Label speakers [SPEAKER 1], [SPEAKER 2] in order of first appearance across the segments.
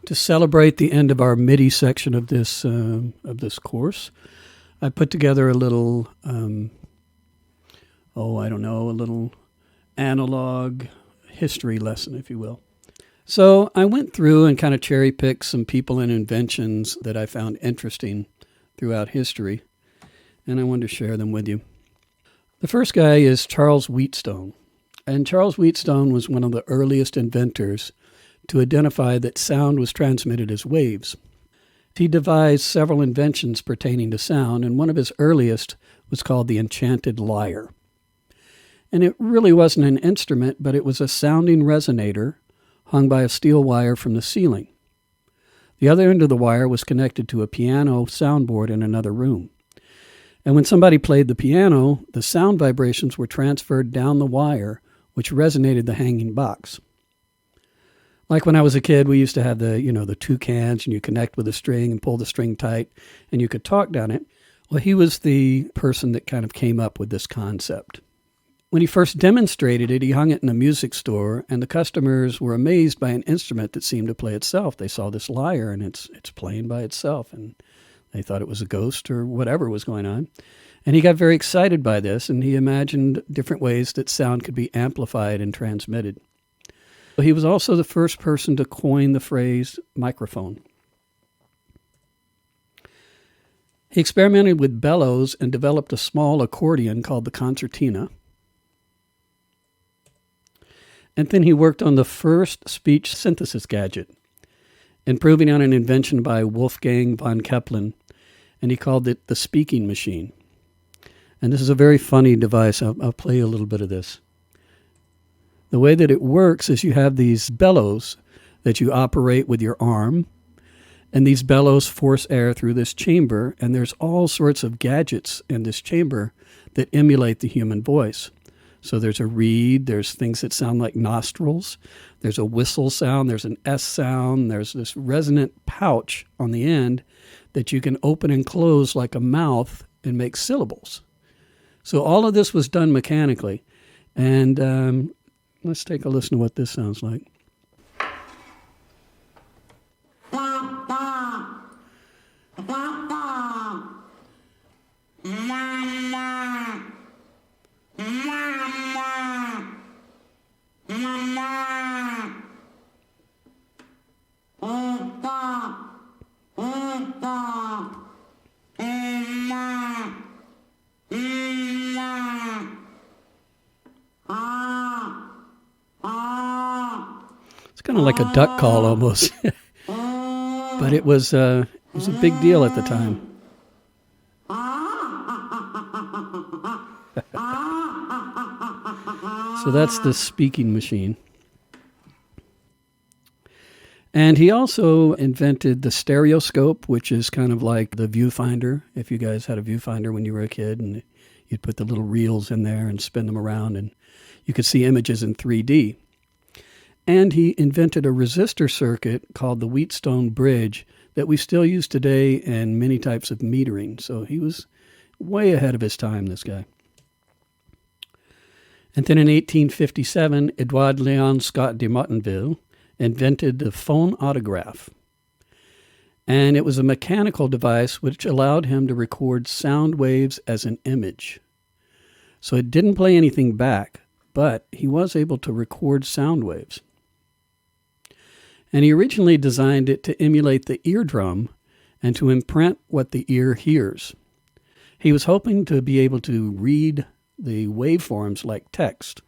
[SPEAKER 1] To celebrate the end of our MIDI section of this course, I put together a little, a little analog history lesson, if you will. So I went through and kind of cherry-picked some people and inventions that I found interesting throughout history, and I wanted to share them with you. The first guy is Charles Wheatstone, and Charles Wheatstone was one of the earliest inventors to identify that sound was transmitted as waves. He devised several inventions pertaining to sound, and one of his earliest was called the enchanted lyre. And it really wasn't an instrument, but it was a sounding resonator hung by a steel wire from the ceiling. The other end of the wire was connected to a piano soundboard in another room. And when somebody played the piano, the sound vibrations were transferred down the wire, which resonated the hanging box. Like when I was a kid, we used to have the two cans, and you connect with a string and pull the string tight, and you could talk down it. Well, he was the person that kind of came up with this concept. When he first demonstrated it, he hung it in a music store, and the customers were amazed by an instrument that seemed to play itself. They saw this lyre, and it's playing by itself, and they thought it was a ghost or whatever was going on. And he got very excited by this, and he imagined different ways that sound could be amplified and transmitted. He was also the first person to coin the phrase microphone. He experimented with bellows and developed a small accordion called the concertina. And then he worked on the first speech synthesis gadget, improving on an invention by Wolfgang von Kepler, and he called it the speaking machine. And this is a very funny device. I'll play you a little bit of this. The way that it works is you have these bellows that you operate with your arm, and these bellows force air through this chamber, and there's all sorts of gadgets in this chamber that emulate the human voice. So there's a reed, there's things that sound like nostrils, there's a whistle sound, there's an S sound, there's this resonant pouch on the end that you can open and close like a mouth and make syllables. So all of this was done mechanically. And let's take a listen to what this sounds like. It's kind of like a duck call almost. But it was a big deal at the time. So that's the speaking machine. And he also invented the stereoscope, which is kind of like the viewfinder. If you guys had a viewfinder when you were a kid, and you'd put the little reels in there and spin them around, and you could see images in 3D. And he invented a resistor circuit called the Wheatstone bridge that we still use today in many types of metering. So he was way ahead of his time, this guy. And then in 1857, Edouard Léon Scott de Martinville invented the phonautograph. And it was a mechanical device which allowed him to record sound waves as an image. So it didn't play anything back, but he was able to record sound waves. And he originally designed it to emulate the eardrum and to imprint what the ear hears. He was hoping to be able to read the waveforms like text.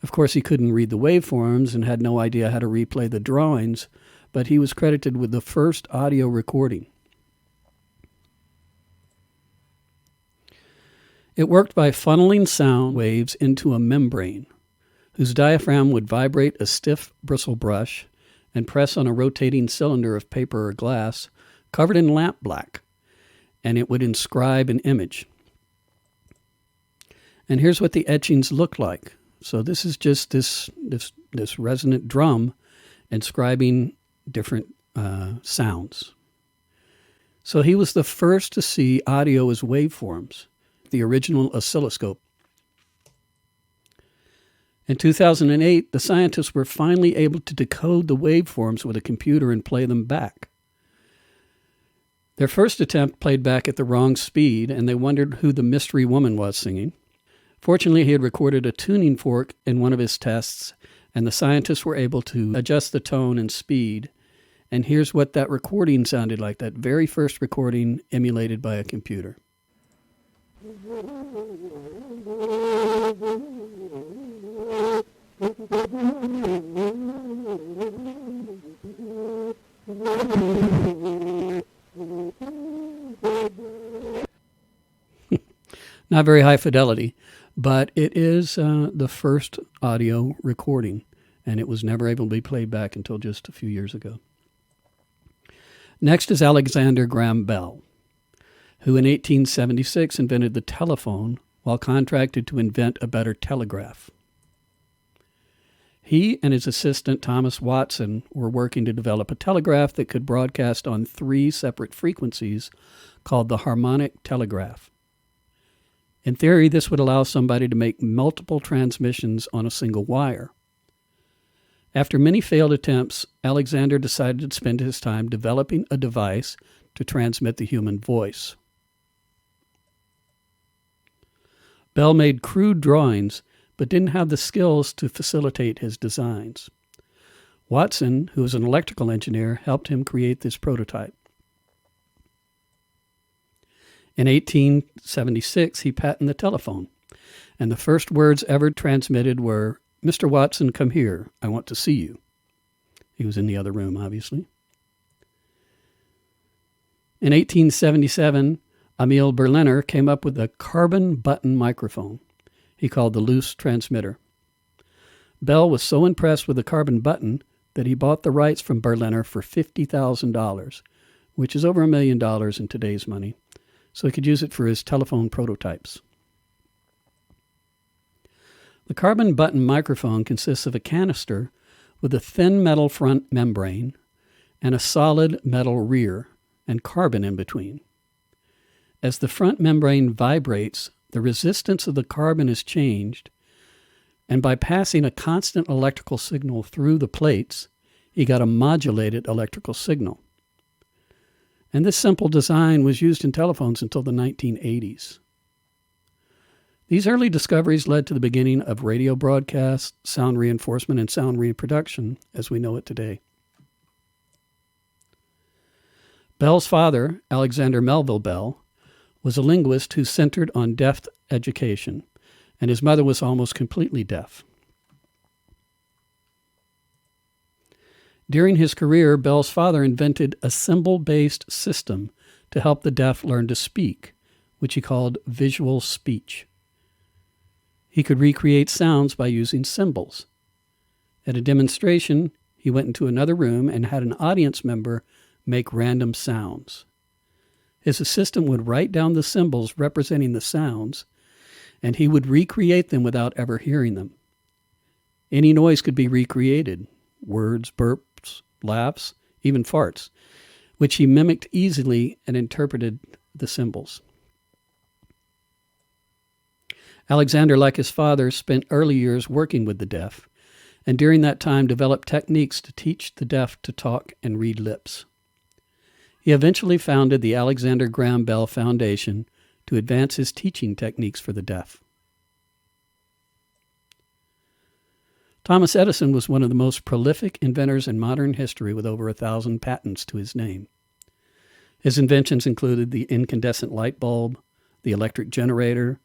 [SPEAKER 1] Of course, he couldn't read the waveforms and had no idea how to replay the drawings, but he was credited with the first audio recording. It worked by funneling sound waves into a membrane, whose diaphragm would vibrate a stiff bristle brush and press on a rotating cylinder of paper or glass covered in lamp black, and it would inscribe an image. And here's what the etchings look like. So this is just this resonant drum inscribing different sounds. So he was the first to see audio as waveforms, the original oscilloscope. In 2008, the scientists were finally able to decode the waveforms with a computer and play them back. Their first attempt played back at the wrong speed, and they wondered who the mystery woman was singing. Fortunately, he had recorded a tuning fork in one of his tests, and the scientists were able to adjust the tone and speed. And here's what that recording sounded like, that very first recording emulated by a computer. Not very high fidelity, but it is the first audio recording, and it was never able to be played back until just a few years ago. Next is Alexander Graham Bell, who in 1876 invented the telephone while contracted to invent a better telegraph. He and his assistant Thomas Watson were working to develop a telegraph that could broadcast on 3 separate frequencies called the harmonic telegraph. In theory, this would allow somebody to make multiple transmissions on a single wire. After many failed attempts, Alexander decided to spend his time developing a device to transmit the human voice. Bell made crude drawings, but didn't have the skills to facilitate his designs. Watson, who was an electrical engineer, helped him create this prototype. In 1876, he patented the telephone, and the first words ever transmitted were, "Mr. Watson, come here. I want to see you." He was in the other room, obviously. In 1877, Emil Berliner came up with a carbon button microphone he called the loose transmitter. Bell was so impressed with the carbon button that he bought the rights from Berliner for $50,000, which is over $1 million in today's money, so he could use it for his telephone prototypes. The carbon button microphone consists of a canister with a thin metal front membrane and a solid metal rear and carbon in between. As the front membrane vibrates, the resistance of the carbon is changed, and by passing a constant electrical signal through the plates, he got a modulated electrical signal. And this simple design was used in telephones until the 1980s. These early discoveries led to the beginning of radio broadcasts, sound reinforcement, and sound reproduction as we know it today. Bell's father, Alexander Melville Bell, was a linguist who centered on deaf education, and his mother was almost completely deaf. During his career, Bell's father invented a symbol-based system to help the deaf learn to speak, which he called visual speech. He could recreate sounds by using symbols. At a demonstration, he went into another room and had an audience member make random sounds. His assistant would write down the symbols representing the sounds, and he would recreate them without ever hearing them. Any noise could be recreated: words, burps, laughs, even farts, which he mimicked easily and interpreted the symbols. Alexander, like his father, spent early years working with the deaf, and during that time developed techniques to teach the deaf to talk and read lips. He eventually founded the Alexander Graham Bell Foundation to advance his teaching techniques for the deaf. Thomas Edison was one of the most prolific inventors in modern history with over 1,000 patents to his name. His inventions included the incandescent light bulb, the electric generator,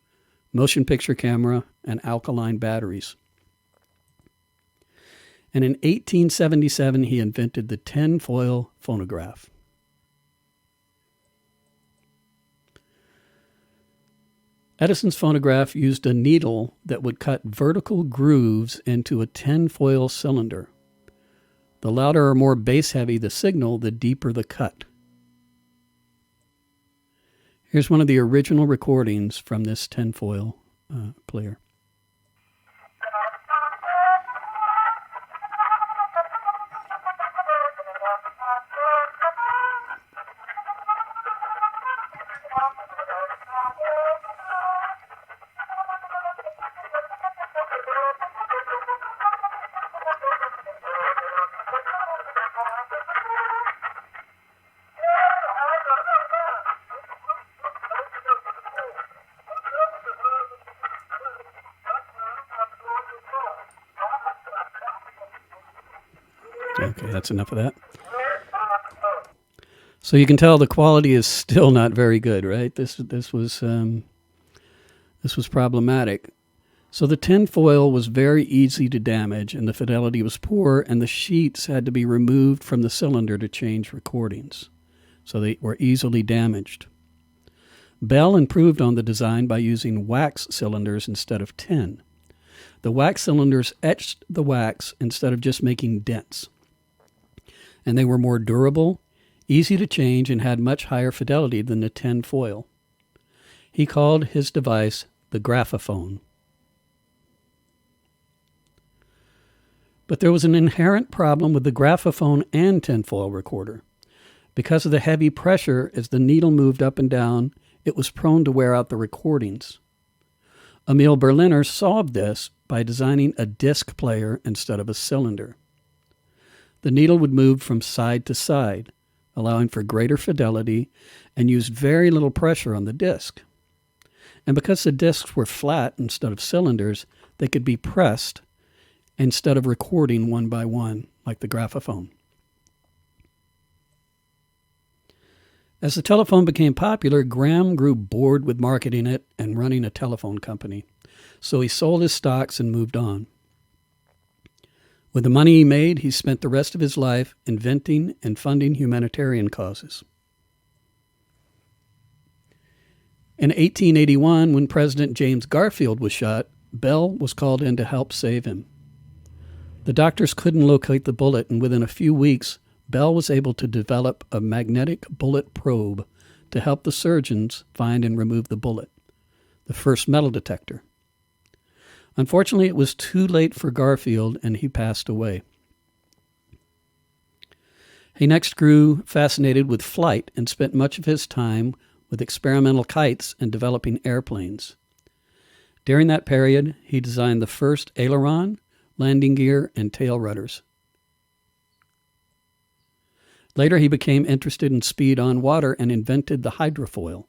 [SPEAKER 1] motion picture camera, and alkaline batteries. And in 1877, he invented the tinfoil phonograph. Edison's phonograph used a needle that would cut vertical grooves into a tinfoil cylinder. The louder or more bass-heavy the signal, the deeper the cut. Here's one of the original recordings from this tinfoil player. Okay, that's enough of that. So you can tell the quality is still not very good, right? This was problematic. So the tin foil was very easy to damage, and the fidelity was poor, and the sheets had to be removed from the cylinder to change recordings. So they were easily damaged. Bell improved on the design by using wax cylinders instead of tin. The wax cylinders etched the wax instead of just making dents. And they were more durable, easy to change, and had much higher fidelity than the tin foil. He called his device the graphophone. But there was an inherent problem with the graphophone and tinfoil recorder. Because of the heavy pressure as the needle moved up and down, it was prone to wear out the recordings. Emil Berliner solved this by designing a disc player instead of a cylinder. The needle would move from side to side, allowing for greater fidelity, and used very little pressure on the disc. And because the discs were flat instead of cylinders, they could be pressed instead of recording one by one, like the graphophone. As the telephone became popular, Graham grew bored with marketing it and running a telephone company, so he sold his stocks and moved on. With the money he made, he spent the rest of his life inventing and funding humanitarian causes. In 1881, when President James Garfield was shot, Bell was called in to help save him. The doctors couldn't locate the bullet, and within a few weeks, Bell was able to develop a magnetic bullet probe to help the surgeons find and remove the bullet, the first metal detector. Unfortunately, it was too late for Garfield, and he passed away. He next grew fascinated with flight and spent much of his time with experimental kites and developing airplanes. During that period, he designed the first aileron, landing gear, and tail rudders. Later, he became interested in speed on water and invented the hydrofoil.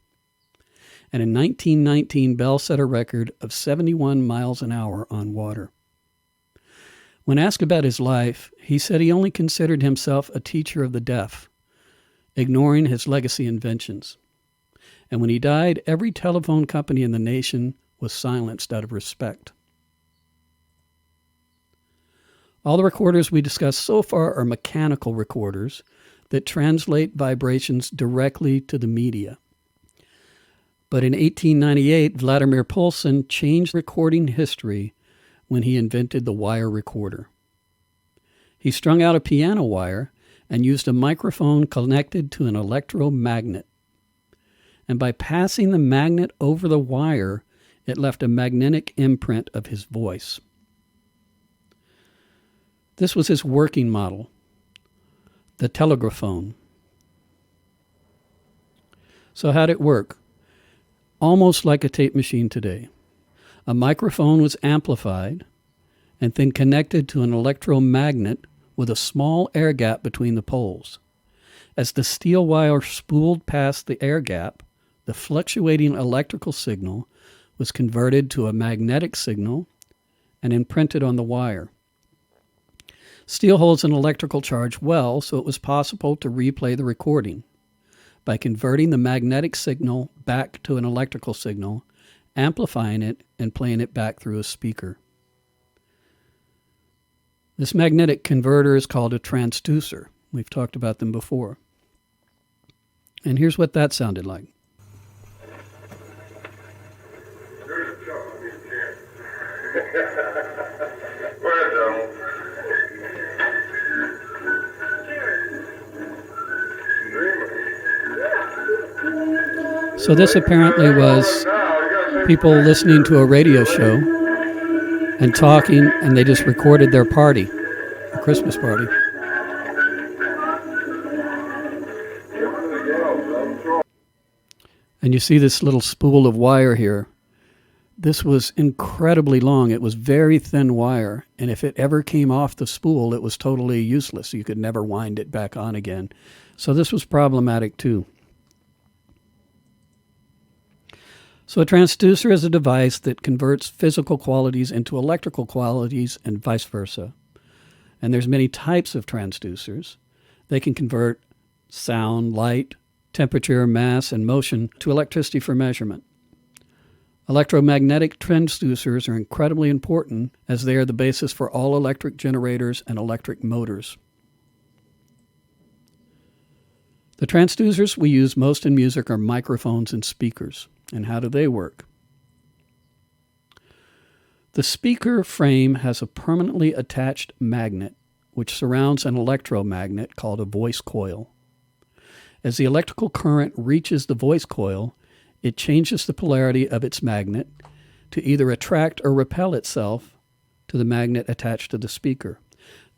[SPEAKER 1] And in 1919, Bell set a record of 71 miles an hour on water. When asked about his life, he said he only considered himself a teacher of the deaf, ignoring his legacy inventions. And when he died, every telephone company in the nation was silenced out of respect. All the recorders we discussed so far are mechanical recorders that translate vibrations directly to the media. But in 1898, Vladimir Poulsen changed recording history when he invented the wire recorder. He strung out a piano wire and used a microphone connected to an electromagnet. And by passing the magnet over the wire, it left a magnetic imprint of his voice. This was his working model, the telegraphone. So how'd it work? Almost like a tape machine today. A microphone was amplified and then connected to an electromagnet with a small air gap between the poles. As the steel wire spooled past the air gap, the fluctuating electrical signal was converted to a magnetic signal and imprinted on the wire. Steel holds an electrical charge well, so it was possible to replay the recording by converting the magnetic signal back to an electrical signal, amplifying it, and playing it back through a speaker. This magnetic converter is called a transducer. We've talked about them before. And here's what that sounded like. So this apparently was people listening to a radio show and talking, and they just recorded their party, a Christmas party. And you see this little spool of wire here. This was incredibly long. It was very thin wire, and if it ever came off the spool, it was totally useless. You could never wind it back on again. So this was problematic too. So a transducer is a device that converts physical qualities into electrical qualities and vice versa. And there's many types of transducers. They can convert sound, light, temperature, mass, and motion to electricity for measurement. Electromagnetic transducers are incredibly important as they are the basis for all electric generators and electric motors. The transducers we use most in music are microphones and speakers. And how do they work? The speaker frame has a permanently attached magnet which surrounds an electromagnet called a voice coil. As the electrical current reaches the voice coil, it changes the polarity of its magnet to either attract or repel itself to the magnet attached to the speaker.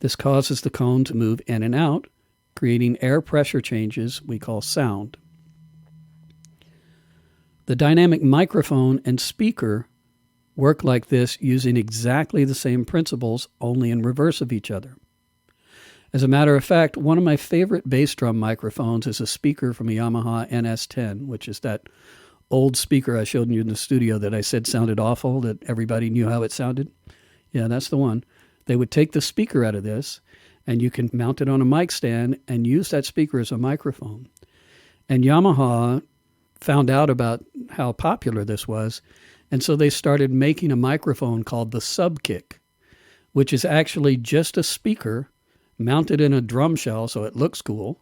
[SPEAKER 1] This causes the cone to move in and out, creating air pressure changes we call sound. The dynamic microphone and speaker work like this using exactly the same principles, only in reverse of each other. As a matter of fact, one of my favorite bass drum microphones is a speaker from a Yamaha NS10, which is that old speaker I showed you in the studio that I said sounded awful, that everybody knew how it sounded. Yeah, that's the one. They would take the speaker out of this, and you can mount it on a mic stand and use that speaker as a microphone. And Yamaha found out about how popular this was, and so they started making a microphone called the Subkick, which is actually just a speaker mounted in a drum shell so it looks cool,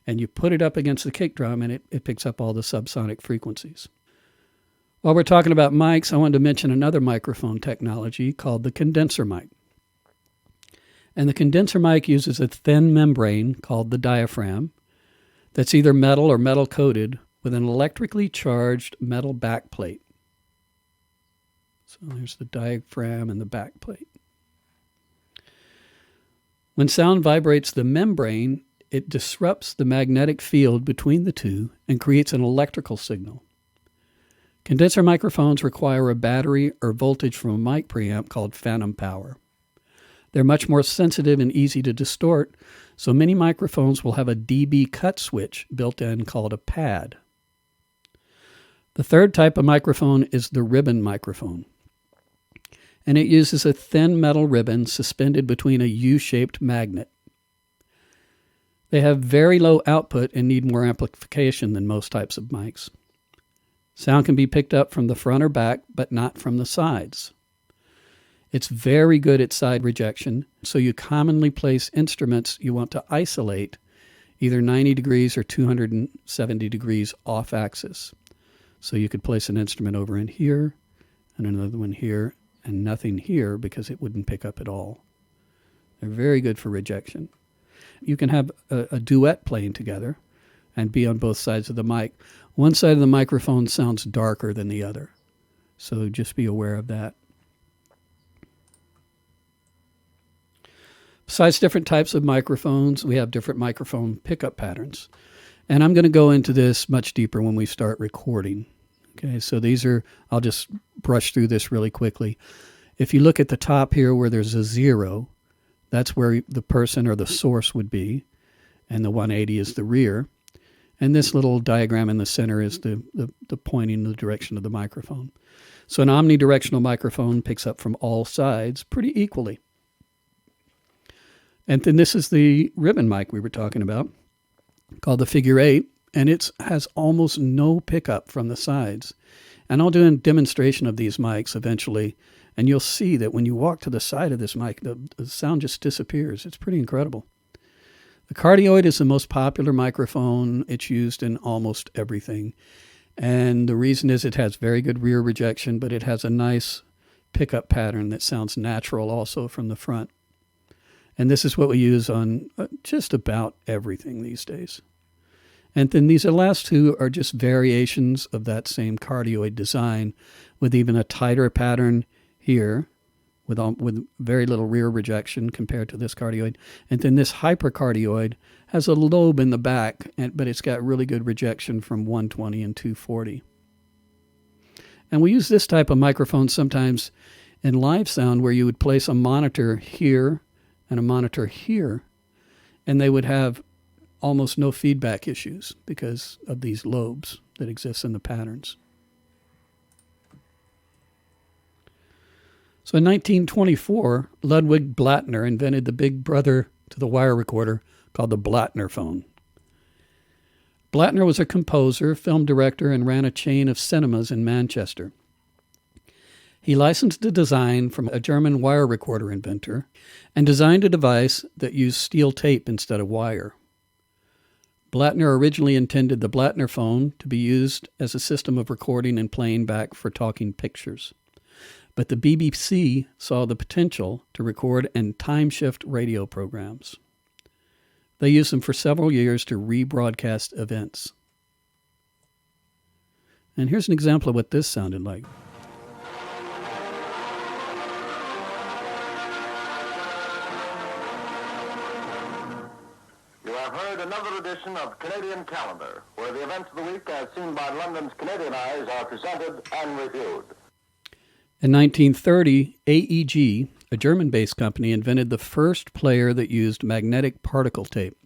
[SPEAKER 1] and you put it up against the kick drum and it picks up all the subsonic frequencies. While we're talking about mics, I wanted to mention another microphone technology called the condenser mic. And the condenser mic uses a thin membrane called the diaphragm that's either metal or metal coated with an electrically charged metal backplate. So there's the diaphragm and the backplate. When sound vibrates the membrane, it disrupts the magnetic field between the two and creates an electrical signal. Condenser microphones require a battery or voltage from a mic preamp called phantom power. They're much more sensitive and easy to distort, so many microphones will have a dB cut switch built in called a pad. The third type of microphone is the ribbon microphone, and it uses a thin metal ribbon suspended between a U-shaped magnet. They have very low output and need more amplification than most types of mics. Sound can be picked up from the front or back, but not from the sides. It's very good at side rejection, so you commonly place instruments you want to isolate either 90 degrees or 270 degrees off axis. So you could place an instrument over in here and another one here and nothing here because it wouldn't pick up at all. They're very good for rejection. You can have a duet playing together and be on both sides of the mic. One side of the microphone sounds darker than the other, so just be aware of that. Besides different types of microphones, we have different microphone pickup patterns. And I'm going to go into this much deeper when we start recording. Okay, so these are, I'll just brush through this really quickly. If you look at the top here where there's a 0, that's where the person or the source would be, and the 180 is the rear. And this little diagram in the center is the pointing in the direction of the microphone. So an omnidirectional microphone picks up from all sides pretty equally. And then this is the ribbon mic we were talking about, called the Figure 8, and it has almost no pickup from the sides. And I'll do a demonstration of these mics eventually, and you'll see that when you walk to the side of this mic, the sound just disappears. It's pretty incredible. The Cardioid is the most popular microphone. It's used in almost everything. And the reason is it has very good rear rejection, but it has a nice pickup pattern that sounds natural also from the front. And this is what we use on just about everything these days. And then these last two are just variations of that same cardioid design with even a tighter pattern here with very little rear rejection compared to this cardioid. And then this hypercardioid has a lobe in the back, but it's got really good rejection from 120 and 240. And we use this type of microphone sometimes in live sound where you would place a monitor here and a monitor here, and they would have almost no feedback issues because of these lobes that exist in the patterns. So in 1924, Ludwig Blattner invented the big brother to the wire recorder called the Blattner phone. Blattner was a composer, film director, and ran a chain of cinemas in Manchester. He licensed the design from a German wire recorder inventor and designed a device that used steel tape instead of wire. Blattner originally intended the Blattner phone to be used as a system of recording and playing back for talking pictures. But the BBC saw the potential to record and time-shift radio programs. They used them for several years to rebroadcast events. And here's an example of what this sounded like.
[SPEAKER 2] You have heard another edition of Canadian Calendar, where the events of the week as seen by London's Canadian eyes are presented and reviewed.
[SPEAKER 1] In 1930, AEG, a German-based company, invented the first player that used magnetic particle tape,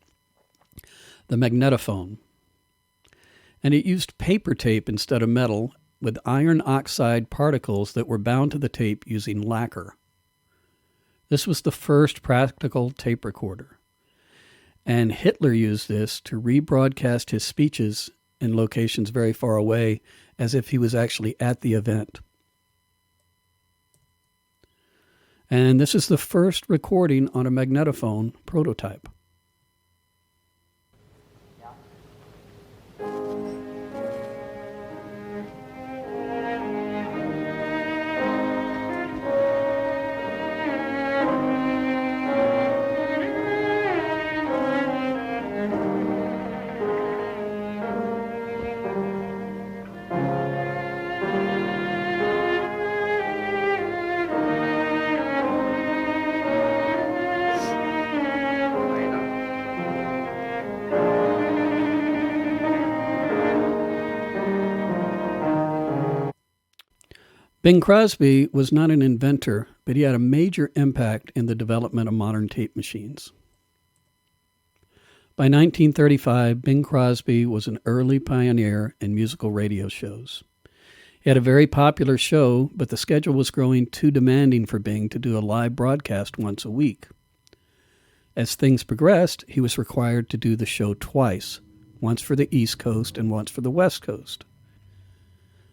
[SPEAKER 1] the magnetophone. And it used paper tape instead of metal with iron oxide particles that were bound to the tape using lacquer. This was the first practical tape recorder. And Hitler used this to rebroadcast his speeches in locations very far away as if he was actually at the event. And this is the first recording on a magnetophone prototype. Bing Crosby was not an inventor, but he had a major impact in the development of modern tape machines. By 1935, Bing Crosby was an early pioneer in musical radio shows. He had a very popular show, but the schedule was growing too demanding for Bing to do a live broadcast once a week. As things progressed, he was required to do the show twice, once for the East Coast and once for the West Coast.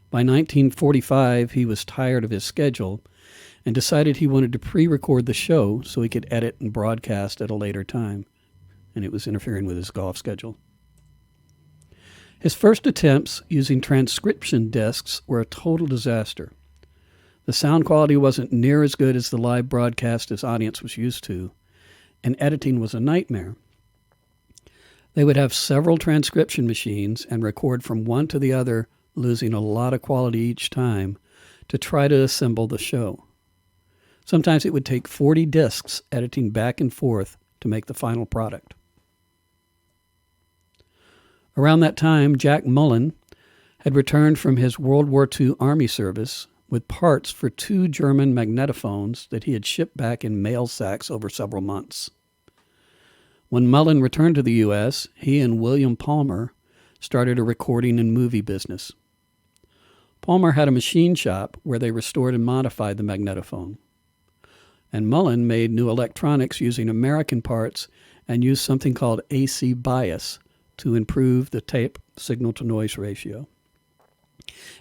[SPEAKER 1] By 1945, he was tired of his schedule and decided he wanted to pre-record the show so he could edit and broadcast at a later time, and it was interfering with his golf schedule. His first attempts using transcription discs were a total disaster. The sound quality wasn't near as good as the live broadcast his audience was used to, and editing was a nightmare. They would have several transcription machines and record from one to the other, losing a lot of quality each time, to try to assemble the show. Sometimes it would take 40 discs editing back and forth to make the final product. Around that time, Jack Mullen had returned from his World War II Army service with parts for 2 German magnetophones that he had shipped back in mail sacks over several months. When Mullen returned to the U.S., he and William Palmer started a recording and movie business. Palmer had a machine shop where they restored and modified the magnetophone. And Mullen made new electronics using American parts and used something called AC bias to improve the tape signal-to-noise ratio.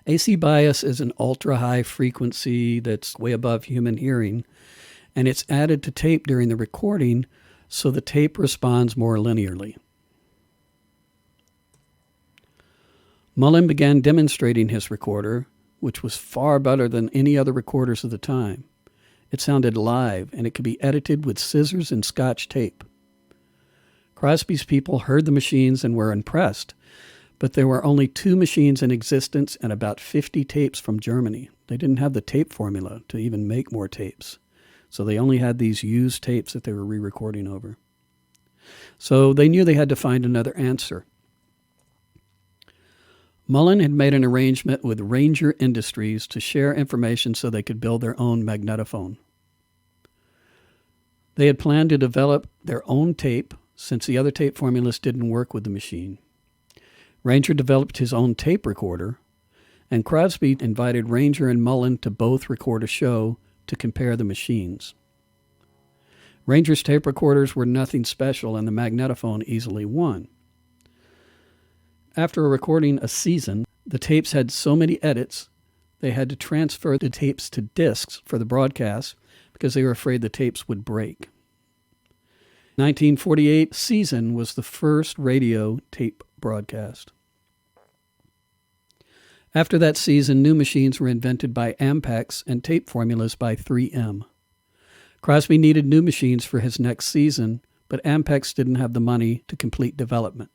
[SPEAKER 1] AC bias is an ultra-high frequency that's way above human hearing, and it's added to tape during the recording so the tape responds more linearly. Mullen began demonstrating his recorder, which was far better than any other recorders of the time. It sounded live, and it could be edited with scissors and Scotch tape. Crosby's people heard the machines and were impressed, but there were only 2 machines in existence and about 50 tapes from Germany. They didn't have the tape formula to even make more tapes, so they only had these used tapes that they were re-recording over. So they knew they had to find another answer. Mullen had made an arrangement with Ranger Industries to share information so they could build their own magnetophone. They had planned to develop their own tape since the other tape formulas didn't work with the machine. Ranger developed his own tape recorder, and Crosby invited Ranger and Mullen to both record a show to compare the machines. Ranger's tape recorders were nothing special, and the magnetophone easily won. After recording a season, the tapes had so many edits, they had to transfer the tapes to discs for the broadcast because they were afraid the tapes would break. 1948 season was the first radio tape broadcast. After that season, new machines were invented by Ampex and tape formulas by 3M. Crosby needed new machines for his next season, but Ampex didn't have the money to complete development.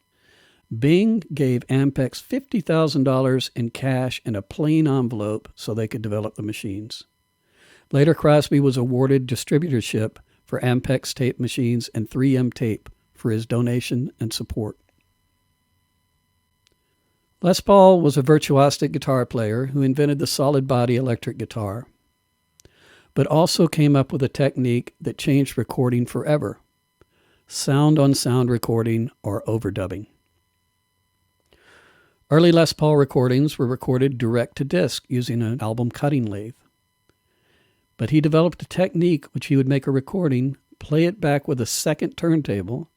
[SPEAKER 1] Bing gave Ampex $50,000 in cash and a plain envelope so they could develop the machines. Later, Crosby was awarded distributorship for Ampex tape machines and 3M tape for his donation and support. Les Paul was a virtuosic guitar player who invented the solid body electric guitar, but also came up with a technique that changed recording forever: sound-on-sound recording, or overdubbing. Early Les Paul recordings were recorded direct to disc using an album cutting lathe. But he developed a technique which he would make a recording, play it back with a second turntable,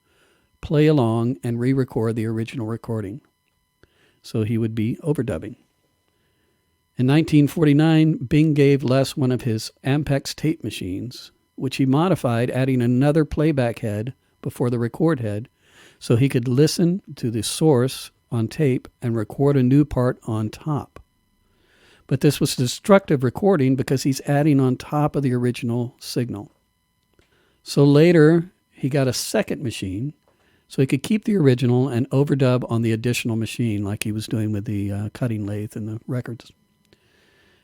[SPEAKER 1] play along, and re-record the original recording. So he would be overdubbing. In 1949, Bing gave Les one of his Ampex tape machines, which he modified, adding another playback head before the record head, so he could listen to the source on tape and record a new part on top. But this was destructive recording because he's adding on top of the original signal. So later, he got a second machine so he could keep the original and overdub on the additional machine like he was doing with the cutting lathe and the records.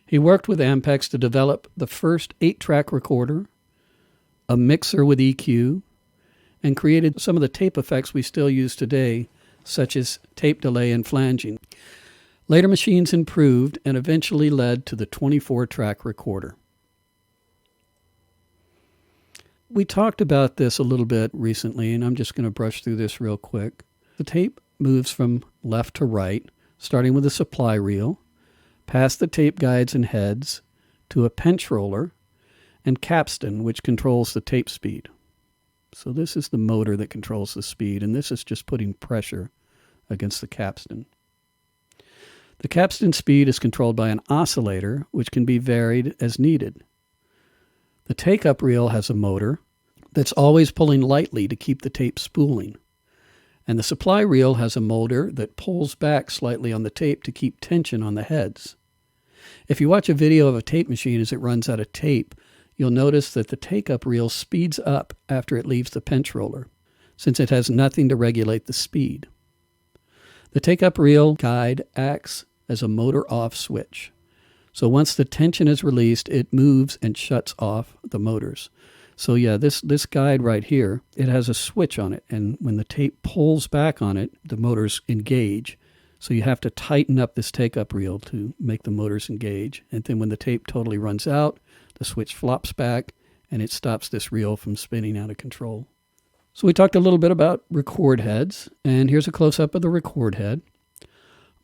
[SPEAKER 1] He worked with Ampex to develop the first 8-track recorder, a mixer with EQ, and created some of the tape effects we still use today, such as tape delay and flanging. Later machines improved and eventually led to the 24-track recorder. We talked about this a little bit recently, and I'm just going to brush through this real quick. The tape moves from left to right, starting with a supply reel, past the tape guides and heads, to a pinch roller, and capstan, which controls the tape speed. So this is the motor that controls the speed, and this is just putting pressure against the capstan. The capstan speed is controlled by an oscillator, which can be varied as needed. The take-up reel has a motor that's always pulling lightly to keep the tape spooling. And the supply reel has a motor that pulls back slightly on the tape to keep tension on the heads. If you watch a video of a tape machine as it runs out of tape, you'll notice that the take-up reel speeds up after it leaves the pinch roller, since it has nothing to regulate the speed. The take-up reel guide acts as a motor off switch. So once the tension is released, it moves and shuts off the motors. So yeah, this guide right here, it has a switch on it, and when the tape pulls back on it, the motors engage. So you have to tighten up this take-up reel to make the motors engage. And then when the tape totally runs out, the switch flops back, and it stops this reel from spinning out of control. So we talked a little bit about record heads, and here's a close-up of the record head.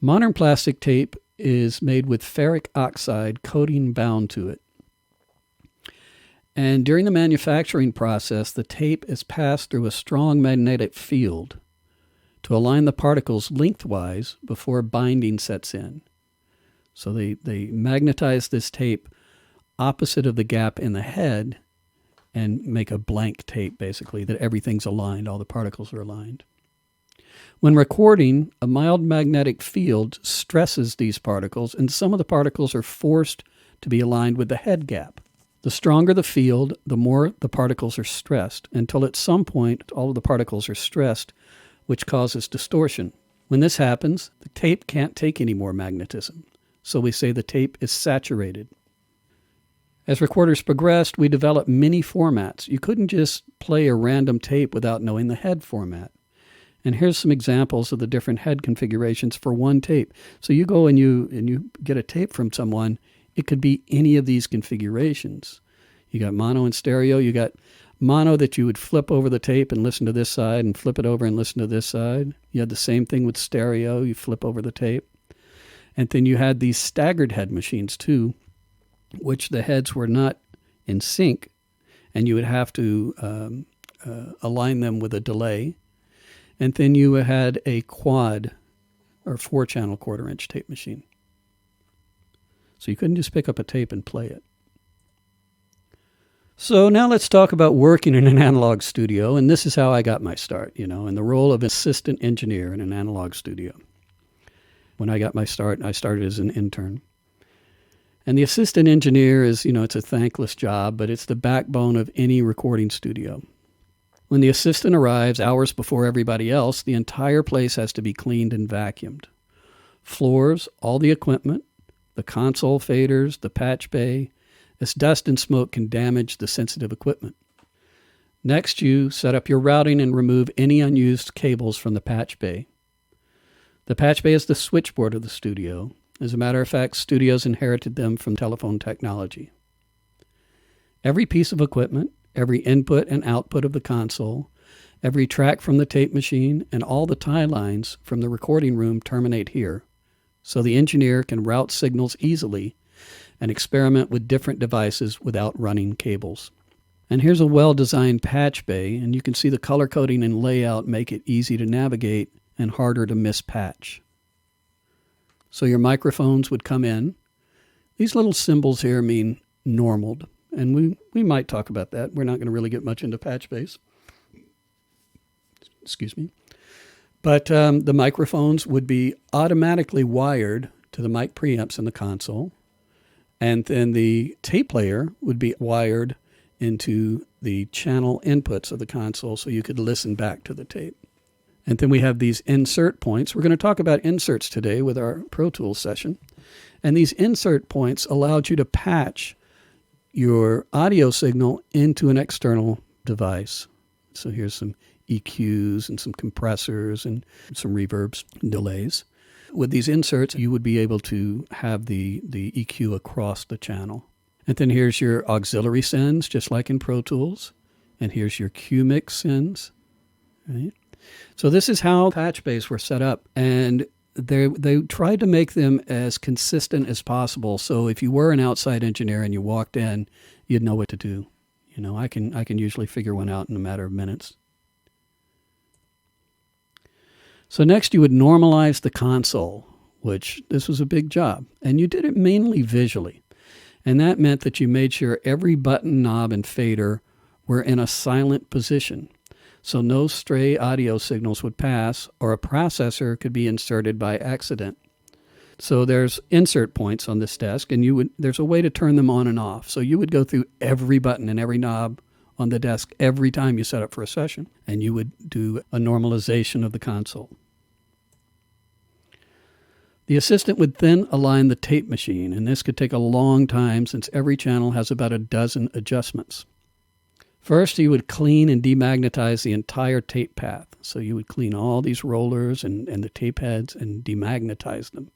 [SPEAKER 1] Modern plastic tape is made with ferric oxide coating bound to it. And during the manufacturing process, the tape is passed through a strong magnetic field to align the particles lengthwise before binding sets in. So they magnetize this tape opposite of the gap in the head and make a blank tape, basically, that everything's aligned, all the particles are aligned. When recording, a mild magnetic field stresses these particles, and some of the particles are forced to be aligned with the head gap. The stronger the field, the more the particles are stressed, until at some point all of the particles are stressed, which causes distortion. When this happens, the tape can't take any more magnetism, so we say the tape is saturated. As recorders progressed, we developed many formats. You couldn't just play a random tape without knowing the head format. And here's some examples of the different head configurations for one tape. So you go and you get a tape from someone, it could be any of these configurations. You got mono and stereo. You got mono that you would flip over the tape and listen to this side and flip it over and listen to this side. You had the same thing with stereo. You flip over the tape. And then you had these staggered head machines too, which the heads were not in sync, and you would have to align them with a delay. And then you had a quad or 4-channel quarter-inch tape machine. So you couldn't just pick up a tape and play it. So now let's talk about working in an analog studio, and this is how I got my start, in the role of assistant engineer in an analog studio. When I got my start, I started as an intern. And the assistant engineer is, it's a thankless job, but it's the backbone of any recording studio. When the assistant arrives hours before everybody else, the entire place has to be cleaned and vacuumed. Floors, all the equipment, the console faders, the patch bay, as dust and smoke can damage the sensitive equipment. Next, you set up your routing and remove any unused cables from the patch bay. The patch bay is the switchboard of the studio. As a matter of fact, studios inherited them from telephone technology. Every piece of equipment, every input and output of the console, every track from the tape machine, and all the tie lines from the recording room terminate here, so the engineer can route signals easily and experiment with different devices without running cables. And here's a well-designed patch bay, and you can see the color coding and layout make it easy to navigate and harder to mispatch. So your microphones would come in. These little symbols here mean normaled, and we might talk about that. We're not going to really get much into patch bays. Excuse me. But the microphones would be automatically wired to the mic preamps in the console, and then the tape player would be wired into the channel inputs of the console so you could listen back to the tape. And then we have these insert points. We're going to talk about inserts today with our Pro Tools session. And these insert points allowed you to patch your audio signal into an external device. So here's some EQs and some compressors and some reverbs and delays. With these inserts, you would be able to have the EQ across the channel. And then here's your auxiliary sends, just like in Pro Tools. And here's your Q-Mix sends. Right? So this is how patch bays were set up. And they tried to make them as consistent as possible. So if you were an outside engineer and you walked in, you'd know what to do. I can usually figure one out in a matter of minutes. So next you would normalize the console, which this was a big job. And you did it mainly visually. And that meant that you made sure every button, knob, and fader were in a silent position. So no stray audio signals would pass, or a processor could be inserted by accident. So there's insert points on this desk, and there's a way to turn them on and off. So you would go through every button and every knob on the desk every time you set up for a session, and you would do a normalization of the console. The assistant would then align the tape machine, and this could take a long time since every channel has about a dozen adjustments. First, he would clean and demagnetize the entire tape path. So you would clean all these rollers and the tape heads and demagnetize them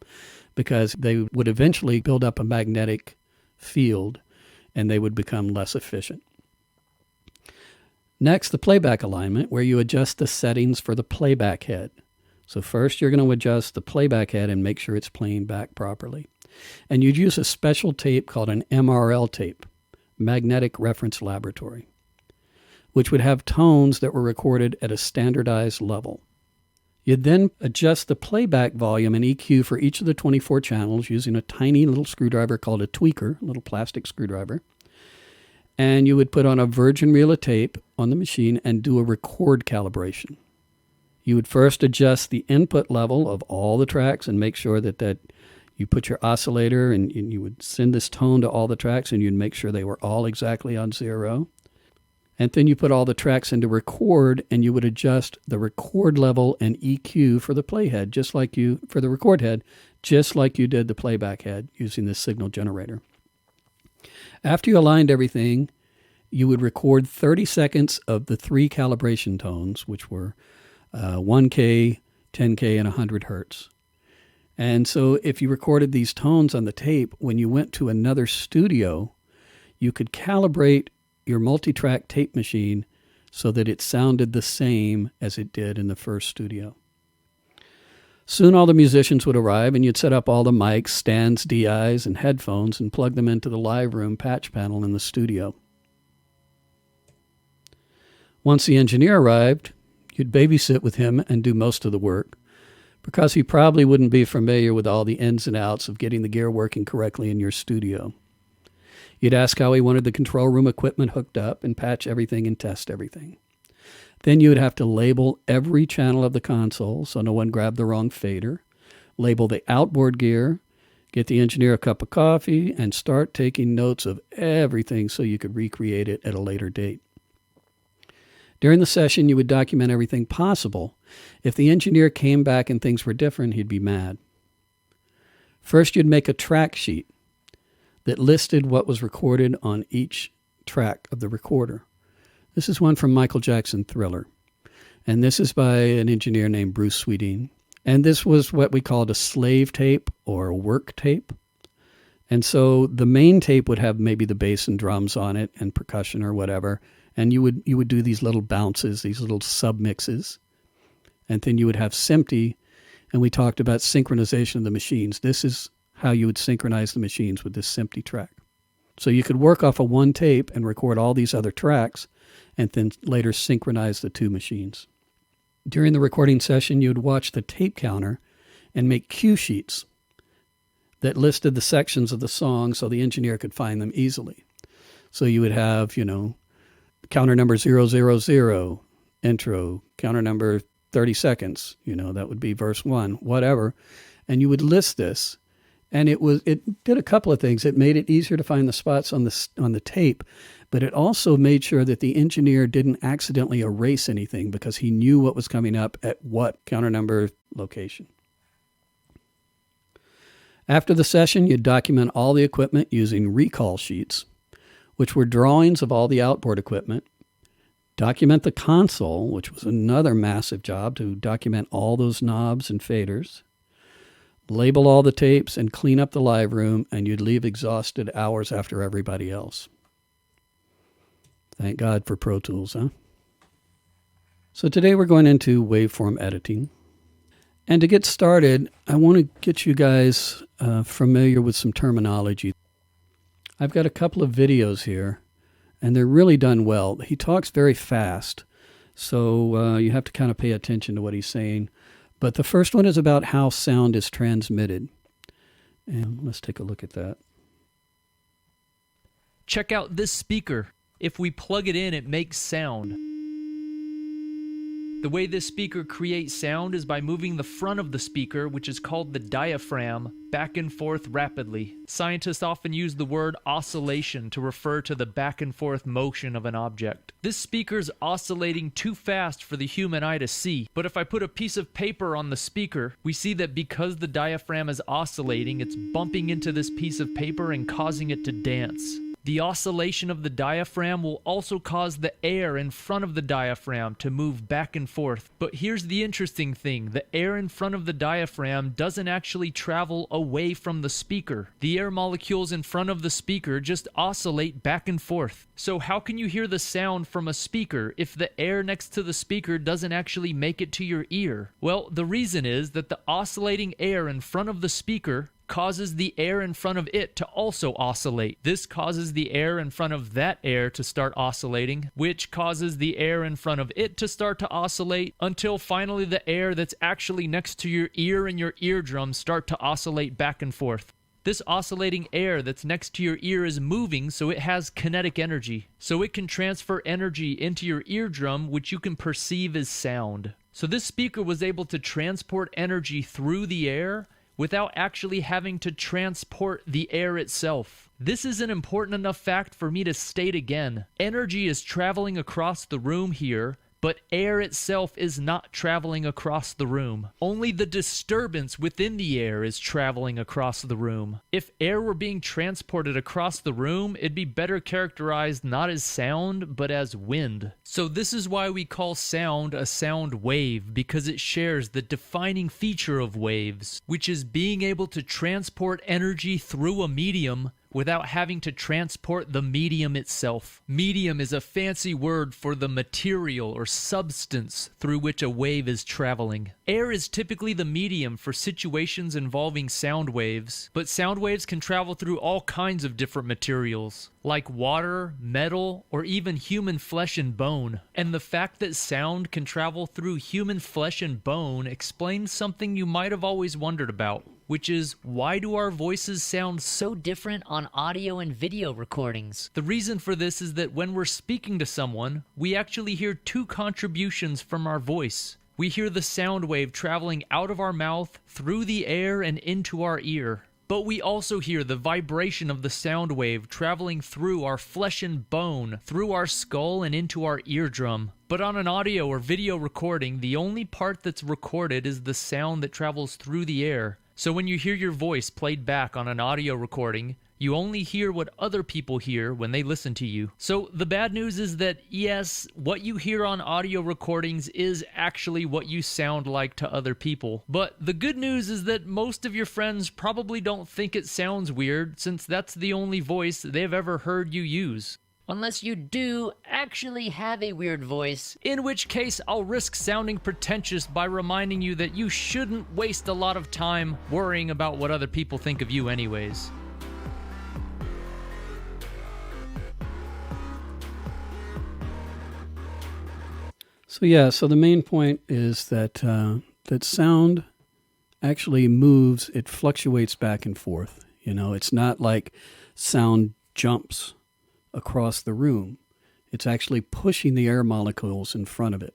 [SPEAKER 1] because they would eventually build up a magnetic field and they would become less efficient. Next, the playback alignment, where you adjust the settings for the playback head. So first, you're going to adjust the playback head and make sure it's playing back properly. And you'd use a special tape called an MRL tape, Magnetic Reference Laboratory, which would have tones that were recorded at a standardized level. You'd then adjust the playback volume and EQ for each of the 24 channels using a tiny little screwdriver called a tweaker, a little plastic screwdriver. And you would put on a virgin reel of tape on the machine and do a record calibration. You would first adjust the input level of all the tracks and make sure that you put your oscillator and you would send this tone to all the tracks and you'd make sure they were all exactly on 0. And then you put all the tracks into record and you would adjust the record level and EQ for the playhead, for the record head, just like you did the playback head using this signal generator. After you aligned everything, you would record 30 seconds of the 3 calibration tones, which were 1K, 10K, and 100 hertz. And so if you recorded these tones on the tape, when you went to another studio, you could calibrate your multi-track tape machine so that it sounded the same as it did in the first studio. Soon all the musicians would arrive and you'd set up all the mics, stands, DIs, and headphones and plug them into the live room patch panel in the studio. Once the engineer arrived, you'd babysit with him and do most of the work, because he probably wouldn't be familiar with all the ins and outs of getting the gear working correctly in your studio. You'd ask how he wanted the control room equipment hooked up and patch everything and test everything. Then you would have to label every channel of the console so no one grabbed the wrong fader, label the outboard gear, get the engineer a cup of coffee, and start taking notes of everything so you could recreate it at a later date. During the session, you would document everything possible. If the engineer came back and things were different, he'd be mad. First, you'd make a track sheet that listed what was recorded on each track of the recorder. This is one from Michael Jackson Thriller, and this is by an engineer named Bruce Swedien. And this was what we called a slave tape or a work tape. And so the main tape would have maybe the bass and drums on it and percussion or whatever, and you would do these little bounces, these little submixes. And then you would have SMPTE, and we talked about synchronization of the machines. This is how you would synchronize the machines with this SMPTE track. So you could work off of one tape and record all these other tracks, and then later synchronize the two machines. During the recording session, you would watch the tape counter and make cue sheets that listed the sections of the song so the engineer could find them easily. So you would have, counter number 000, intro, counter number 30 seconds, that would be verse 1, whatever. And you would list this. And it did a couple of things. It made it easier to find the spots on the tape, but it also made sure that the engineer didn't accidentally erase anything because he knew what was coming up at what counter number location. After the session, you'd document all the equipment using recall sheets, which were drawings of all the outboard equipment. Document the console, which was another massive job to document all those knobs and faders. Label all the tapes and clean up the live room, and you'd leave exhausted hours after everybody else. Thank God for Pro Tools, huh? So today we're going into waveform editing. And to get started, I want to get you guys familiar with some terminology. I've got a couple of videos here, and they're really done well. He talks very fast, so you have to kind of pay attention to what he's saying. But the first one is about how sound is transmitted. And let's take a look at that.
[SPEAKER 3] Check out this speaker. If we plug it in, it makes sound. The way this speaker creates sound is by moving the front of the speaker, which is called the diaphragm, back and forth rapidly. Scientists often use the word oscillation to refer to the back and forth motion of an object. This speaker's oscillating too fast for the human eye to see, but if I put a piece of paper on the speaker, we see that because the diaphragm is oscillating, it's bumping into this piece of paper and causing it to dance. The oscillation of the diaphragm will also cause the air in front of the diaphragm to move back and forth. But here's the interesting thing. The air in front of the diaphragm doesn't actually travel away from the speaker. The air molecules in front of the speaker just oscillate back and forth. So how can you hear the sound from a speaker if the air next to the speaker doesn't actually make it to your ear? Well, the reason is that the oscillating air in front of the speaker causes the air in front of it to also oscillate. This causes the air in front of that air to start oscillating, which causes the air in front of it to start to oscillate, until finally the air that's actually next to your ear and your eardrum start to oscillate back and forth. This oscillating air that's next to your ear is moving, so it has kinetic energy. So it can transfer energy into your eardrum, which you can perceive as sound. So this speaker was able to transport energy through the air without actually having to transport the air itself. This is an important enough fact for me to state again. Energy is traveling across the room here, but air itself is not traveling across the room. Only the disturbance within the air is traveling across the room. If air were being transported across the room, it'd be better characterized not as sound, but as wind. So this is why we call sound a sound wave, because it shares the defining feature of waves, which is being able to transport energy through a medium without having to transport the medium itself. Medium is a fancy word for the material or substance through which a wave is traveling. Air is typically the medium for situations involving sound waves, but sound waves can travel through all kinds of different materials, like water, metal, or even human flesh and bone. And the fact that sound can travel through human flesh and bone explains something you might have always wondered about, which is, why do our voices sound so
[SPEAKER 4] different on audio and video recordings?
[SPEAKER 3] The reason for this is that when we're speaking to someone, we actually hear two contributions from our voice. We hear the sound wave traveling out of our mouth, through the air, and into our ear. But we also hear the vibration of the sound wave traveling through our flesh and bone, through our skull, and into our eardrum. But on an audio or video recording, the only part that's recorded is the sound that travels through the air. So when you hear your voice played back on an audio recording, you only hear what other people hear when they listen to you. So the bad news is that, yes, what you hear on audio recordings is actually what you sound like to other people. But the good news is that most of your friends probably don't think it sounds weird, since that's the only voice they've ever heard you use.
[SPEAKER 4] Unless you do actually have a weird voice.
[SPEAKER 3] In which case, I'll risk sounding pretentious by reminding you that you shouldn't waste a lot of time worrying about what other people think of you anyways.
[SPEAKER 1] So the main point is that that sound actually moves, it fluctuates back and forth. You know, it's not like sound jumps across the room. It's actually pushing the air molecules in front of it.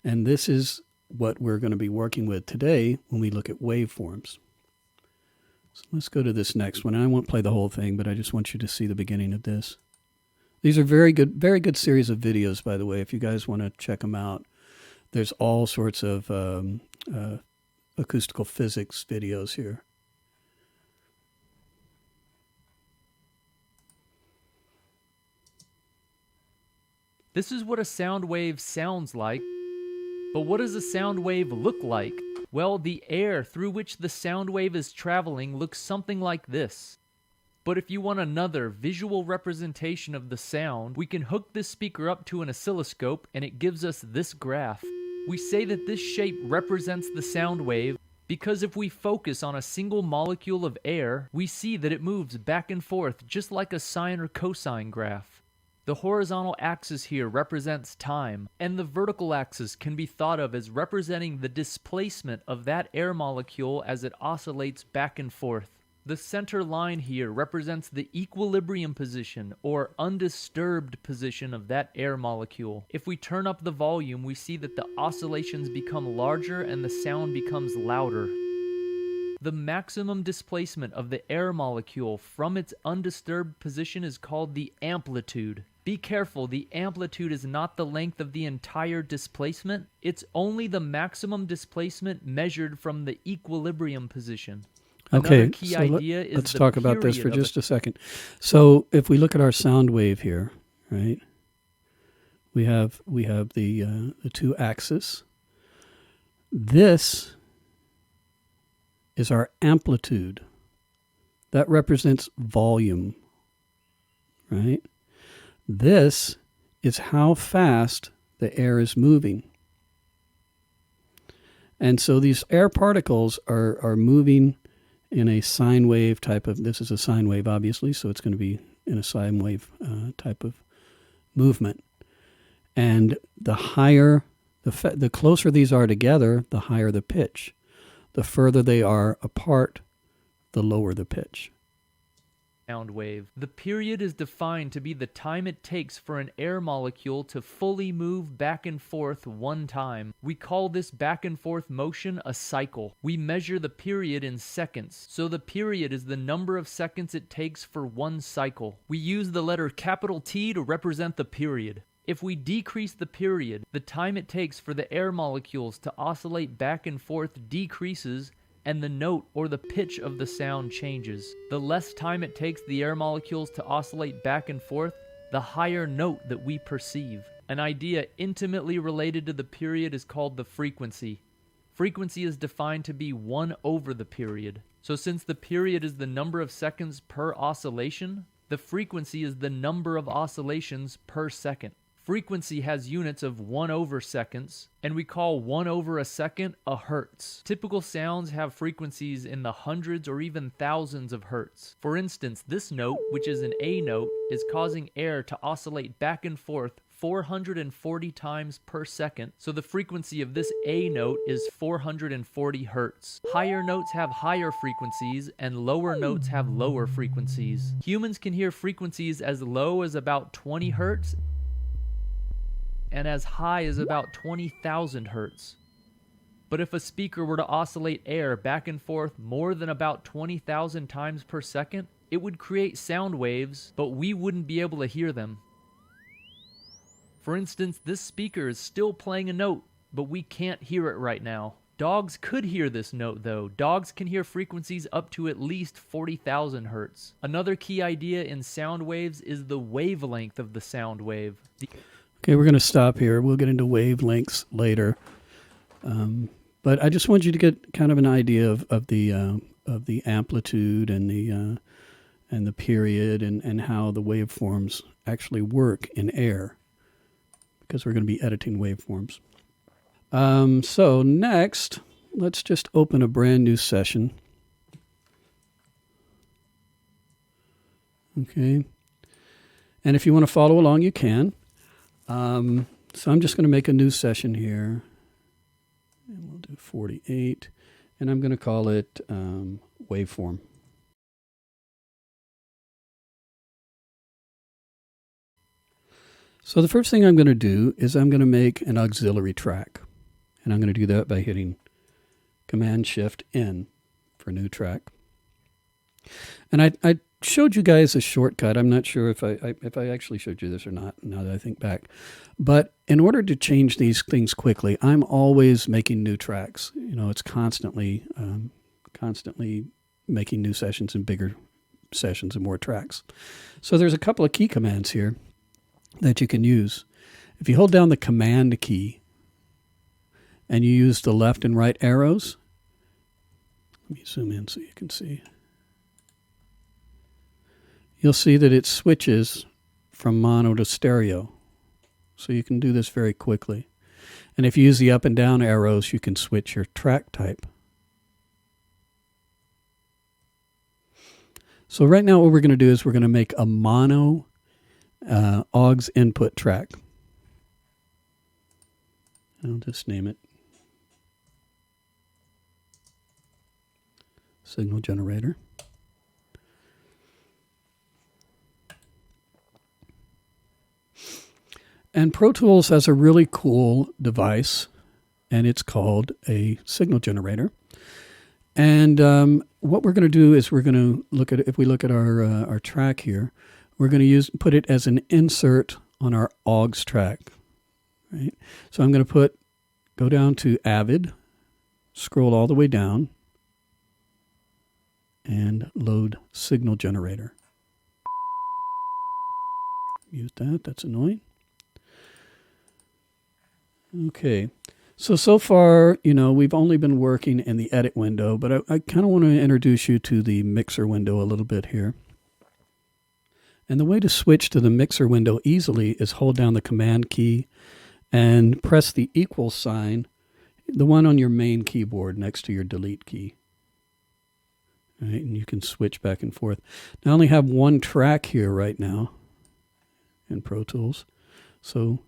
[SPEAKER 1] And this is what we're going to be working with today when we look at waveforms. So let's go to this next one. I won't play the whole thing, but I just want you to see the beginning of this. These are very good series of videos, by the way, if you guys want to check them out. There's all sorts of acoustical physics videos here.
[SPEAKER 3] This is what a sound wave sounds like, but what does a sound wave look like? Well, the air through which the sound wave is traveling looks something like this. But if you want another visual representation of the sound, we can hook this speaker up to an oscilloscope and it gives us this graph. We say that this shape represents the sound wave because if we focus on a single molecule of air, we see that it moves back and forth just like a sine or cosine graph. The horizontal axis here represents time, and the vertical axis can be thought of as representing the displacement of that air molecule as it oscillates back and forth. The center line here represents the equilibrium position or undisturbed position of that air molecule. If we turn up the volume, we see that the oscillations become larger and the sound becomes louder. The maximum displacement of the air molecule from its undisturbed position is called the amplitude. Be careful, the amplitude is not the length of the entire displacement. It's only the maximum displacement measured from the equilibrium position.
[SPEAKER 1] Okay, so let's talk about this for just a second. So if we look at our sound wave here, right, we have the two axes. This is our amplitude. That represents volume, right? This is how fast the air is moving. And so these air particles are moving in a sine wave type of, this is a sine wave obviously, so it's going to be in a sine wave type of movement. And the higher, the closer these are together, the higher the pitch. The further they are apart, the lower the pitch.
[SPEAKER 3] Sound wave. The period is defined to be the time it takes for an air molecule to fully move back and forth one time. We call this back and forth motion a cycle. We measure the period in seconds, so the period is the number of seconds it takes for one cycle. We use the letter capital T to represent the period. If we decrease the period, the time it takes for the air molecules to oscillate back and forth decreases, and the note or the pitch of the sound changes. The less time it takes the air molecules to oscillate back and forth, the higher note that we perceive. An idea intimately related to the period is called the frequency. Frequency is defined to be 1 over the period. So since the period is the number of seconds per oscillation, the frequency is the number of oscillations per second. Frequency has units of 1/seconds, and we call 1/second a hertz. Typical sounds have frequencies in the hundreds or even thousands of hertz. For instance, this note, which is an A note, is causing air to oscillate back and forth 440 times per second, so the frequency of this A note is 440 hertz. Higher notes have higher frequencies, and lower notes have lower frequencies. Humans can hear frequencies as low as about 20 hertz and as high as about 20,000 hertz. But if a speaker were to oscillate air back and forth more than about 20,000 times per second, it would create sound waves, but we wouldn't be able to hear them. For instance, this speaker is still playing a note, but we can't hear it right now. Dogs could hear this note though. Dogs can hear frequencies up to at least 40,000 hertz. Another key idea in sound waves is the wavelength of the sound wave.
[SPEAKER 1] Okay, we're going to stop here. We'll get into wavelengths later. But I just want you to get kind of an idea of the amplitude and the period and how the waveforms actually work in air, because we're going to be editing waveforms. So next, let's just open a brand new session. Okay. And if you want to follow along, you can. So I'm just going to make a new session here. And we'll do 48. And I'm going to call it waveform. So the first thing I'm going to do is I'm going to make an auxiliary track. And I'm going to do that by hitting Command-Shift-N for new track. And I showed you guys a shortcut. I'm not sure if I actually showed you this or not, now that I think back. But in order to change these things quickly, I'm always making new tracks. You know, it's constantly making new sessions and bigger sessions and more tracks. So there's a couple of key commands here that you can use. If you hold down the Command key and you use the left and right arrows, let me zoom in so you can see. You'll see that it switches from mono to stereo. So you can do this very quickly. And if you use the up and down arrows, you can switch your track type. So right now what we're going to do is we're going to make a mono aux input track. I'll just name it signal generator. And Pro Tools has a really cool device, and it's called a signal generator. And what we're going to do is we're going to look at, if we look at our track here, we're going to put it as an insert on our aux track. Right? So I'm going to go down to Avid, scroll all the way down, and load signal generator. Mute that, that's annoying. Okay, so far, you know, we've only been working in the edit window, but I kind of want to introduce you to the mixer window a little bit here. And the way to switch to the mixer window easily is hold down the Command key and press the equal sign, the one on your main keyboard next to your delete key. All right, and you can switch back and forth. Now I only have one track here right now in Pro Tools, so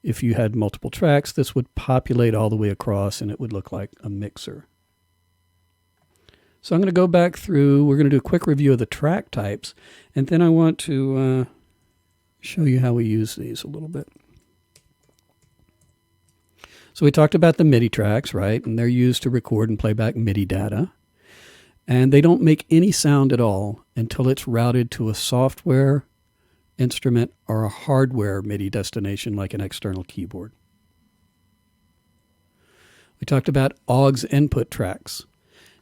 [SPEAKER 1] if you had multiple tracks, this would populate all the way across and it would look like a mixer. So I'm going to go back through, we're going to do a quick review of the track types, and then I want to show you how we use these a little bit. So we talked about the MIDI tracks, right? And they're used to record and play back MIDI data. And they don't make any sound at all until it's routed to a software instrument or a hardware MIDI destination like an external keyboard. We talked about aux input tracks.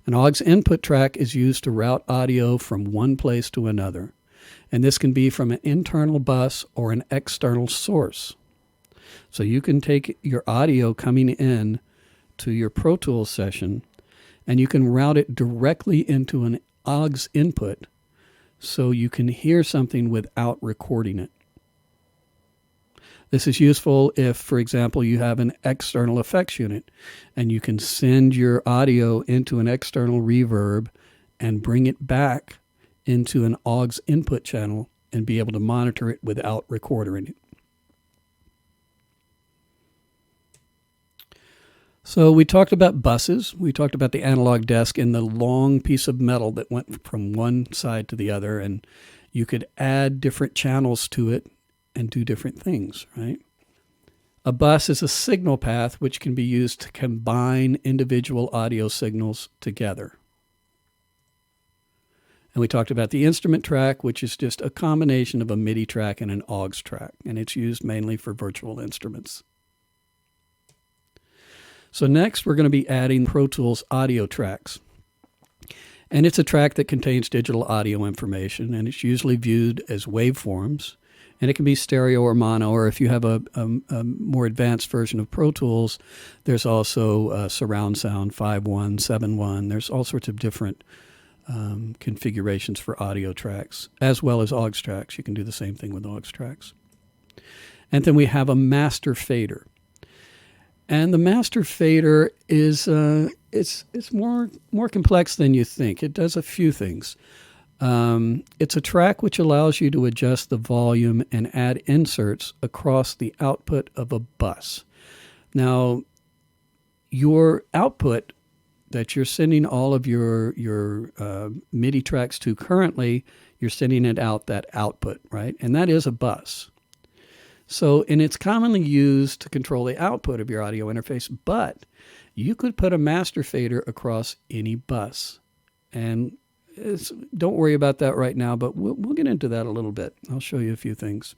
[SPEAKER 1] An aux input track is used to route audio from one place to another, and this can be from an internal bus or an external source. So you can take your audio coming in to your Pro Tools session and you can route it directly into an aux input so you can hear something without recording it. This is useful if, for example, you have an external effects unit and you can send your audio into an external reverb and bring it back into an aux input channel and be able to monitor it without recording it. So we talked about buses. We talked about the analog desk and the long piece of metal that went from one side to the other, and you could add different channels to it and do different things, right? A bus is a signal path which can be used to combine individual audio signals together. And we talked about the instrument track, which is just a combination of a MIDI track and an aux track, and it's used mainly for virtual instruments. So next, we're going to be adding Pro Tools audio tracks. And it's a track that contains digital audio information, and it's usually viewed as waveforms. And it can be stereo or mono, or if you have a more advanced version of Pro Tools, there's also surround sound, 5.1, 7.1. There's all sorts of different configurations for audio tracks, as well as aux tracks. You can do the same thing with aux tracks. And then we have a master fader. And the master fader is it's more complex than you think. It does a few things. It's a track which allows you to adjust the volume and add inserts across the output of a bus. Now, your output that you're sending all of your MIDI tracks to currently, you're sending it out that output, right? And that is a bus. So, and it's commonly used to control the output of your audio interface, but you could put a master fader across any bus. And don't worry about that right now, but we'll get into that a little bit. I'll show you a few things.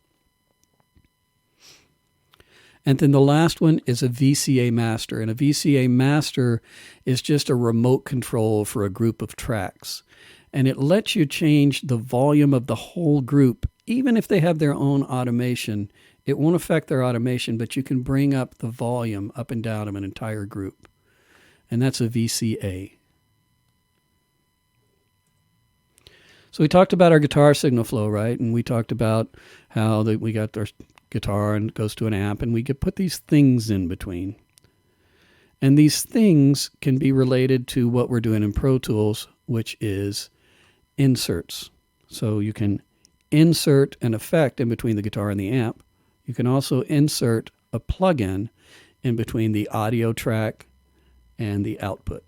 [SPEAKER 1] And then the last one is a VCA master. And a VCA master is just a remote control for a group of tracks. And it lets you change the volume of the whole group, even if they have their own automation. It won't affect their automation, but you can bring up the volume up and down of an entire group. And that's a VCA. So we talked about our guitar signal flow, right? And we talked about how we got our guitar and it goes to an amp, and we could put these things in between. And these things can be related to what we're doing in Pro Tools, which is inserts. So you can insert an effect in between the guitar and the amp. You can also insert a plugin in between the audio track and the output.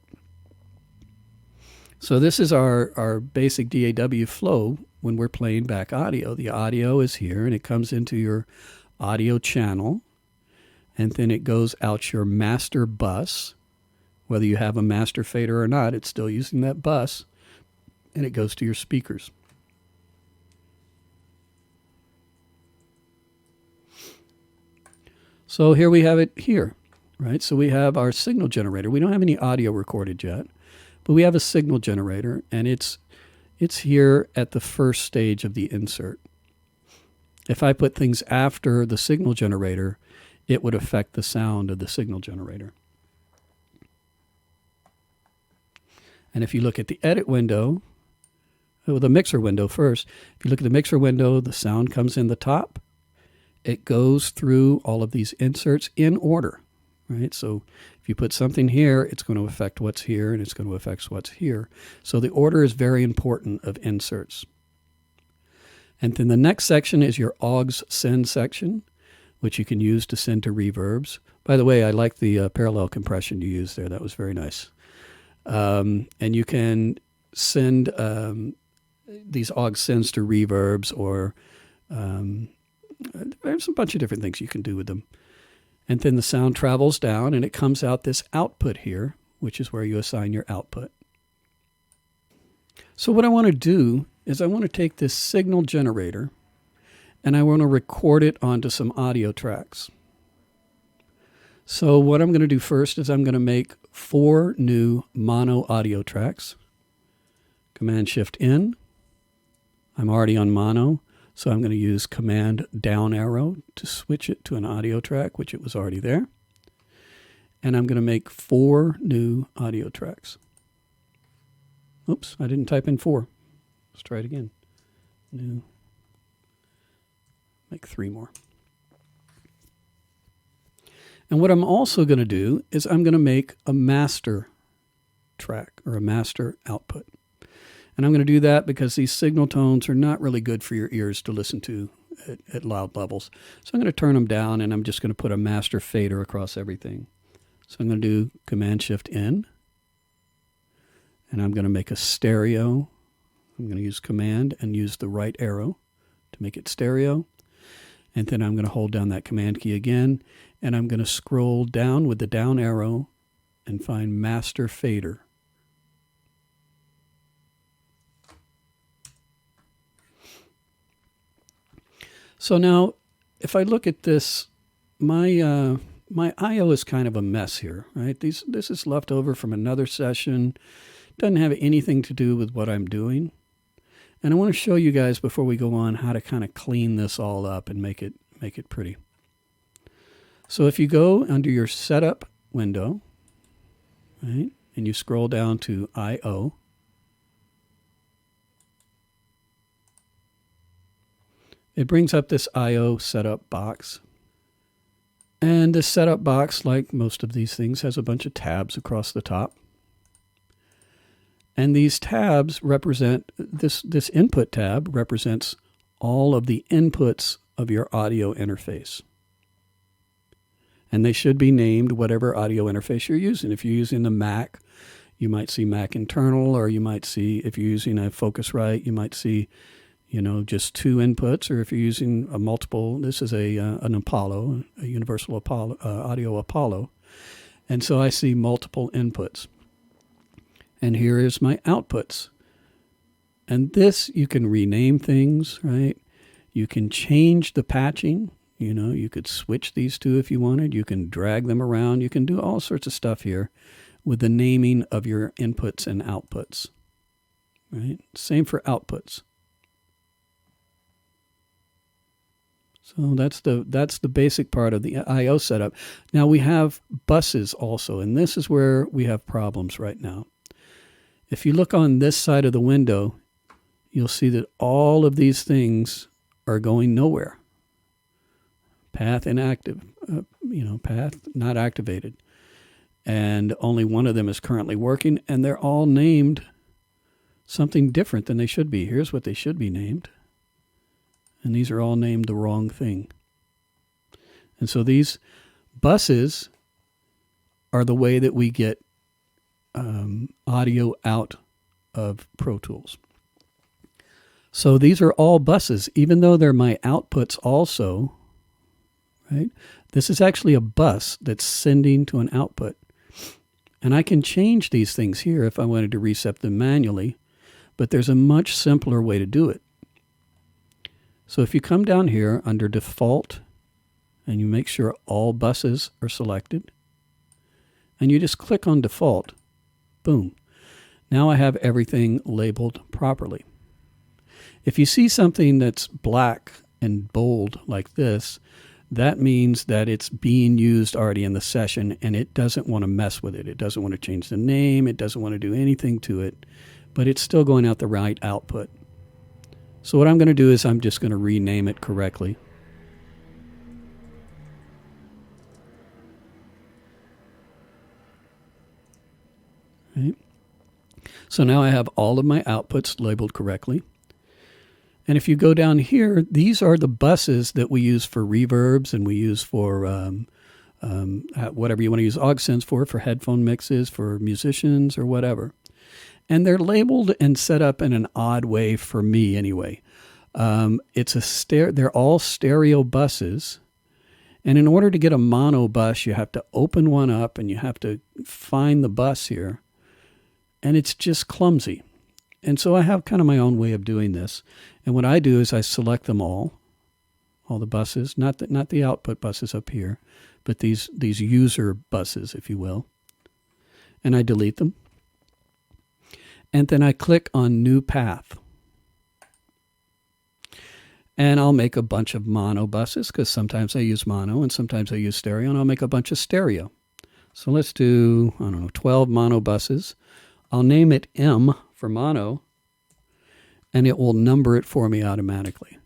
[SPEAKER 1] So this is our basic DAW flow when we're playing back audio. The audio is here, and it comes into your audio channel, and then it goes out your master bus. Whether you have a master fader or not, it's still using that bus, and it goes to your speakers. So here we have it here, right? So we have our signal generator. We don't have any audio recorded yet, but we have a signal generator, and it's here at the first stage of the insert. If I put things after the signal generator, it would affect the sound of the signal generator. And if you look at the edit window, the mixer window first, if you look at the mixer window, the sound comes in the top. It goes through all of these inserts in order, right? So if you put something here, it's going to affect what's here, and it's going to affect what's here. So the order is very important of inserts. And then the next section is your aux send section, which you can use to send to reverbs. By the way, I like the parallel compression you used there. That was very nice. And you can send these aux sends to reverbs, or there's a bunch of different things you can do with them. And then the sound travels down, and it comes out this output here, which is where you assign your output. So what I want to do is I want to take this signal generator, and I want to record it onto some audio tracks. So what I'm going to do first is I'm going to make 4 new mono audio tracks. Command-Shift-N. I'm already on mono, so I'm going to use Command-Down arrow to switch it to an audio track, which it was already there. And I'm going to make 4 new audio tracks. Oops, I didn't type in 4. Let's try it again. New. Make 3 more. And what I'm also going to do is I'm going to make a master track or a master output. And I'm going to do that because these signal tones are not really good for your ears to listen to at loud levels. So I'm going to turn them down, and I'm just going to put a master fader across everything. So I'm going to do Command-Shift-N, and I'm going to make a stereo. I'm going to use Command and use the right arrow to make it stereo. And then I'm going to hold down that Command key again, and I'm going to scroll down with the down arrow and find Master Fader. So now, if I look at this, my I/O is kind of a mess here, right? This is left over from another session. Doesn't have anything to do with what I'm doing. And I want to show you guys before we go on how to kind of clean this all up and make it pretty. So if you go under your setup window, right, and you scroll down to I/O, it brings up this I/O setup box. And this setup box, like most of these things, has a bunch of tabs across the top. And these tabs represent, this input tab represents all of the inputs of your audio interface. And they should be named whatever audio interface you're using. If you're using the Mac, you might see Mac internal, or you might see, if you're using a Focusrite, you might see, just 2 inputs, or if you're using a multiple, this is an Apollo, a Universal Apollo, Audio Apollo. And so I see multiple inputs. And here is my outputs. And this, you can rename things, right? You can change the patching. You could switch these two if you wanted. You can drag them around. You can do all sorts of stuff here with the naming of your inputs and outputs, right? Same for outputs. So that's the basic part of the I/O setup. Now we have buses also, and this is where we have problems right now. If you look on this side of the window, you'll see that all of these things are going nowhere. Path inactive, path not activated. And only one of them is currently working, and they're all named something different than they should be. Here's what they should be named. And these are all named the wrong thing. And so these buses are the way that we get audio out of Pro Tools. So these are all buses, even though they're my outputs also, right? This is actually a bus that's sending to an output. And I can change these things here if I wanted to reset them manually, but there's a much simpler way to do it. So if you come down here under Default, and you make sure all buses are selected, and you just click on Default, boom. Now I have everything labeled properly. If you see something that's black and bold like this, that means that it's being used already in the session, and it doesn't want to mess with it. It doesn't want to change the name. It doesn't want to do anything to it, but it's still going out the right output. So what I'm going to do is I'm just going to rename it correctly. Right. So now I have all of my outputs labeled correctly. And if you go down here, these are the buses that we use for reverbs, and we use for whatever you want to use aux-sends for headphone mixes, for musicians or whatever. And they're labeled and set up in an odd way for me anyway. They're all stereo buses. And in order to get a mono bus, you have to open one up and you have to find the bus here. And it's just clumsy. And so I have kind of my own way of doing this. And what I do is I select them all the buses, not the output buses up here, but these user buses, if you will. And I delete them. And then I click on New Path. And I'll make a bunch of mono buses, because sometimes I use mono and sometimes I use stereo, and I'll make a bunch of stereo. So let's do, 12 mono buses. I'll name it M for mono, and it will number it for me automatically.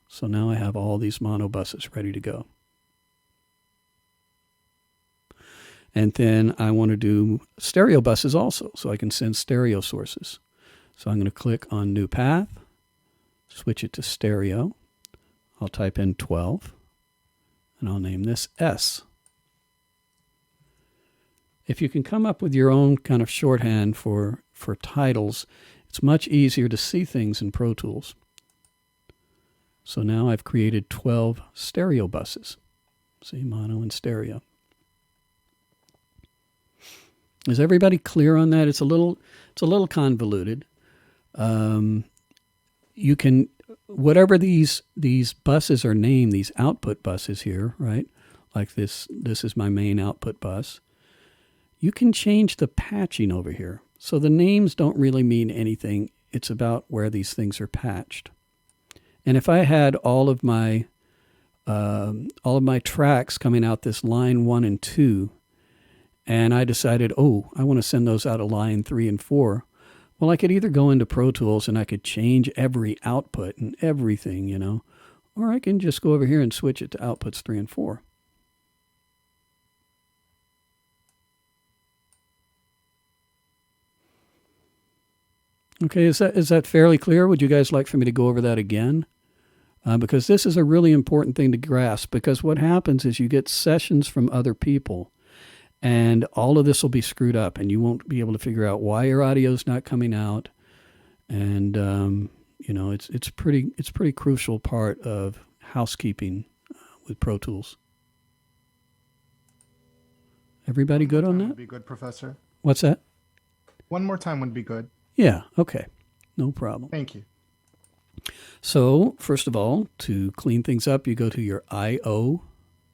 [SPEAKER 1] So now I have all these mono buses ready to go. And then I want to do stereo buses also, so I can send stereo sources. So I'm going to click on New Path, switch it to stereo. I'll type in 12, and I'll name this S. If you can come up with your own kind of shorthand for titles, it's much easier to see things in Pro Tools. So now I've created 12 stereo buses. See, mono and stereo. Is everybody clear on that? It's a little convoluted. You can, whatever these buses are named, these output buses here, right? Like this is my main output bus. You can change the patching over here. So the names don't really mean anything. It's about where these things are patched. And if I had all of my tracks coming out this line 1 and 2, and I decided, I want to send those out of line 3 and 4, well, I could either go into Pro Tools and I could change every output and everything, or I can just go over here and switch it to outputs 3 and 4. Okay, is that fairly clear? Would you guys like for me to go over that again? Because this is a really important thing to grasp, because what happens is you get sessions from other people, and all of this will be screwed up, and you won't be able to figure out why your audio is not coming out. And it's pretty crucial part of housekeeping with Pro Tools. Everybody good on that?
[SPEAKER 5] Would be good, Professor.
[SPEAKER 1] What's that?
[SPEAKER 5] One more time would be good.
[SPEAKER 1] Yeah. Okay. No problem.
[SPEAKER 5] Thank you.
[SPEAKER 1] So first of all, to clean things up, you go to your I/O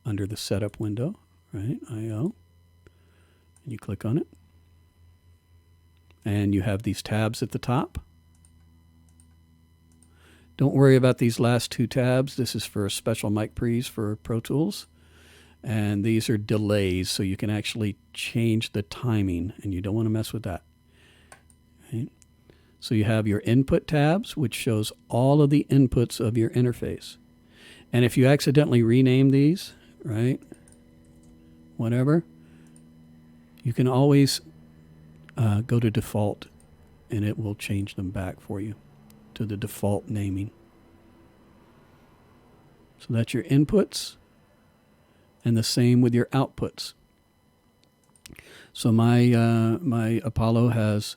[SPEAKER 1] under the setup window, right? I/O. And you click on it. And you have these tabs at the top. Don't worry about these last 2 tabs. This is for special mic pre's for Pro Tools. And these are delays, so you can actually change the timing, and you don't want to mess with that. Right? So you have your input tabs, which shows all of the inputs of your interface. And if you accidentally rename these, right, whatever, you can always go to default, and it will change them back for you to the default naming. So that's your inputs, and the same with your outputs. So my Apollo has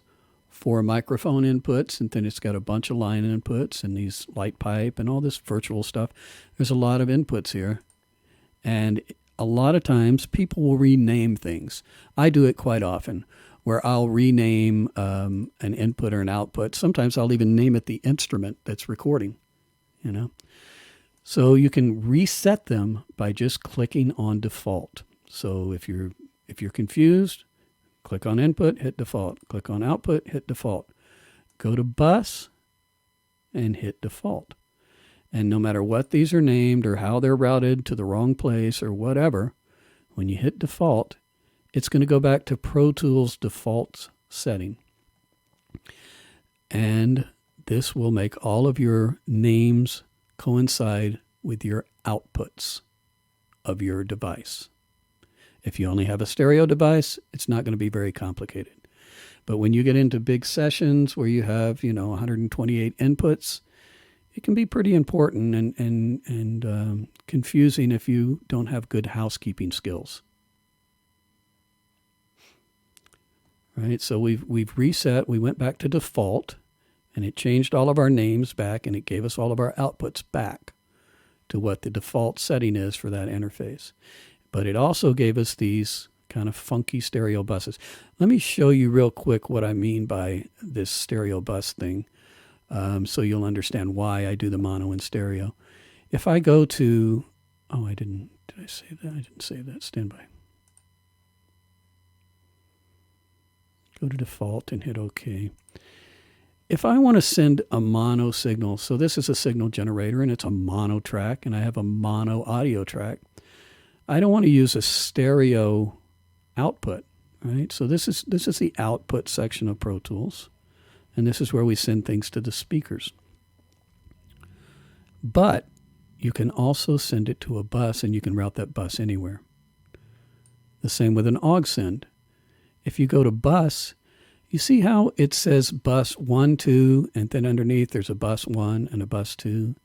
[SPEAKER 1] 4 microphone inputs, and then it's got a bunch of line inputs and these light pipe and all this virtual stuff. There's a lot of inputs here. And a lot of times people will rename things. I do it quite often, where I'll rename an input or an output. Sometimes I'll even name it the instrument that's recording, So you can reset them by just clicking on default. So if you're confused, click on input, hit default. Click on output, hit default. Go to bus and hit default. And no matter what these are named or how they're routed to the wrong place or whatever, when you hit default, it's going to go back to Pro Tools default setting. And this will make all of your names coincide with your outputs of your device. If you only have a stereo device, it's not going to be very complicated. But when you get into big sessions where you have, 128 inputs, it can be pretty important and confusing if you don't have good housekeeping skills. Right? So we've reset. We went back to default, and it changed all of our names back, and it gave us all of our outputs back to what the default setting is for that interface. But it also gave us these kind of funky stereo buses. Let me show you real quick what I mean by this stereo bus thing, so you'll understand why I do the mono and stereo. If I go to, did I save that? I didn't save that. Stand by. Go to default and hit OK. If I want to send a mono signal, so this is a signal generator and it's a mono track, and I have a mono audio track. I don't want to use a stereo output, right? So this is the output section of Pro Tools. And this is where we send things to the speakers. But you can also send it to a bus, and you can route that bus anywhere. The same with an aux send. If you go to bus, you see how it says bus 1, 2, and then underneath there's a bus 1 and a bus 2,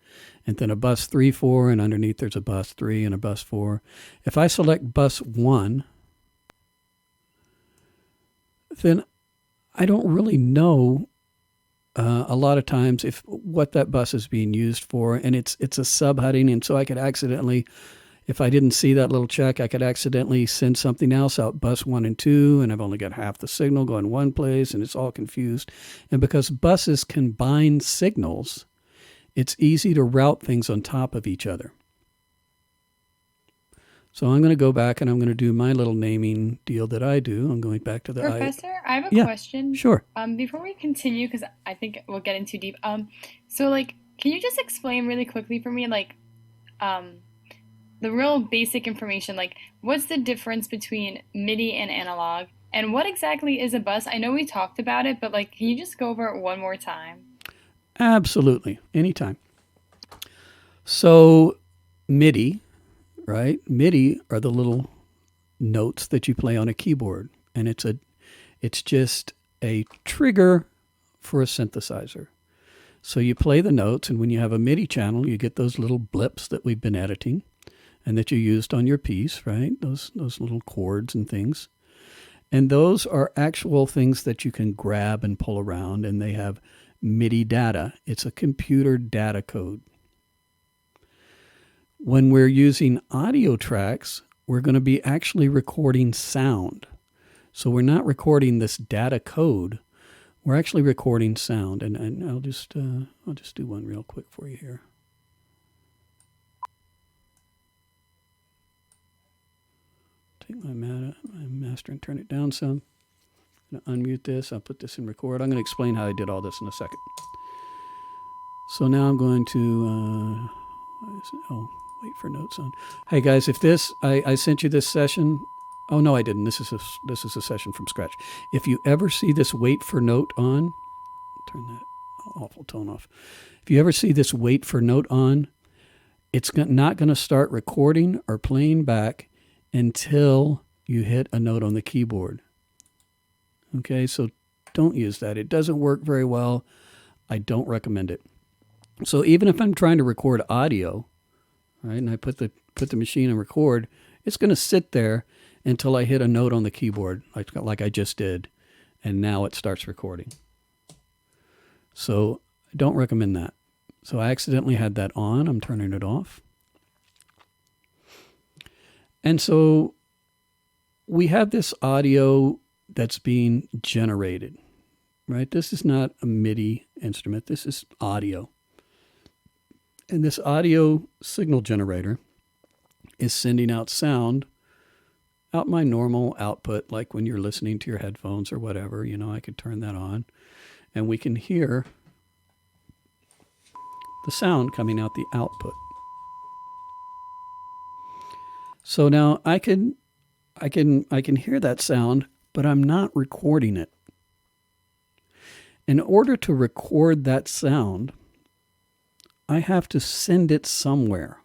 [SPEAKER 1] and then a bus 3, 4, and underneath there's a bus 3 and a bus 4. If I select bus 1, then I don't really know a lot of times what that bus is being used for, and it's a subheading, and so I could accidentally, if I didn't see that little check, I could accidentally send something else out, bus 1 and 2, and I've only got half the signal going one place, and it's all confused. And because buses combine signals, it's easy to route things on top of each other. So I'm going to go back and I'm going to do my little naming deal that I do. I'm going back to the
[SPEAKER 6] Professor, I have a
[SPEAKER 1] Yeah,
[SPEAKER 6] question.
[SPEAKER 1] Sure.
[SPEAKER 6] Before we continue, because I think we'll get in too deep. So like, can you just explain really quickly for me, like, the real basic information, like, what's the difference between MIDI and analog, and what exactly is a bus? I know we talked about it, but like, can you just go over it one more time?
[SPEAKER 1] Absolutely. Anytime. So MIDI, right? MIDI are the little notes that you play on a keyboard, and it's just a trigger for a synthesizer. So you play the notes, and when you have a MIDI channel, you get those little blips that we've been editing and that you used on your piece, right? Those little chords and things. And those are actual things that you can grab and pull around, and they have MIDI data. It's a computer data code. When we're using audio tracks, we're going to be actually recording sound. So we're not recording this data code. We're actually recording sound. And I'll just do one real quick for you here. Take my master and turn it down some. I'm going to unmute this. I'll put this in record. I'm going to explain how I did all this in a second. So now I'm going to, wait for notes on. Hey guys, if this, I sent you this session. Oh no, I didn't. This is a session from scratch. If you ever see this wait for note on, turn that awful tone off. If you ever see this wait for note on, it's not going to start recording or playing back until you hit a note on the keyboard. Okay, so don't use that. It doesn't work very well. I don't recommend it. So even if I'm trying to record audio, right, and I put the machine on record, it's going to sit there until I hit a note on the keyboard, like I just did, and now it starts recording. So I don't recommend that. So I accidentally had that on. I'm turning it off. And so we have this audio that's being generated, right? This is not a MIDI instrument. This is audio. And this audio signal generator is sending out sound out my normal output, like when you're listening to your headphones or whatever. You know, I could turn that on, and we can hear the sound coming out the output. So now I can hear that sound, but I'm not recording it. In order to record that sound, I have to send it somewhere.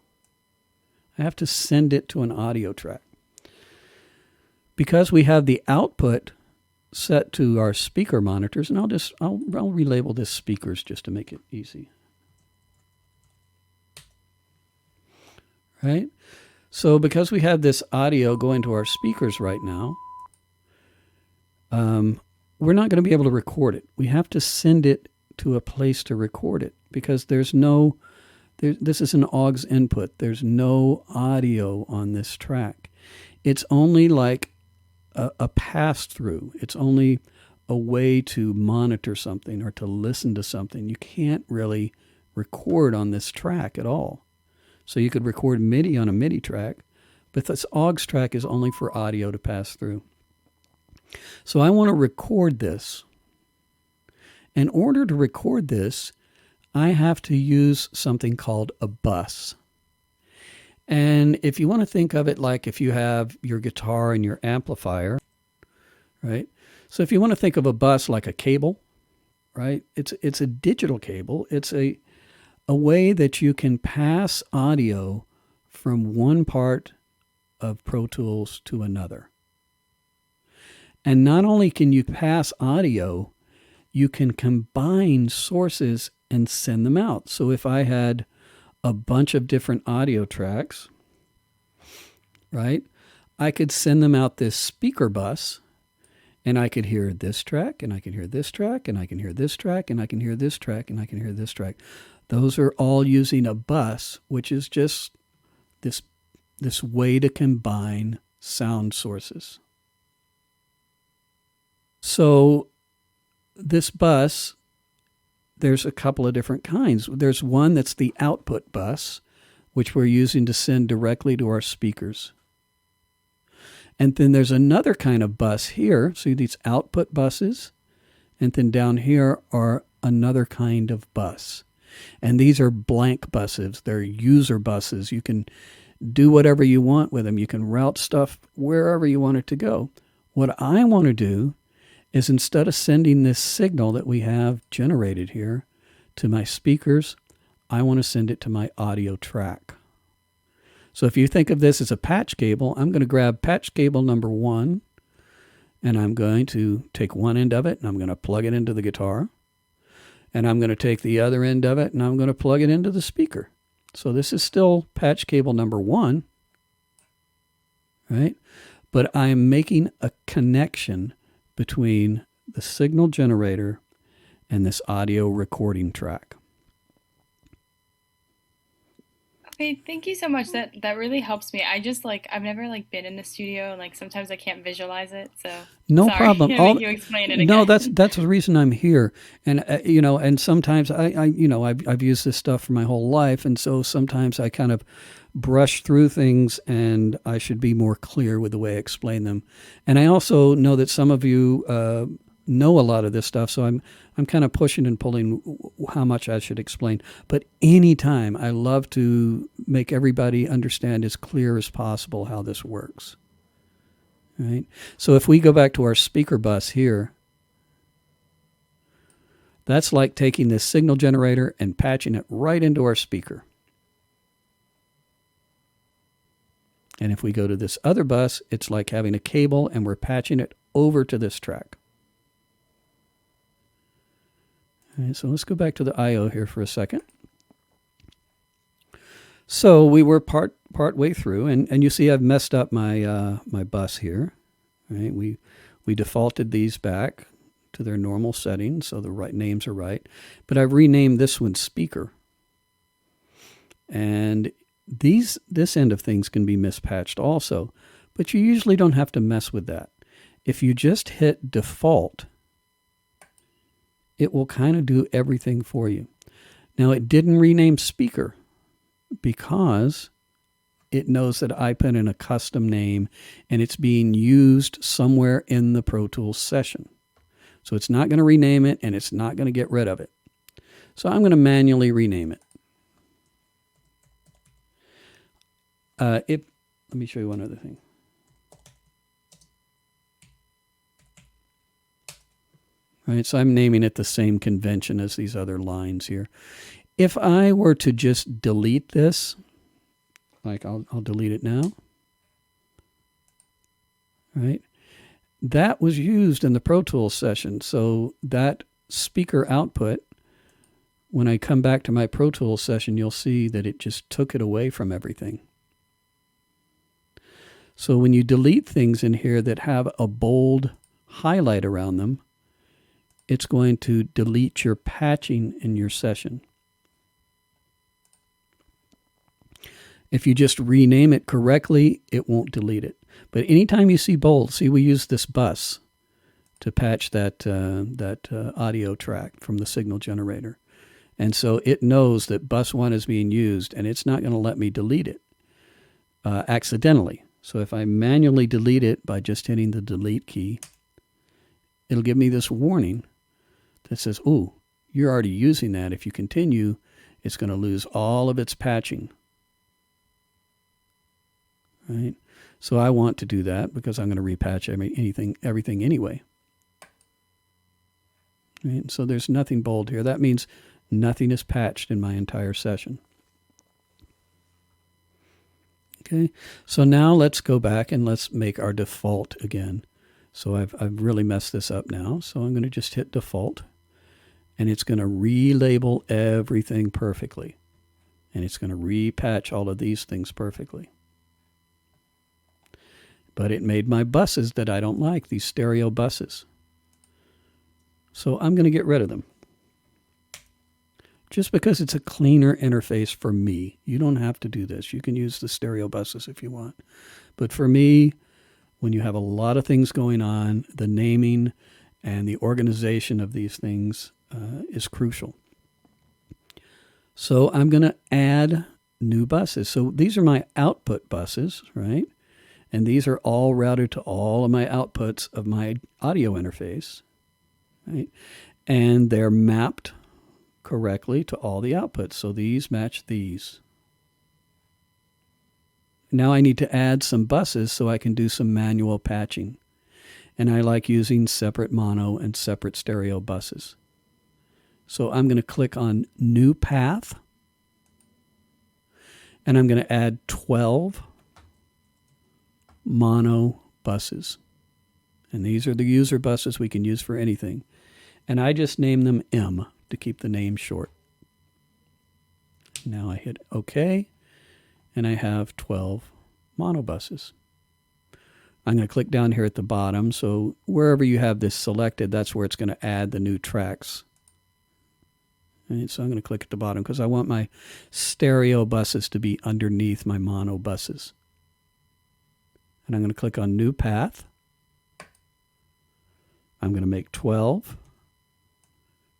[SPEAKER 1] I have to send it to an audio track. Because we have the output set to our speaker monitors, and I'll relabel this speakers just to make it easy. Right? So because we have this audio going to our speakers right now, we're not going to be able to record it. We have to send it to a place to record it because this is an aux input. There's no audio on this track. It's only like a pass-through. It's only a way to monitor something or to listen to something. You can't really record on this track at all. So you could record MIDI on a MIDI track, but this aux track is only for audio to pass through. So I want to record this. In order to record this, I have to use something called a bus. And if you want to think of it like if you have your guitar and your amplifier, right? So if you want to think of a bus like a cable, right? It's a digital cable. It's a way that you can pass audio from one part of Pro Tools to another. And not only can you pass audio, you can combine sources and send them out. So if I had a bunch of different audio tracks, right, I could send them out this speaker bus, and I could hear this track, and I can hear this track, and I can hear this track, and I can hear this track, and I can hear this track. Those are all using a bus, which is just this way to combine sound sources. So this bus, there's a couple of different kinds. There's one that's the output bus, which we're using to send directly to our speakers. And then there's another kind of bus here. See these output buses? And then down here are another kind of bus. And these are blank buses. They're user buses. You can do whatever you want with them. You can route stuff wherever you want it to go. What I want to do is, instead of sending this signal that we have generated here to my speakers, I want to send it to my audio track. So if you think of this as a patch cable, I'm going to grab patch cable number 1, and I'm going to take one end of it, and I'm going to plug it into the guitar. And I'm going to take the other end of it, and I'm going to plug it into the speaker. So this is still patch cable number 1, right? But I'm making a connection between the signal generator and this audio recording track.
[SPEAKER 6] Okay, thank you so much. That really helps me. I just I've never been in the studio, and sometimes I can't visualize it. So
[SPEAKER 1] No
[SPEAKER 6] sorry.
[SPEAKER 1] problem.
[SPEAKER 6] I make you explain it again.
[SPEAKER 1] No, that's the reason I'm here. And and sometimes I've used this stuff for my whole life, and so sometimes I kind of brush through things, and I should be more clear with the way I explain them. And I also know that some of you know a lot of this stuff, so I'm kind of pushing and pulling how much I should explain. But anytime, I love to make everybody understand as clear as possible how this works. Right? So if we go back to our speaker bus here, that's like taking this signal generator and patching it right into our speaker. And if we go to this other bus, it's like having a cable, and we're patching it over to this track. All right, so let's go back to the I/O here for a second. So we were part way through, and you see I've messed up my my bus here. Right? We defaulted these back to their normal settings, so the right names are right. But I've renamed this one speaker. And this end of things can be mispatched also, but you usually don't have to mess with that. If you just hit default, it will kind of do everything for you. Now, it didn't rename speaker because it knows that I put in a custom name and it's being used somewhere in the Pro Tools session. So it's not going to rename it, and it's not going to get rid of it. So I'm going to manually rename it. Let me show you one other thing. All right, so I'm naming it the same convention as these other lines here. If I were to just delete this, like I'll delete it now. Right? That was used in the Pro Tools session. So that speaker output, when I come back to my Pro Tools session, you'll see that it just took it away from everything. So when you delete things in here that have a bold highlight around them, it's going to delete your patching in your session. If you just rename it correctly, it won't delete it. But anytime you see bold, see, we use this bus to patch that audio track from the signal generator. And so it knows that bus 1 is being used, and it's not going to let me delete it accidentally. So if I manually delete it by just hitting the delete key, it'll give me this warning that says, ooh, you're already using that. If you continue, it's going to lose all of its patching. Right? So I want to do that because I'm going to repatch everything anyway. Right? So there's nothing bold here. That means nothing is patched in my entire session. Okay, so now let's go back and let's make our default again. So I've really messed this up now. So I'm going to just hit default, and it's going to relabel everything perfectly. And it's going to repatch all of these things perfectly. But it made my buses that I don't like, these stereo buses. So I'm going to get rid of them. Just because it's a cleaner interface for me. You don't have to do this. You can use the stereo buses if you want. But for me, when you have a lot of things going on, the naming and the organization of these things is crucial. So I'm going to add new buses. So these are my output buses, right? And these are all routed to all of my outputs of my audio interface, right? And they're mapped correctly to all the outputs. So these match these. Now I need to add some buses so I can do some manual patching. And I like using separate mono and separate stereo buses. So I'm going to click on New Path. And I'm going to add 12 mono buses. And these are the user buses we can use for anything. And I just name them M to keep the name short. Now I hit OK. And I have 12 mono buses. I'm going to click down here at the bottom. So wherever you have this selected, that's where it's going to add the new tracks. And so I'm going to click at the bottom because I want my stereo buses to be underneath my mono buses. And I'm going to click on New Path. I'm going to make 12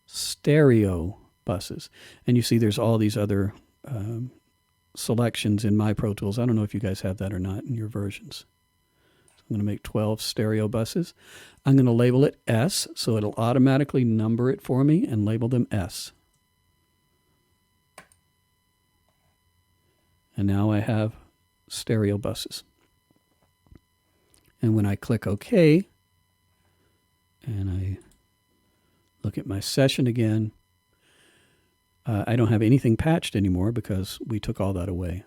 [SPEAKER 1] stereo buses. And you see there's all these other selections in my Pro Tools. I don't know if you guys have that or not in your versions. So I'm going to make 12 stereo buses. I'm going to label it S, so it'll automatically number it for me and label them S. And now I have stereo buses. And when I click OK, and I look at my session again, I don't have anything patched anymore because we took all that away.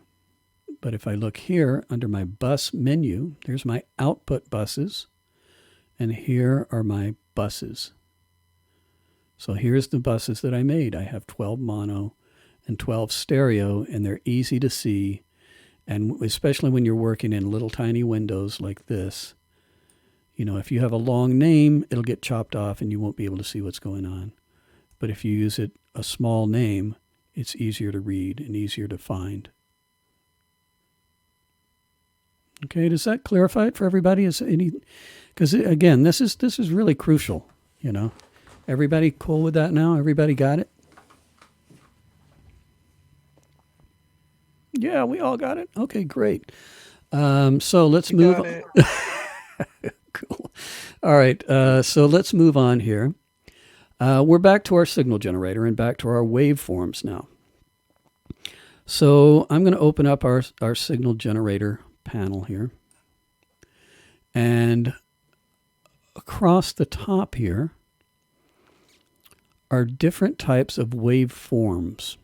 [SPEAKER 1] But if I look here under my bus menu, there's my output buses, and here are my buses. So here's the buses that I made. I have 12 mono and 12 stereo, and they're easy to see. And especially when you're working in little tiny windows like this, you know, if you have a long name, it'll get chopped off and you won't be able to see what's going on. But if you use it a small name, it's easier to read and easier to find. Okay, does that clarify it for everybody? Is any? Because again, this is really crucial. You know, everybody cool with that now? Everybody got it? Yeah, we all got it. Okay, great. So let's move on. Cool. All right. So let's move on here. We're back to our signal generator and back to our waveforms now. So I'm going to open up our signal generator panel here. And across the top here are different types of waveforms.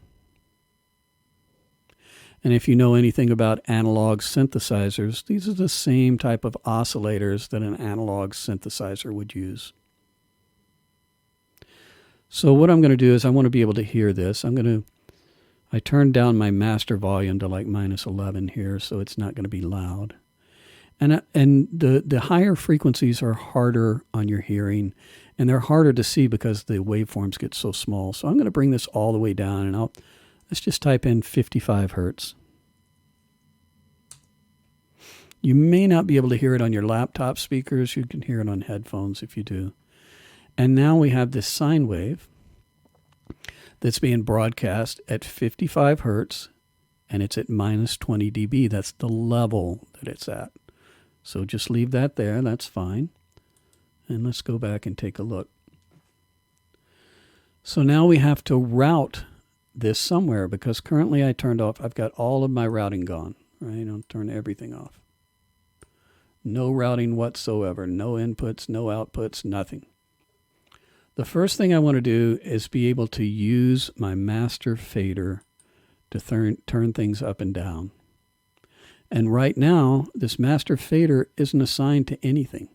[SPEAKER 1] And if you know anything about analog synthesizers, these are the same type of oscillators that an analog synthesizer would use. So what I'm going to do is I want to be able to hear this. I turned down my master volume to like -11 here, so it's not going to be loud. And the higher frequencies are harder on your hearing, and they're harder to see because the waveforms get so small. So I'm going to bring this all the way down, and let's just type in 55 hertz. You may not be able to hear it on your laptop speakers. You can hear it on headphones if you do. And now we have this sine wave that's being broadcast at 55 hertz, and it's at -20 dB. That's the level that it's at. So just leave that there. That's fine. And let's go back and take a look. So now we have to route this somewhere because currently I've got all of my routing gone. Right? I'll turn everything off. No routing whatsoever. No inputs, no outputs, nothing. The first thing I want to do is be able to use my master fader to turn things up and down. And right now, this master fader isn't assigned to anything.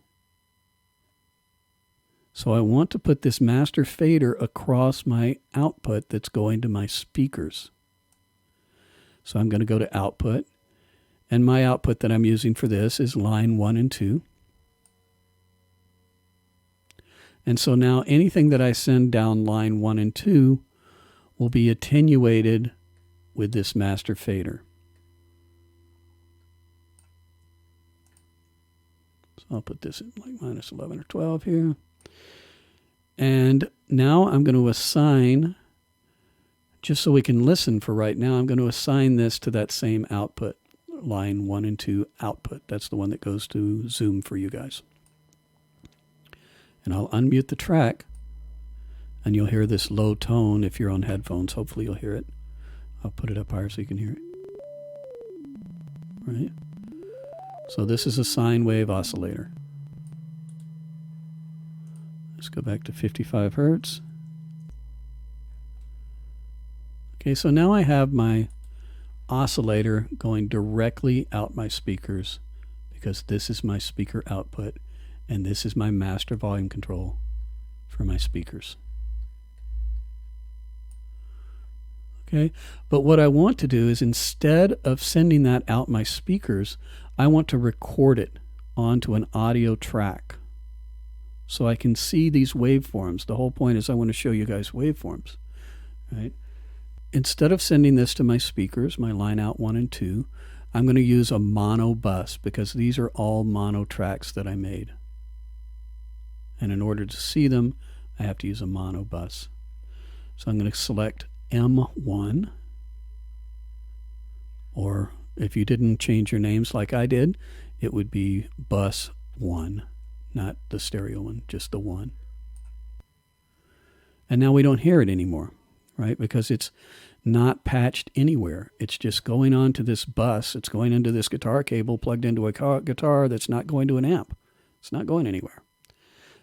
[SPEAKER 1] So I want to put this master fader across my output that's going to my speakers. So I'm going to go to output, and my output that I'm using for this is line 1 and 2. And so now anything that I send down line 1 and 2 will be attenuated with this master fader. So I'll put this in like minus 11 or 12 here. And now I'm going to assign, just so we can listen for right now, I'm going to assign this to that same output, line 1 and 2 output. That's the one that goes to Zoom for you guys. And I'll unmute the track, and you'll hear this low tone if you're on headphones. Hopefully you'll hear it. I'll put it up higher so you can hear it. Right? So this is a sine wave oscillator. Let's go back to 55 hertz. Okay, so now I have my oscillator going directly out my speakers because this is my speaker output and this is my master volume control for my speakers. Okay, but what I want to do is instead of sending that out my speakers, I want to record it onto an audio track so I can see these waveforms. The whole point is I want to show you guys waveforms, right? Instead of sending this to my speakers, my line out 1 and 2, I'm going to use a mono bus because these are all mono tracks that I made. And in order to see them, I have to use a mono bus. So I'm going to select M1, or if you didn't change your names like I did, it would be bus 1, not the stereo one, just the 1. And now we don't hear it anymore, right? Because it's not patched anywhere. It's just going on to this bus. It's going into this guitar cable plugged into a guitar that's not going to an amp. It's not going anywhere.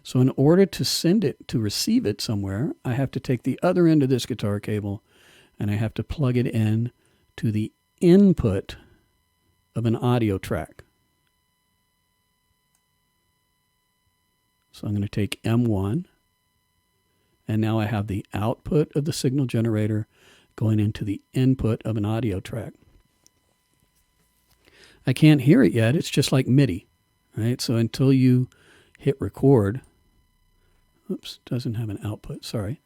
[SPEAKER 1] So in order to send it, to receive it somewhere, I have to take the other end of this guitar cable and I have to plug it in to the input of an audio track. So I'm going to take M1, and now I have the output of the signal generator going into the input of an audio track. I can't hear it yet. It's just like MIDI, right? So until you hit record, oops, doesn't have an output, sorry.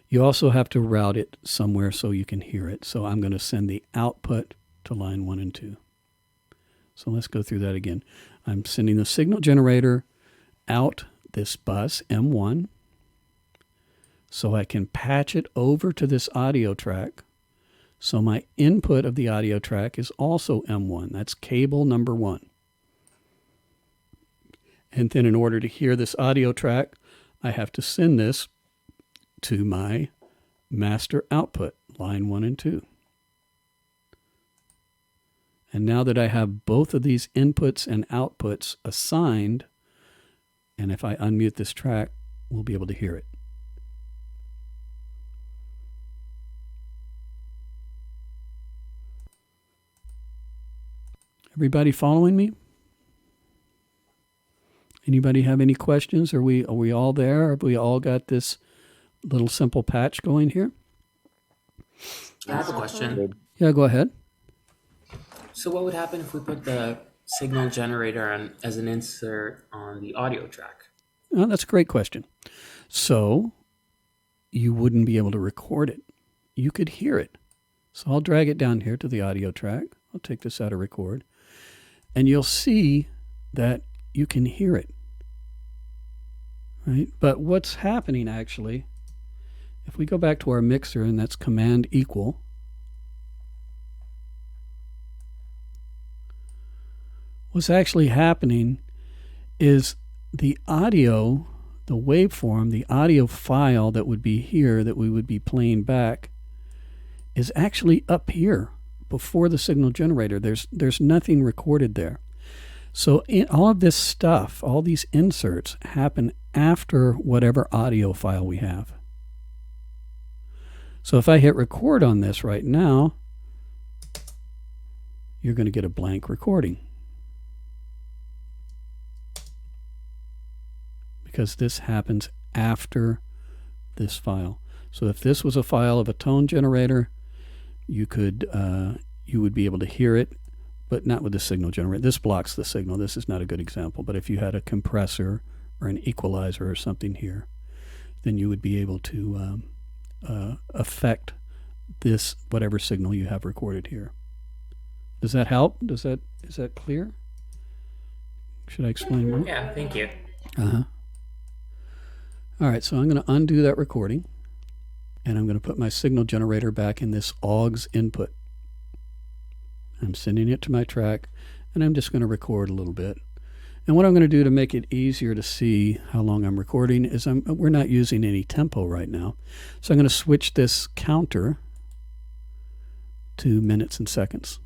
[SPEAKER 1] You also have to route it somewhere so you can hear it. So I'm going to send the output to line 1 and 2. So let's go through that again. I'm sending the signal generator out this bus, M1, so I can patch it over to this audio track. So my input of the audio track is also M1. That's cable number 1. And then in order to hear this audio track, I have to send this to my master output, line 1 and 2. And now that I have both of these inputs and outputs assigned, and if I unmute this track, we'll be able to hear it. Everybody following me? Anybody have any questions? Are we all there? Have we all got this little simple patch going here?
[SPEAKER 7] I have a question.
[SPEAKER 1] Yeah, go ahead.
[SPEAKER 7] So what would happen if we put the signal generator as an insert on the audio track?
[SPEAKER 1] Oh, that's a great question. So you wouldn't be able to record it. You could hear it. So I'll drag it down here to the audio track. I'll take this out of record. And you'll see that you can hear it. Right? But what's happening actually, if we go back to our mixer, and that's Command equal, what's actually happening is the audio, the waveform, the audio file that would be here that we would be playing back is actually up here before the signal generator. There's nothing recorded there. So all of this stuff, all these inserts happen after whatever audio file we have. So if I hit record on this right now, you're going to get a blank recording. Because this happens after this file. So if this was a file of a tone generator, you would be able to hear it, but not with the signal generator. This blocks the signal. This is not a good example. But if you had a compressor or an equalizer or something here, then you would be able to affect this whatever signal you have recorded here. Does that help? Is that clear? Should I explain more?
[SPEAKER 7] Yeah, thank you.
[SPEAKER 1] All right, so I'm going to undo that recording, and I'm going to put my signal generator back in this AUX input. I'm sending it to my track, and I'm just going to record a little bit. And what I'm going to do to make it easier to see how long I'm recording is we're not using any tempo right now. So I'm going to switch this counter to minutes and seconds.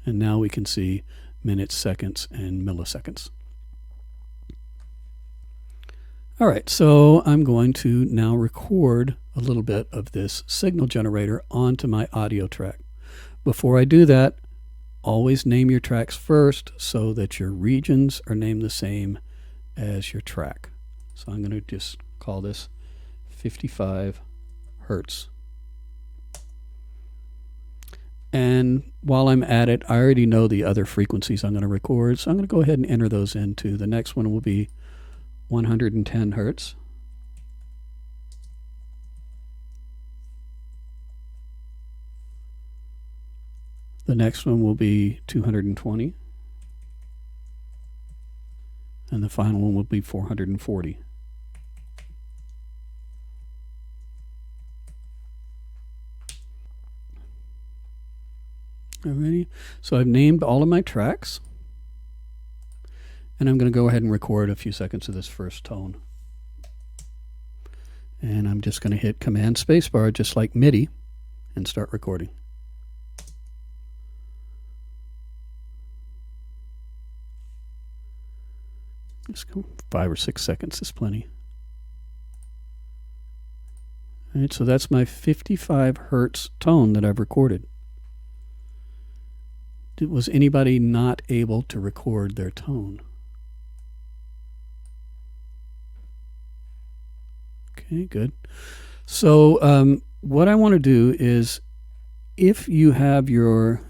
[SPEAKER 1] And now we can see minutes, seconds, and milliseconds. All right, so I'm going to now record a little bit of this signal generator onto my audio track. Before I do that, always name your tracks first so that your regions are named the same as your track. So I'm going to just call this 55 hertz. And while I'm at it, I already know the other frequencies I'm going to record, so I'm going to go ahead and enter those into. The next one will be 110 hertz. The next one will be 220. And the final one will be 440. Alrighty, so I've named all of my tracks. And I'm going to go ahead and record a few seconds of this first tone. And I'm just going to hit Command Spacebar just like MIDI and start recording. Just go 5 or 6 seconds is plenty. All right, so that's my 55 hertz tone that I've recorded. Was anybody not able to record their tone? Okay, good. So what I want to do is, if you have your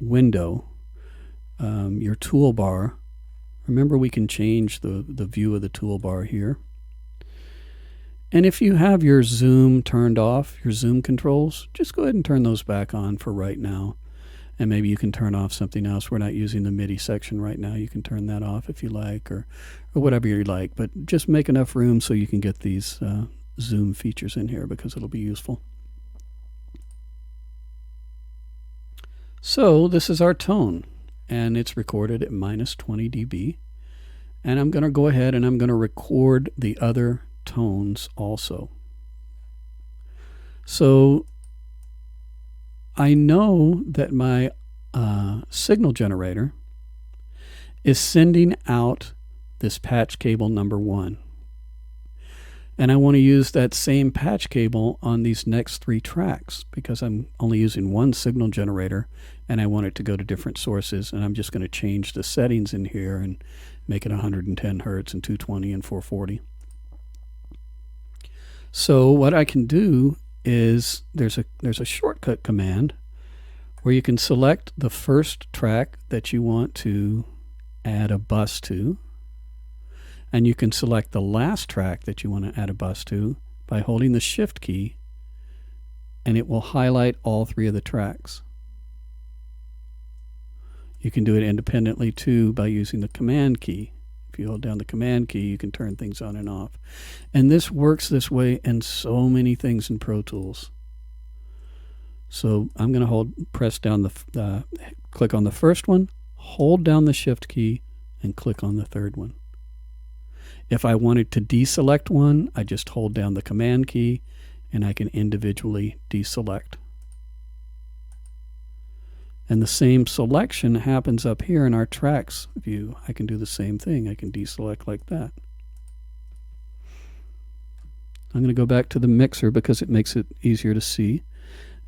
[SPEAKER 1] window, your toolbar, remember we can change the view of the toolbar here. And if you have your zoom turned off, your zoom controls, just go ahead and turn those back on for right now. And maybe you can turn off something else. We're not using the MIDI section right now. You can turn that off if you like, or whatever you like. But just make enough room so you can get these zoom features in here, because it'll be useful. So this is our tone, and it's recorded at -20 dB. And I'm going to go ahead and I'm going to record the other tones also. So I know that my signal generator is sending out this patch cable number 1. And I want to use that same patch cable on these next 3 tracks, because I'm only using one signal generator and I want it to go to different sources. And I'm just going to change the settings in here and make it 110 hertz and 220 and 440. So what I can do is there's a shortcut command where you can select the first track that you want to add a bus to, and you can select the last track that you want to add a bus to by holding the Shift key, and it will highlight all 3 of the tracks. You can do it independently too by using the Command key. If you hold down the Command key, you can turn things on and off. And this works this way in so many things in Pro Tools. So I'm going to press down click on the first one, hold down the Shift key, and click on the third one. If I wanted to deselect one, I just hold down the Command key, and I can individually deselect. And the same selection happens up here in our tracks view. I can do the same thing. I can deselect like that. I'm going to go back to the mixer because it makes it easier to see.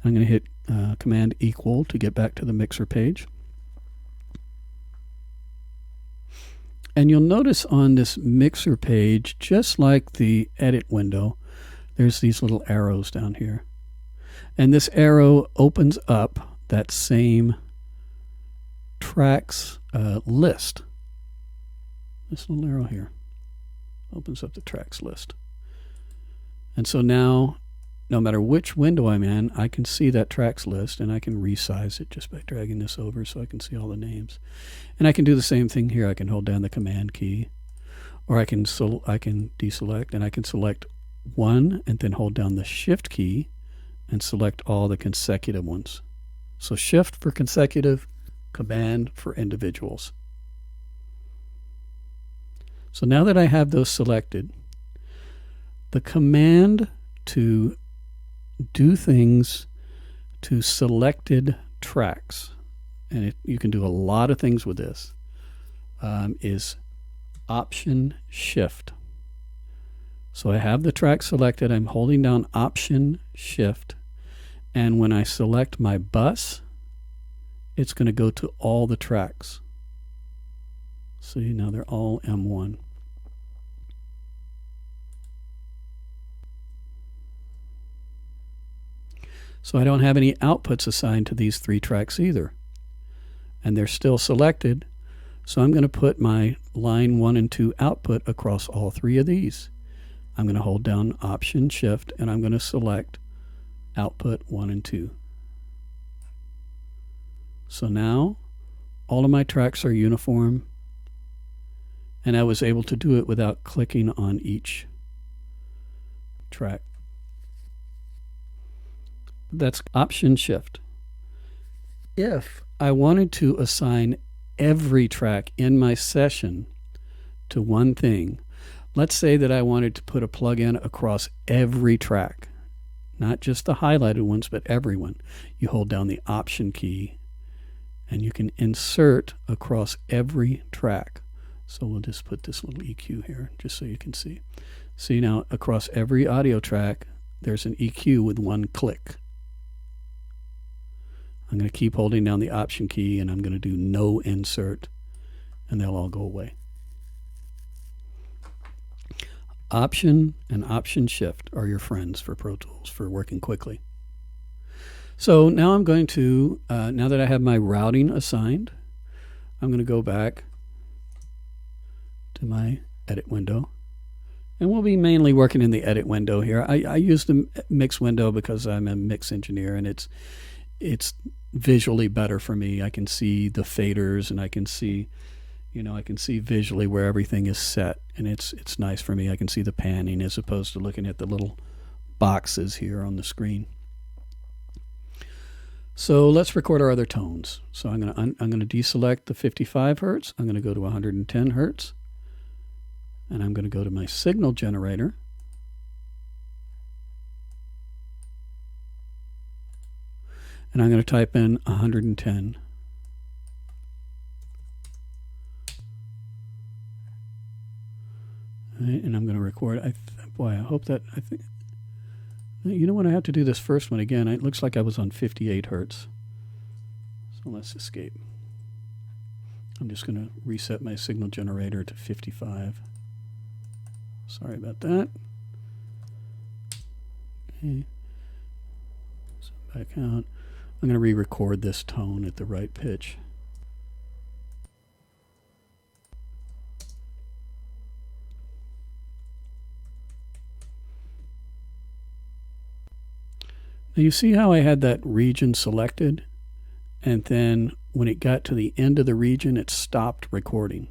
[SPEAKER 1] I'm going to hit Command equal to get back to the mixer page. And you'll notice on this mixer page, just like the edit window, there's these little arrows down here. And this arrow opens up that same tracks list. This little arrow here opens up the tracks list. And so now, no matter which window I'm in, I can see that tracks list, and I can resize it just by dragging this over so I can see all the names. And I can do the same thing here. I can hold down the Command key, or I can deselect, and I can select one and then hold down the Shift key and select all the consecutive ones. So Shift for consecutive, Command for individuals. So now that I have those selected, the command to do things to selected tracks, and you can do a lot of things with this, is Option Shift. So I have the track selected, I'm holding down Option Shift, and when I select my bus, it's going to go to all the tracks. See, now they're all M1. So I don't have any outputs assigned to these 3 tracks either. And they're still selected. So I'm going to put my line 1 and 2 output across all 3 of these. I'm going to hold down Option Shift, and I'm going to select output 1 and 2. So now all of my tracks are uniform, and I was able to do it without clicking on each track. That's Option Shift. If I wanted to assign every track in my session to one thing, let's say that I wanted to put a plug-in across every track, not just the highlighted ones, but everyone. You hold down the Option key, and you can insert across every track. So we'll just put this little EQ here, just so you can see. See now, across every audio track, there's an EQ with one click. I'm going to keep holding down the Option key, and I'm going to do no insert, and they'll all go away. Option and Option Shift are your friends for Pro Tools for working quickly. So now I'm going to, now that I have my routing assigned, I'm going to go back to my edit window. And we'll be mainly working in the edit window here. I use the mix window because I'm a mix engineer, and it's visually better for me. I can see the faders, and I can see, I can see visually where everything is set, and it's nice for me. I can see the panning as opposed to looking at the little boxes here on the screen. So let's record our other tones. So I'm going to deselect the 55 hertz. I'm going to go to 110 hertz, and I'm going to go to my signal generator. And I'm going to type in 110. Right, and I'm going to record. I hope that, I think, you know what, I have to do this first one again. It looks like I was on 58 hertz. So let's escape. I'm just going to reset my signal generator to 55. Sorry about that. Okay. So back out. I'm going to re-record this tone at the right pitch. Now you see how I had that region selected, and then when it got to the end of the region, it stopped recording.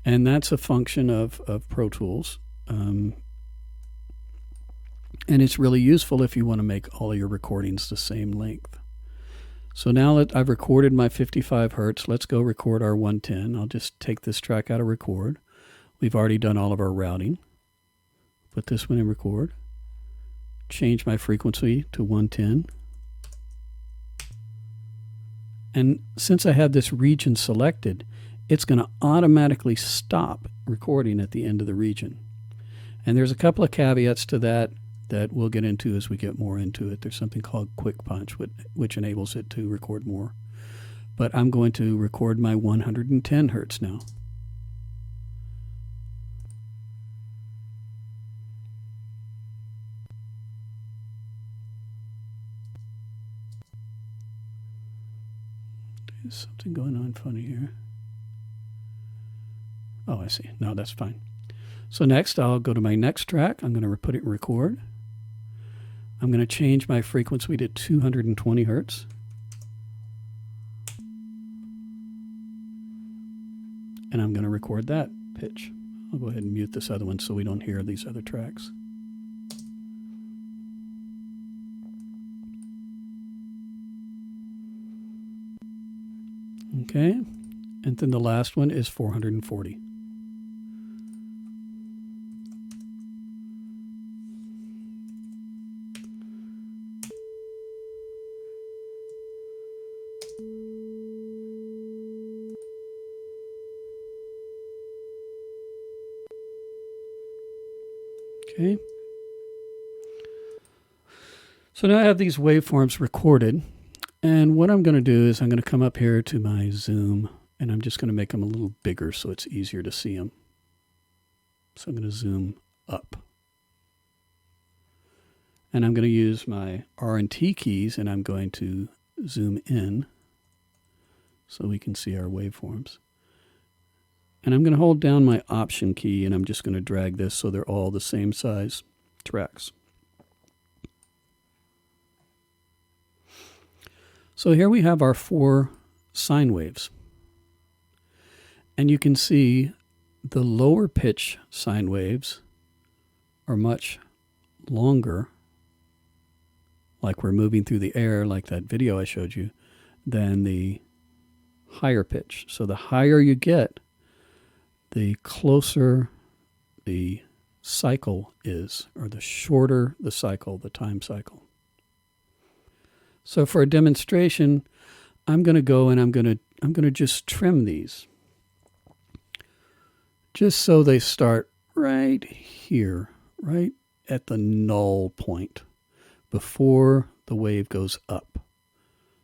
[SPEAKER 1] And that's a function of Pro Tools. And it's really useful if you want to make all of your recordings the same length. So now that I've recorded my 55 hertz, let's go record our 110. I'll just take this track out of record. We've already done all of our routing. Put this one in record. Change my frequency to 110. And since I have this region selected, it's going to automatically stop recording at the end of the region. And there's a couple of caveats to that we'll get into as we get more into it. There's something called Quick Punch, which enables it to record more. But I'm going to record my 110 hertz now. There's something going on funny here. Oh, I see. No, that's fine. So next, I'll go to my next track. I'm going to put it in record. I'm going to change my frequency to 220 hertz. And I'm going to record that pitch. I'll go ahead and mute this other one so we don't hear these other tracks. Okay, and then the last one is 440. Okay. So now I have these waveforms recorded. And what I'm going to do is I'm going to come up here to my zoom, and I'm just going to make them a little bigger so it's easier to see them. So I'm going to zoom up. And I'm going to use my R and T keys, and I'm going to zoom in so we can see our waveforms. And I'm going to hold down my Option key, and I'm just going to drag this so they're all the same size tracks. So here we have our 4 sine waves. And you can see the lower pitch sine waves are much longer, like we're moving through the air, like that video I showed you, than the higher pitch. So the higher you get, the closer the cycle is, or the shorter the cycle, the time cycle. So for a demonstration, I'm going to go and I'm going to just trim these, just so they start right here, right at the null point before the wave goes up.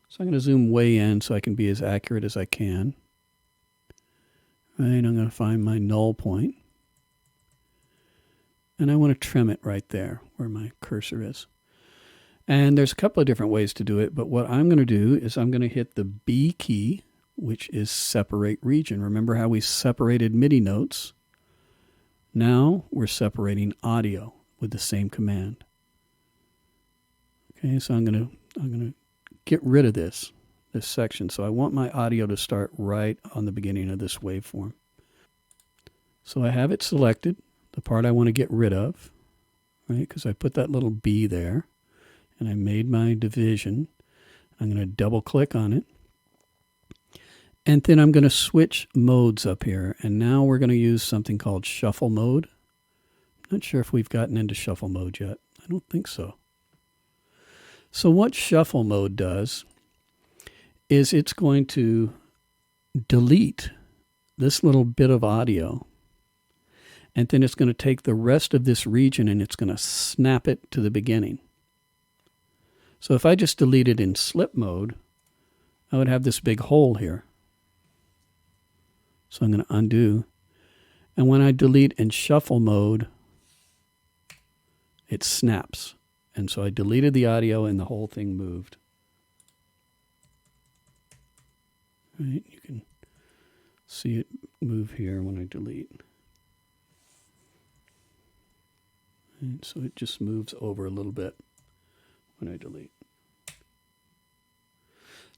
[SPEAKER 1] So I'm going to zoom way in so I can be as accurate as I can. Right, I'm going to find my null point, and I want to trim it right there where my cursor is. And there's a couple of different ways to do it, but what I'm going to do is I'm going to hit the B key, which is separate region. Remember how we separated MIDI notes? Now we're separating audio with the same command. Okay, so I'm going to get rid of this section. So I want my audio to start right on the beginning of this waveform. So I have it selected, the part I want to get rid of, right? Because I put that little B there. And I made my division. I'm going to double click on it. And then I'm going to switch modes up here. And now we're going to use something called shuffle mode. Not sure if we've gotten into shuffle mode yet. I don't think so. So what shuffle mode does is it's going to delete this little bit of audio. And then it's going to take the rest of this region and it's going to snap it to the beginning. So if I just delete it in slip mode, I would have this big hole here. So I'm going to undo. And when I delete in shuffle mode, it snaps. And so I deleted the audio and the whole thing moved. Right? You can see it move here when I delete. Right? So it just moves over a little bit when I delete.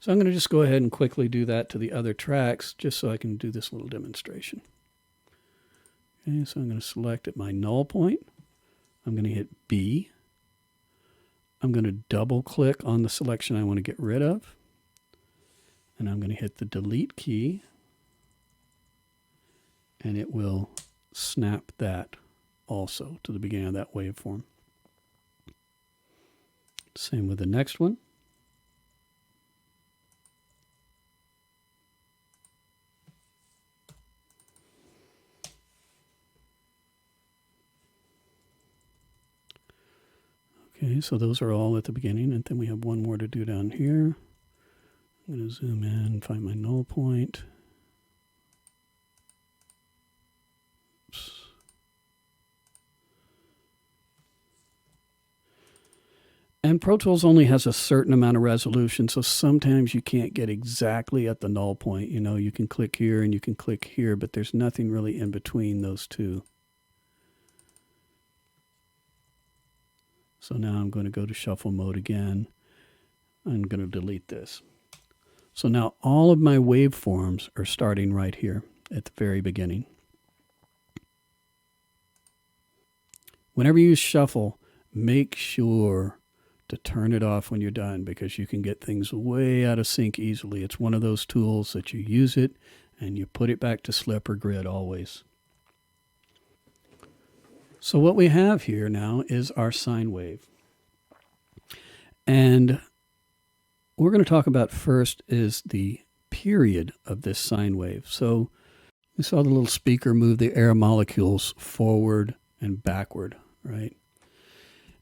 [SPEAKER 1] So I'm going to just go ahead and quickly do that to the other tracks just so I can do this little demonstration. Okay, so I'm going to select at my null point. I'm going to hit B. I'm going to double click on the selection I want to get rid of. And I'm going to hit the delete key. And it will snap that also to the beginning of that waveform. Same with the next one. Okay, so those are all at the beginning, and then we have one more to do down here. I'm going to zoom in, find my null point. Oops. And Pro Tools only has a certain amount of resolution, so sometimes you can't get exactly at the null point. You know, you can click here and you can click here, but there's nothing really in between those two. So now I'm going to go to shuffle mode again. I'm going to delete this. So now all of my waveforms are starting right here at the very beginning. Whenever you use shuffle, make sure to turn it off when you're done, because you can get things way out of sync easily. It's one of those tools that you use it and you put it back to slip or grid always. So what we have here now is our sine wave. And we're going to talk about first is the period of this sine wave. So we saw the little speaker move the air molecules forward and backward, right?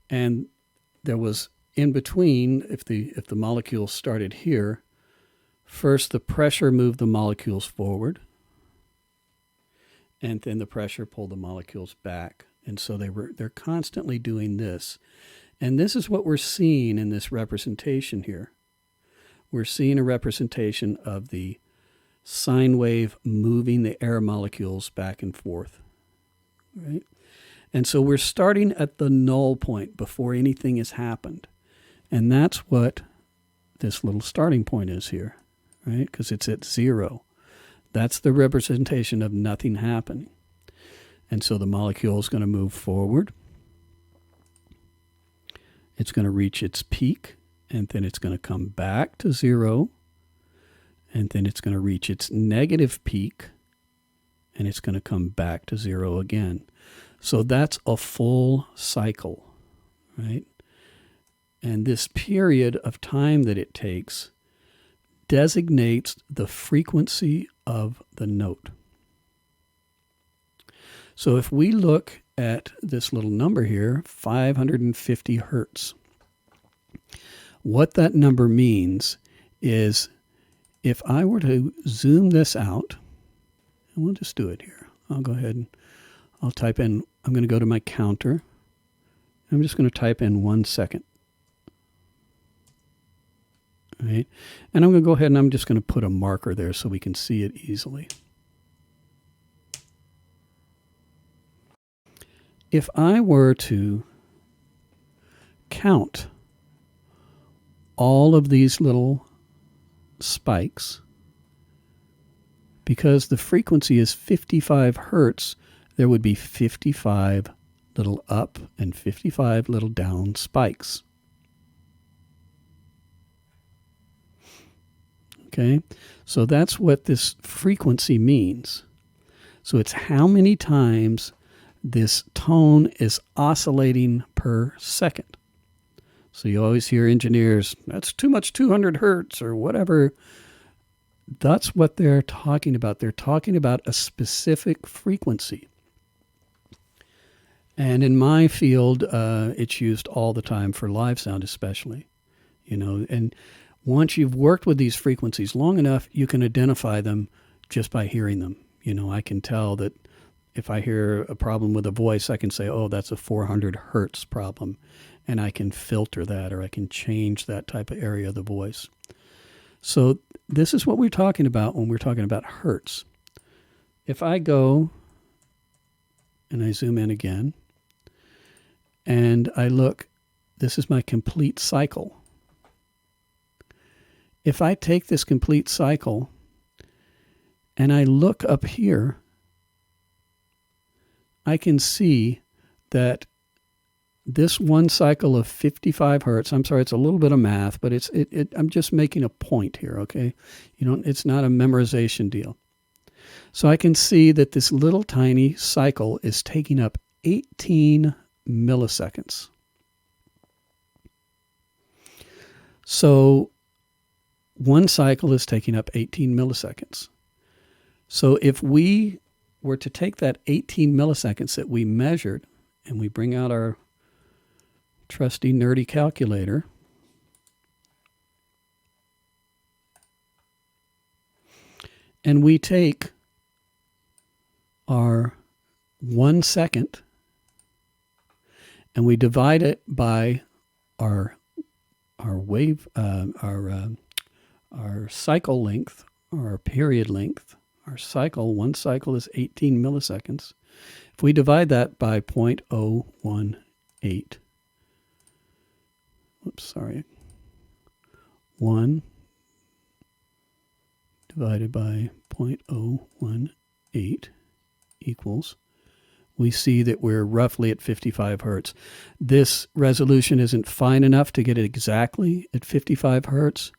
[SPEAKER 1] And there was in between, if the molecules started here, first the pressure moved the molecules forward, and then the pressure pulled the molecules back. And so they're constantly doing this. And this is what we're seeing in this representation here. We're seeing a representation of the sine wave moving the air molecules back and forth, right? And so we're starting at the null point before anything has happened. And that's what this little starting point is here, right? Because it's at 0. That's the representation of nothing happening. And so the molecule is going to move forward. It's going to reach its peak, and then it's going to come back to 0. And then it's going to reach its negative peak, and it's going to come back to 0 again. So that's a full cycle, right? And this period of time that it takes designates the frequency of the note. So if we look at this little number here, 550 hertz, what that number means is if I were to zoom this out, and we'll just do it here. I'll go ahead and I'll type in, I'm going to go to my counter. I'm just going to type in 1 second. All right. And I'm going to go ahead and I'm just going to put a marker there so we can see it easily. If I were to count all of these little spikes, because the frequency is 55 hertz, there would be 55 little up and 55 little down spikes. Okay, so that's what this frequency means. So it's how many times this tone is oscillating per second. So you always hear engineers, that's too much 200 hertz or whatever. That's what they're talking about. They're talking about a specific frequency. And in my field, it's used all the time for live sound especially. You know, and once you've worked with these frequencies long enough, you can identify them just by hearing them. You know, I can tell that if I hear a problem with a voice, I can say, oh, that's a 400 hertz problem. And I can filter that, or I can change that type of area of the voice. So this is what we're talking about when we're talking about hertz. If I go and I zoom in again, and I look, this is my complete cycle. If I take this complete cycle and I look up here, I can see that this one cycle of 55 hertz, I'm sorry, it's a little bit of math, but I'm just making a point here, okay? It's not a memorization deal. So I can see that this little tiny cycle is taking up 18 milliseconds. So one cycle is taking up 18 milliseconds. So if we were to take that 18 milliseconds that we measured and we bring out our trusty nerdy calculator. And we take our 1 second and we divide it by our wave, our cycle length, or our period length. Our cycle, one cycle is 18 milliseconds. If we divide that by 0.018, oops, sorry, 1 divided by 0.018 equals, we see that we're roughly at 55 hertz. This resolution isn't fine enough to get it exactly at 55 hertz,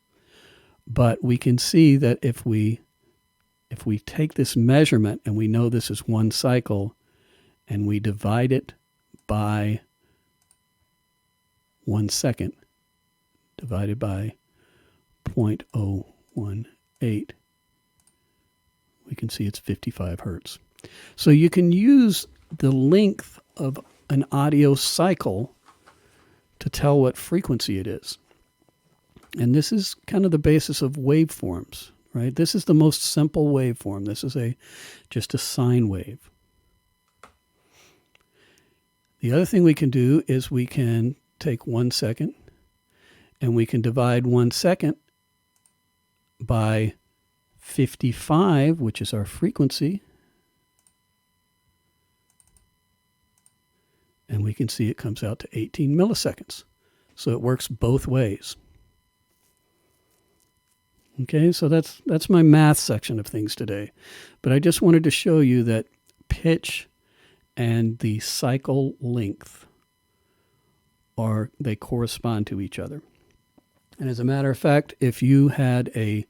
[SPEAKER 1] but we can see that if we take this measurement and we know this is one cycle and we divide it by 1 second divided by 0.018, we can see it's 55 hertz. So you can use the length of an audio cycle to tell what frequency it is. And this is kind of the basis of waveforms, right? This is the most simple waveform. This is just a sine wave. The other thing we can do is we can take 1 second and we can divide 1 second by 55, which is our frequency. And we can see it comes out to 18 milliseconds. So it works both ways. Okay, so that's my math section of things today. But I just wanted to show you that pitch and the cycle length they correspond to each other. And as a matter of fact, if you had a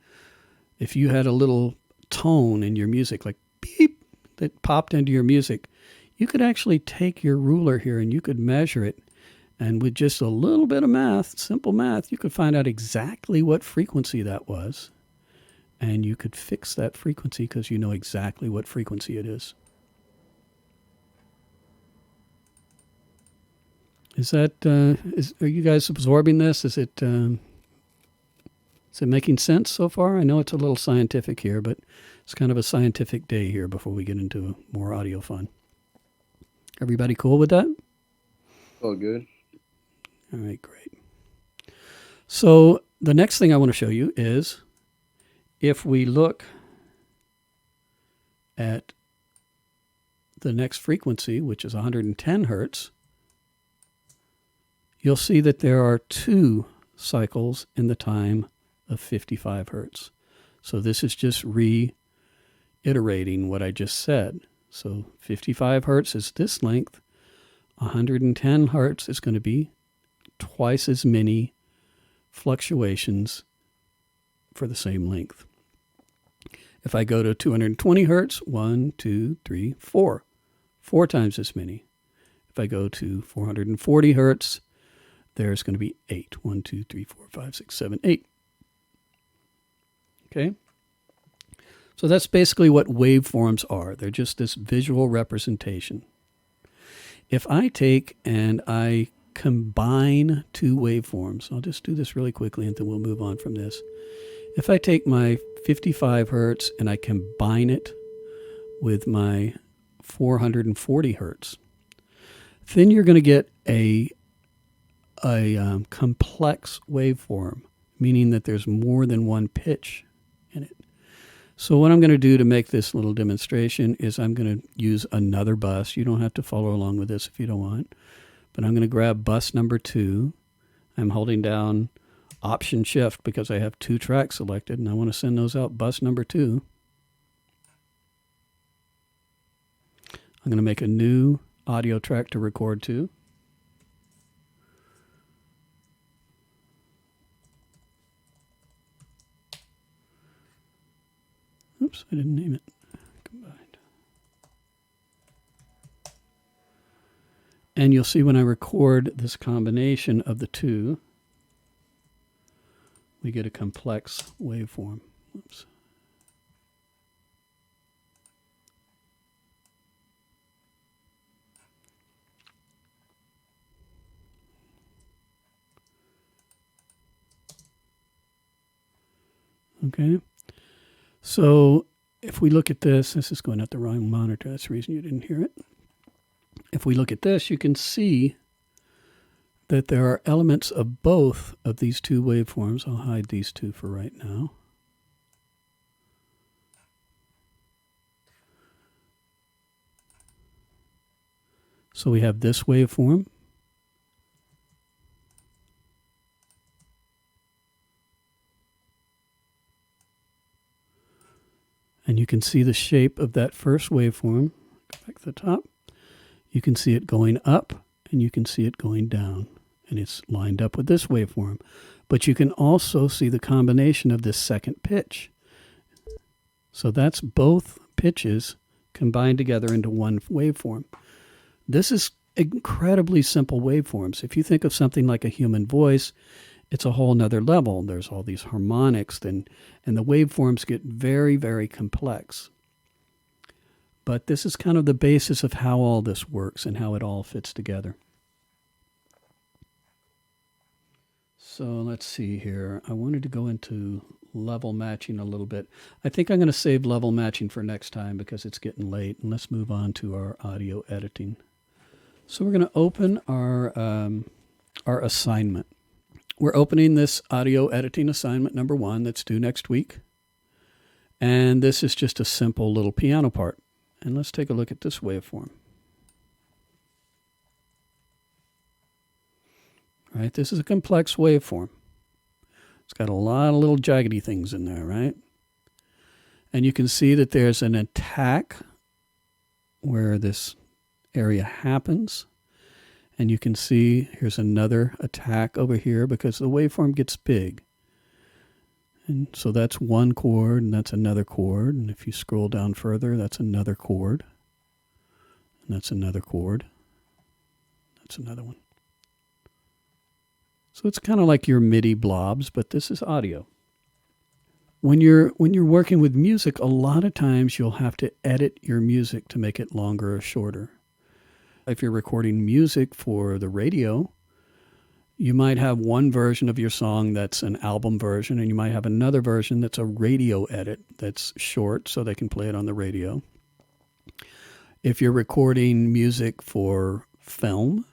[SPEAKER 1] little tone in your music, like beep, that popped into your music, you could actually take your ruler here and you could measure it. And with just a little bit of math, simple math, you could find out exactly what frequency that was. And you could fix that frequency because you know exactly what frequency it is. Are you guys absorbing this? Is it making sense so far? I know it's a little scientific here, but it's kind of a scientific day here before we get into more audio fun. Everybody cool with that?
[SPEAKER 8] All good.
[SPEAKER 1] All right, great. So the next thing I want to show you is if we look at the next frequency, which is 110 hertz, you'll see that there are 2 cycles in the time of 55 hertz. So this is just reiterating what I just said. So 55 hertz is this length. 110 hertz is going to be twice as many fluctuations for the same length. If I go to 220 hertz, 1, 2, 3, 4. 4 times as many. If I go to 440 hertz, there's going to be 8. 1, 2, 3, 4, 5, 6, 7, 8. Okay? So that's basically what waveforms are. They're just this visual representation. If I take and I combine 2 waveforms, I'll just do this really quickly and then we'll move on from this. If I take my 55 hertz and I combine it with my 440 hertz, then you're going to get a complex waveform, meaning that there's more than one pitch in it. So what I'm going to do to make this little demonstration is I'm going to use another bus. You don't have to follow along with this if you don't want. But I'm going to grab bus number 2. I'm holding down Option Shift because I have 2 tracks selected and I want to send those out bus number 2. I'm going to make a new audio track to record to. Oops, I didn't name it. Combined. And you'll see when I record this combination of the 2, we get a complex waveform. Oops. Okay. So if we look at this is going at the wrong monitor. That's the reason you didn't hear it. If we look at this, you can see that there are elements of both of these two waveforms. I'll hide these two for right now. So we have this waveform. And you can see the shape of that first waveform. Go back to the top. You can see it going up and you can see it going down. And it's lined up with this waveform. But you can also see the combination of this second pitch. So that's both pitches combined together into one waveform. This is incredibly simple waveforms. If you think of something like a human voice, it's a whole nother level. There's all these harmonics and the waveforms get very, very complex. But this is kind of the basis of how all this works and how it all fits together. So let's see here. I wanted to go into level matching a little bit. I think I'm going to save level matching for next time because it's getting late. And let's move on to our audio editing. So we're going to open our assignment. We're opening this audio editing assignment number 1 that's due next week. And this is just a simple little piano part. And let's take a look at this waveform. Right, this is a complex waveform. It's got a lot of little jaggedy things in there, right? And you can see that there's an attack where this area happens. And you can see here's another attack over here because the waveform gets big. And so that's one chord and that's another chord. And if you scroll down further, that's another chord. And that's another chord. That's another one. So it's kind of like your MIDI blobs, but this is audio. When you're working with music, a lot of times you'll have to edit your music to make it longer or shorter. If you're recording music for the radio, you might have one version of your song that's an album version, and you might have another version that's a radio edit that's short so they can play it on the radio. If you're recording music for film,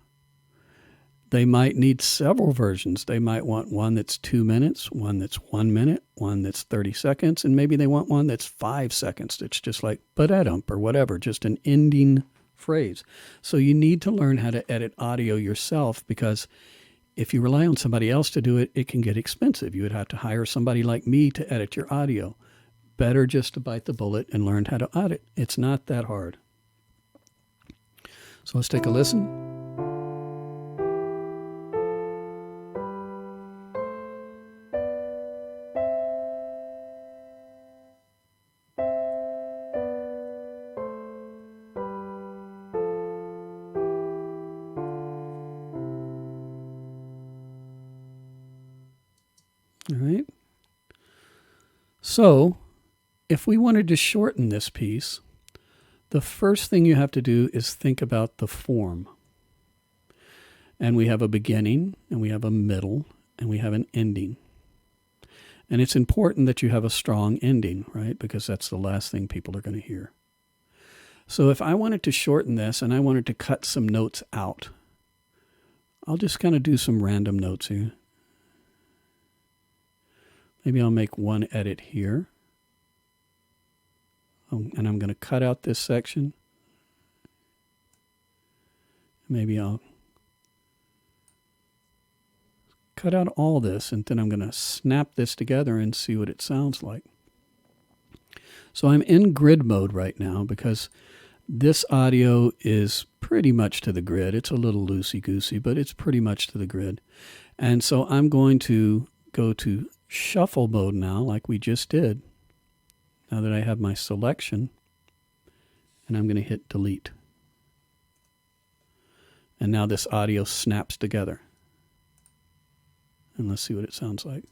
[SPEAKER 1] they might need several versions. They might want one that's 2 minutes, one that's 1 minute, one that's 30 seconds, and maybe they want one that's 5 seconds. That's just like ba-da-dump or whatever, just an ending phrase. So you need to learn how to edit audio yourself because if you rely on somebody else to do it, it can get expensive. You would have to hire somebody like me to edit your audio. Better just to bite the bullet and learn how to edit. It's not that hard. So let's take a listen. All right. So if we wanted to shorten this piece, the first thing you have to do is think about the form. And we have a beginning, and we have a middle, and we have an ending. And it's important that you have a strong ending, right? Because that's the last thing people are going to hear. So if I wanted to shorten this and I wanted to cut some notes out, I'll just kind of do some random notes here. Maybe I'll make one edit here. And I'm going to cut out this section. Maybe I'll cut out all this, and then I'm going to snap this together and see what it sounds like. So I'm in grid mode right now because this audio is pretty much to the grid. It's a little loosey-goosey, but it's pretty much to the grid. And so I'm going to go to shuffle mode now, like we just did. Now that I have my selection, and I'm going to hit delete. And now this audio snaps together. And let's see what it sounds like.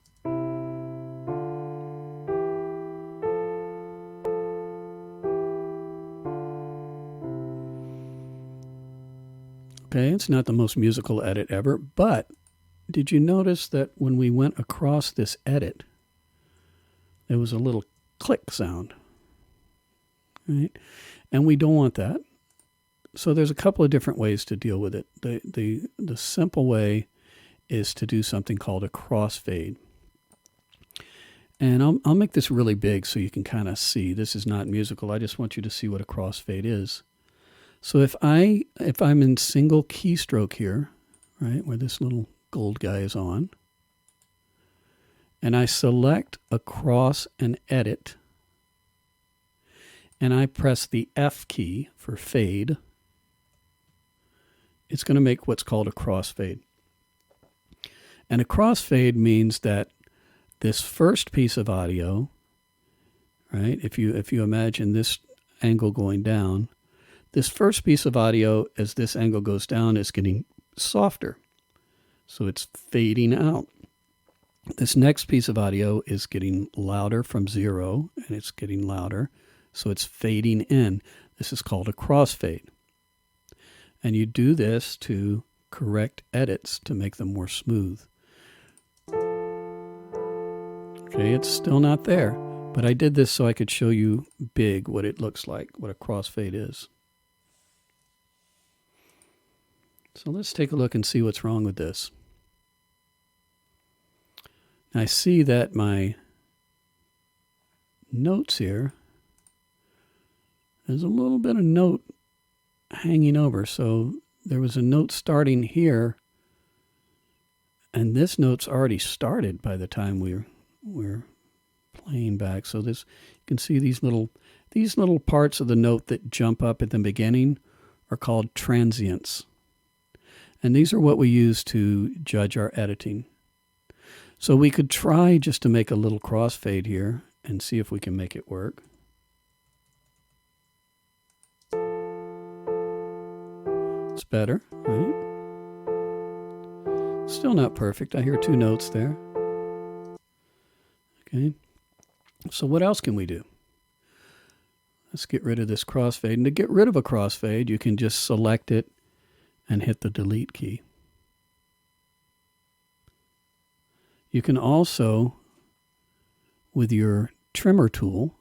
[SPEAKER 1] Okay, it's not the most musical edit ever, but did you notice that when we went across this edit, there was a little click sound. Right? And we don't want that. So there's a couple of different ways to deal with it. The simple way is to do something called a crossfade. And I'll make this really big so you can kind of see. This is not musical. I just want you to see what a crossfade is. So if I'm in single keystroke here, right, where this little gold guy is on, and I select across and edit, and I press the F key for fade, it's going to make what's called a crossfade. And a crossfade means that this first piece of audio, right, if you imagine this angle going down, this first piece of audio, as this angle goes down, is getting softer. So it's fading out. This next piece of audio is getting louder from 0, and it's getting louder. So it's fading in. This is called a crossfade. And you do this to correct edits to make them more smooth. Okay, it's still not there. But I did this so I could show you big what it looks like, what a crossfade is. So let's take a look and see what's wrong with this. I see that my notes here, there's a little bit of note hanging over. So there was a note starting here, and this note's already started by the time we're playing back. So this, you can see these little parts of the note that jump up at the beginning are called transients. And these are what we use to judge our editing. So we could try just to make a little crossfade here and see if we can make it work. It's better, right? Still not perfect. I hear 2 notes there. Okay. So what else can we do? Let's get rid of this crossfade. And to get rid of a crossfade, you can just select it and hit the delete key. You can also, with your trimmer tool,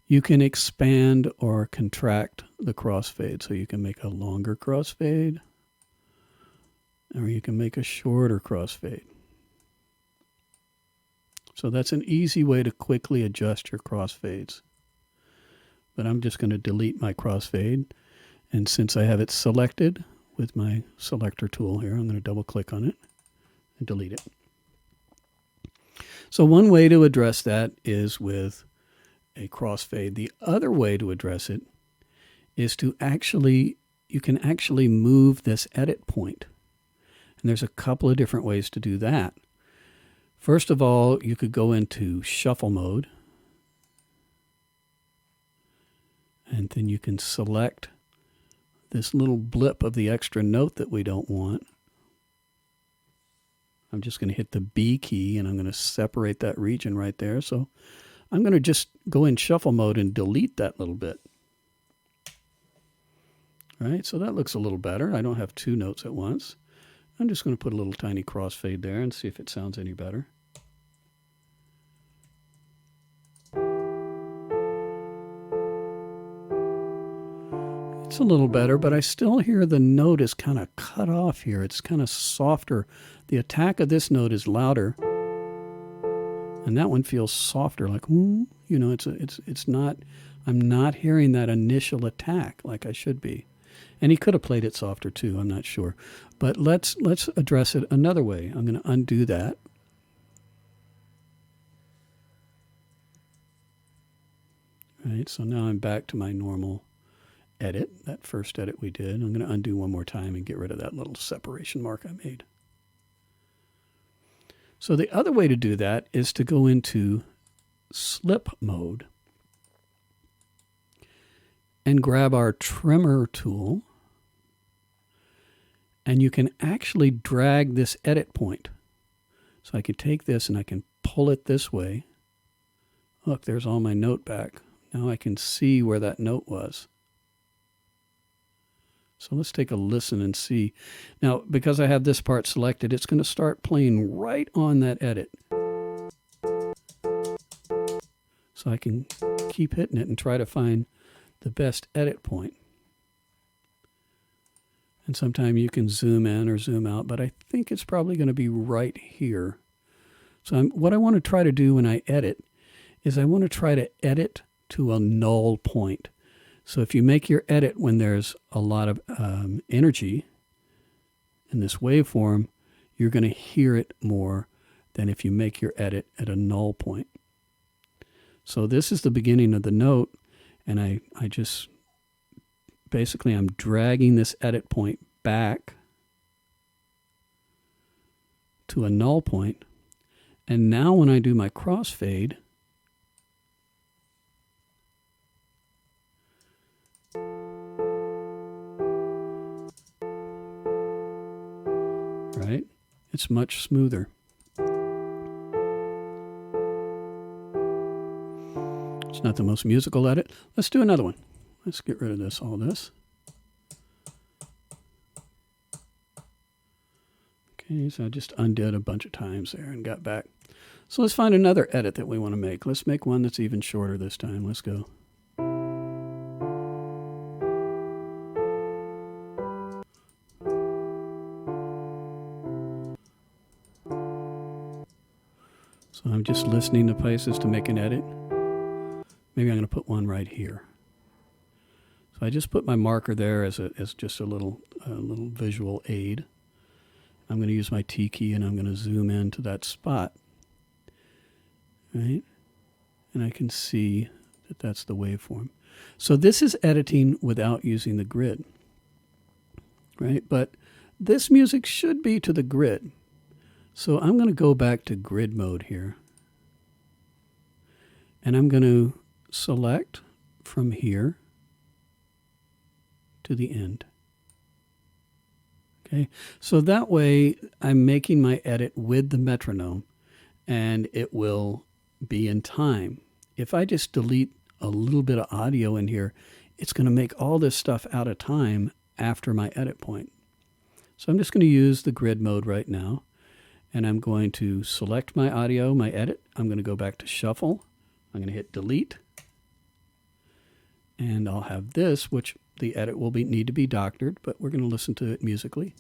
[SPEAKER 1] you can expand or contract the crossfade. So you can make a longer crossfade, or you can make a shorter crossfade. So that's an easy way to quickly adjust your crossfades. But I'm just going to delete my crossfade. And since I have it selected with my selector tool here, I'm going to double click on it and delete it. So one way to address that is with a crossfade. The other way to address it is to you can actually move this edit point. And there's a couple of different ways to do that. First of all, you could go into shuffle mode. And then you can select this little blip of the extra note that we don't want. I'm just going to hit the B key and I'm going to separate that region right there. So I'm going to just go in shuffle mode and delete that little bit. All right, so that looks a little better. I don't have 2 notes at once. I'm just going to put a little tiny crossfade there and see if it sounds any better. It's a little better, but I still hear the note is kind of cut off here. It's kind of softer. The attack of this note is louder, and that one feels softer, like, you know, it's not, I'm not hearing that initial attack like I should be. And he could have played it softer too, I'm not sure. But let's address it another way. I'm going to undo that. All right, so now I'm back to my normal edit, that first edit we did. I'm going to undo one more time and get rid of that little separation mark I made. So the other way to do that is to go into slip mode and grab our trimmer tool, and you can actually drag this edit point. So I can take this and I can pull it this way. Look, there's all my note back. Now I can see where that note was. So let's take a listen and see. Now, because I have this part selected, it's going to start playing right on that edit. So I can keep hitting it and try to find the best edit point. And sometimes you can zoom in or zoom out, but I think it's probably going to be right here. So what I want to try to do when I edit is I want to try to edit to a null point. So if you make your edit when there's a lot of energy in this waveform, you're going to hear it more than if you make your edit at a null point. So this is the beginning of the note, and I just basically I'm dragging this edit point back to a null point. And now when I do my crossfade, right, it's much smoother. It's not the most musical edit. Let's do another one. Let's get rid of all this. Okay, so I just undid a bunch of times there and got back. So let's find another edit that we want to make. Let's make one that's even shorter this time. Let's go. So I'm just listening to places to make an edit. Maybe I'm going to put one right here. So I just put my marker there as just a little visual aid. I'm going to use my T key and I'm going to zoom in to that spot. Right? And I can see that that's the waveform. So this is editing without using the grid. Right? But this music should be to the grid. So I'm going to go back to grid mode here. And I'm going to select from here to the end. Okay, so that way I'm making my edit with the metronome and it will be in time. If I just delete a little bit of audio in here, it's going to make all this stuff out of time after my edit point. So I'm just going to use the grid mode right now, and I'm going to select my audio, my edit. I'm going to go back to shuffle. I'm going to hit delete. And I'll have this, which the edit will need to be doctored, but we're going to listen to it musically.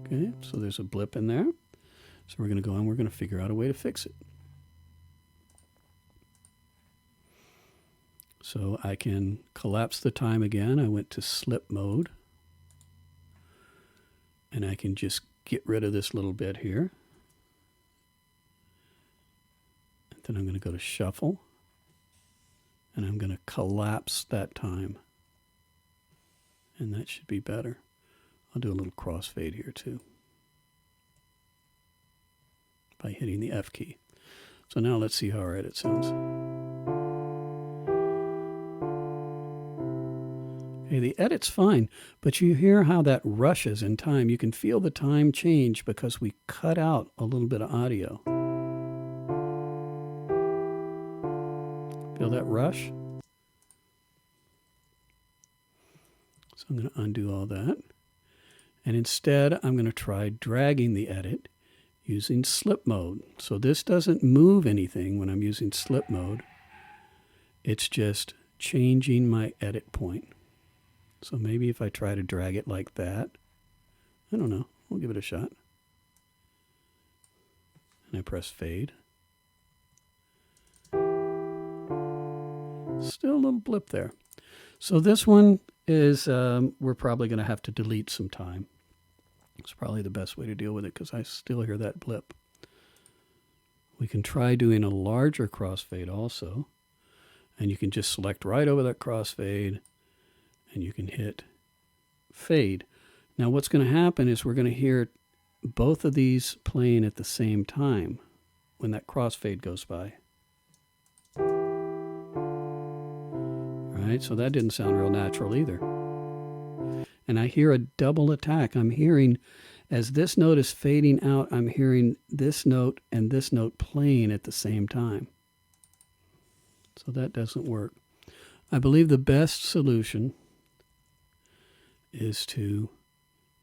[SPEAKER 1] Okay, so there's a blip in there. So we're going to go and we're going to figure out a way to fix it. So I can collapse the time again. I went to slip mode. And I can just get rid of this little bit here. And then I'm going to go to shuffle. And I'm going to collapse that time. And that should be better. I'll do a little crossfade here too, by hitting the F key. So now let's see how our edit sounds. Okay, the edit's fine, but you hear how that rushes in time. You can feel the time change because we cut out a little bit of audio. Feel that rush? So I'm going to undo all that. And instead, I'm going to try dragging the edit using slip mode. So this doesn't move anything when I'm using slip mode. It's just changing my edit point. So maybe if I try to drag it like that, I don't know, we'll give it a shot. And I press fade. Still a little blip there. So this one is, we're probably going to have to delete some time. It's probably the best way to deal with it because I still hear that blip. We can try doing a larger crossfade also. And you can just select right over that crossfade and you can hit fade. Now what's going to happen is we're going to hear both of these playing at the same time when that crossfade goes by. All right, so that didn't sound real natural either. And I hear a double attack. I'm hearing, as this note is fading out, I'm hearing this note and this note playing at the same time. So that doesn't work. I believe the best solution is to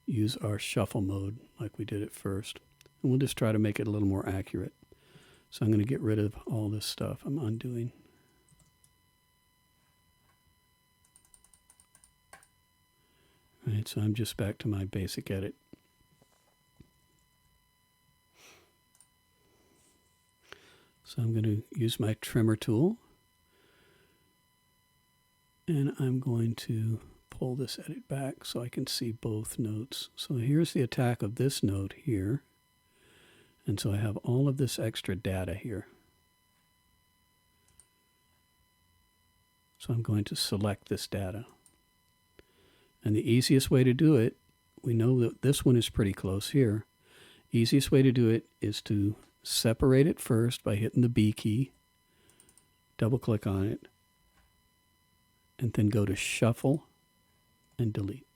[SPEAKER 1] use our shuffle mode like we did at first. And we'll just try to make it a little more accurate. So I'm going to get rid of all this stuff I'm undoing. All right, so I'm just back to my basic edit. So I'm going to use my trimmer tool. And I'm going to pull this edit back so I can see both notes. So here's the attack of this note here. And so I have all of this extra data here. So I'm going to select this data. And the easiest way to do it, we know that this one is pretty close here. Easiest way to do it is to separate it first by hitting the B key, double click on it, and then go to Shuffle and Delete.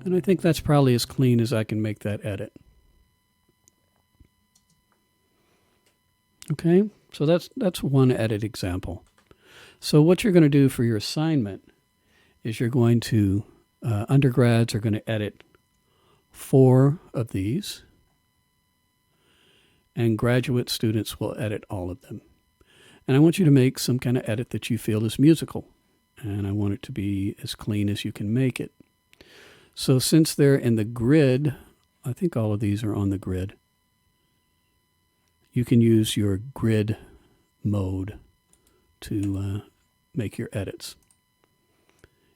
[SPEAKER 1] And I think that's probably as clean as I can make that edit. Okay, so that's one edit example. So what you're going to do for your assignment is you're going to, undergrads are going to edit 4 of these, and graduate students will edit all of them. And I want you to make some kind of edit that you feel is musical, and I want it to be as clean as you can make it. So since they're in the grid, I think all of these are on the grid, you can use your grid mode to make your edits.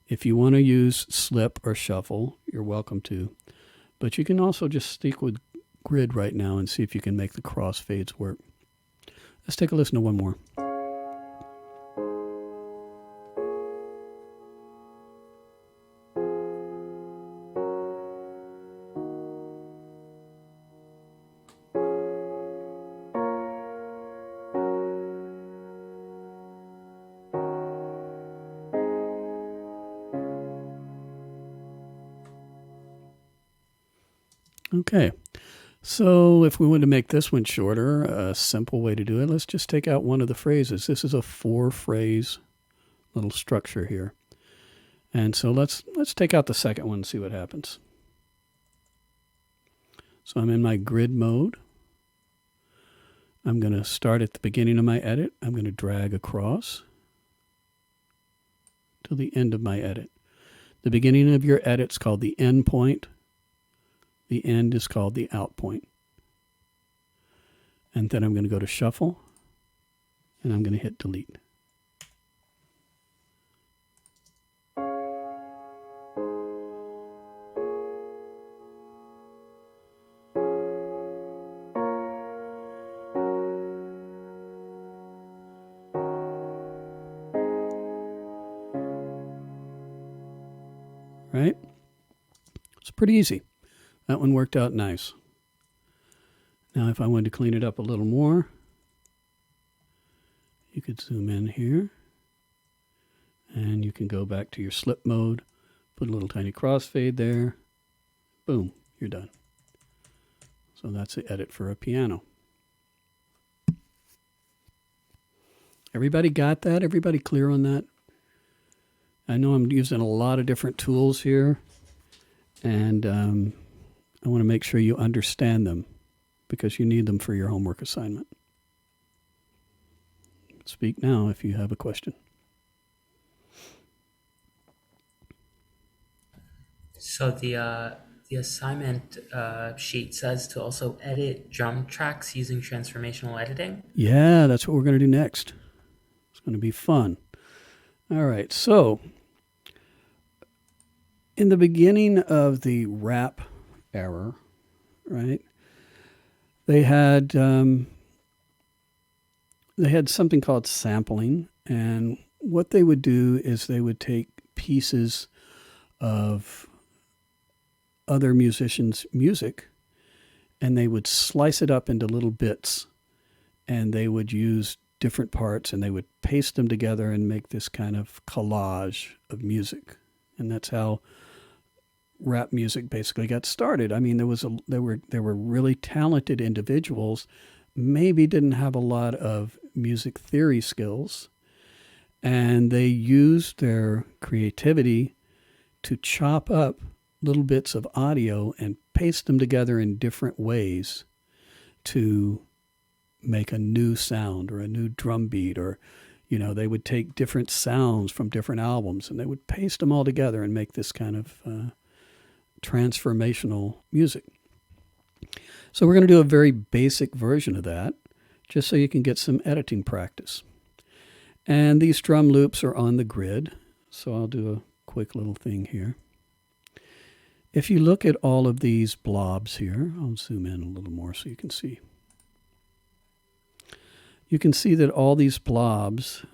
[SPEAKER 1] If you want to use slip or shuffle, you're welcome to. But you can also just stick with grid right now and see if you can make the crossfades work. Let's take a listen to one more. Okay, so if we want to make this one shorter, a simple way to do it, let's just take out one of the phrases. This is a 4-phrase little structure here. And so let's take out the second one and see what happens. So I'm in my grid mode. I'm going to start at the beginning of my edit. I'm going to drag across to the end of my edit. The beginning of your edit is called the end point. The end is called the out point. And then I'm going to go to Shuffle, and I'm going to hit Delete. Right? It's pretty easy. That one worked out nice. Now if I wanted to clean it up a little more, you could zoom in here, and you can go back to your slip mode, put a little tiny crossfade there, boom, you're done. So that's the edit for a piano. Everybody got that? Everybody clear on that? I know I'm using a lot of different tools here, and I want to make sure you understand them because you need them for your homework assignment. Speak now if you have a question.
[SPEAKER 7] So the assignment sheet says to also edit drum tracks using transformational editing.
[SPEAKER 1] Yeah, that's what we're going to do next. It's going to be fun. All right, so in the beginning of the rap era, right, they had something called sampling, and what they would do is they would take pieces of other musicians' music and they would slice it up into little bits, and they would use different parts and they would paste them together and make this kind of collage of music. And that's how rap music basically got started. I mean, there were really talented individuals, maybe didn't have a lot of music theory skills, and they used their creativity to chop up little bits of audio and paste them together in different ways to make a new sound or a new drum beat, or they would take different sounds from different albums and they would paste them all together and make this kind of transformational music. So we're going to do a very basic version of that, just so you can get some editing practice. And these drum loops are on the grid, so I'll do a quick little thing here. If you look at all of these blobs here, I'll zoom in a little more so you can see. You can see that all these blobs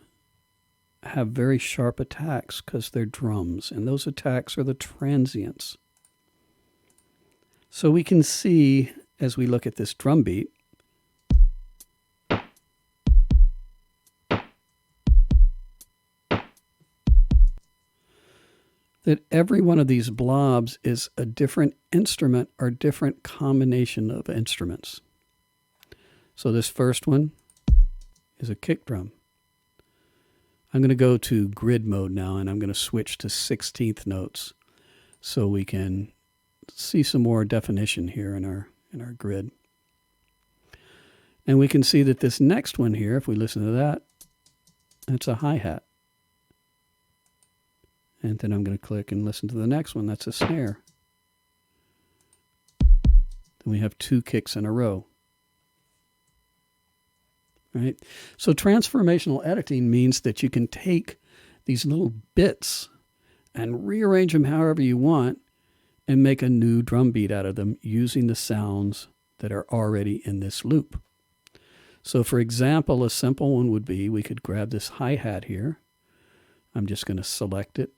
[SPEAKER 1] have very sharp attacks because they're drums, and those attacks are the transients. So we can see, as we look at this drum beat, that every one of these blobs is a different instrument or different combination of instruments. So this first one is a kick drum. I'm going to go to grid mode now, and I'm going to switch to 16th notes so we can see some more definition here in our grid. And we can see that this next one here, if we listen to that, that's a hi-hat. And then I'm going to click and listen to the next one. That's a snare. Then we have 2 kicks in a row. Right? So transformational editing means that you can take these little bits and rearrange them however you want and make a new drum beat out of them using the sounds that are already in this loop. So for example, a simple one would be, we could grab this hi-hat here. I'm just going to select it.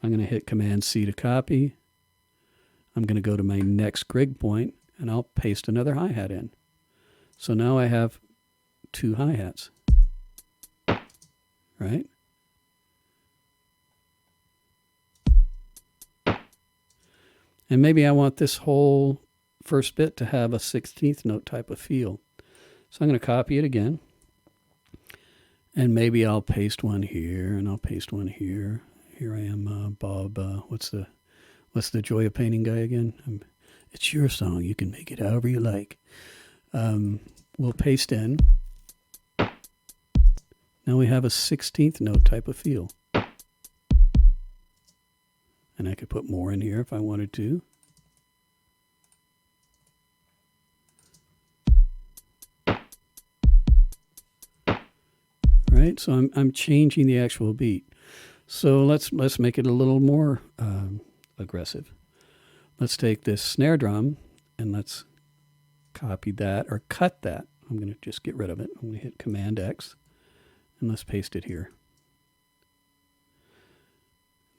[SPEAKER 1] I'm going to hit Command-C to copy. I'm going to go to my next grid point, and I'll paste another hi-hat in. So now I have 2 hi-hats, right? And maybe I want this whole first bit to have a 16th note type of feel. So I'm going to copy it again. And maybe I'll paste one here, and I'll paste one here. Here I am, Bob. What's the Joy of Painting guy again? It's your song. You can make it however you like. We'll paste in. Now we have a 16th note type of feel. And I could put more in here if I wanted to. Right, so I'm changing the actual beat. So let's make it a little more aggressive. Let's take this snare drum and let's copy that or cut that. I'm going to just get rid of it. I'm going to hit Command X and let's paste it here.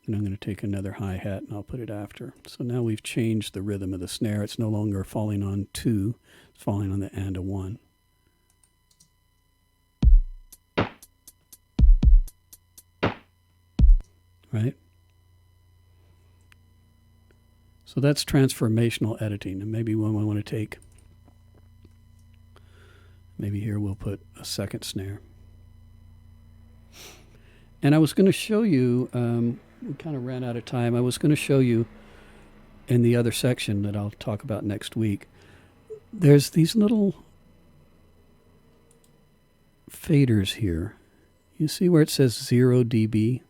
[SPEAKER 1] And I'm going to take another hi-hat and I'll put it after. So now we've changed the rhythm of the snare. It's no longer falling on 2, it's falling on the and a 1. Right? So that's transformational editing. And maybe when we want to take, maybe here we'll put a second snare. And I was going to show you, we kind of ran out of time. I was going to show you in the other section that I'll talk about next week. There's these little faders here. You see where it says 0 dB?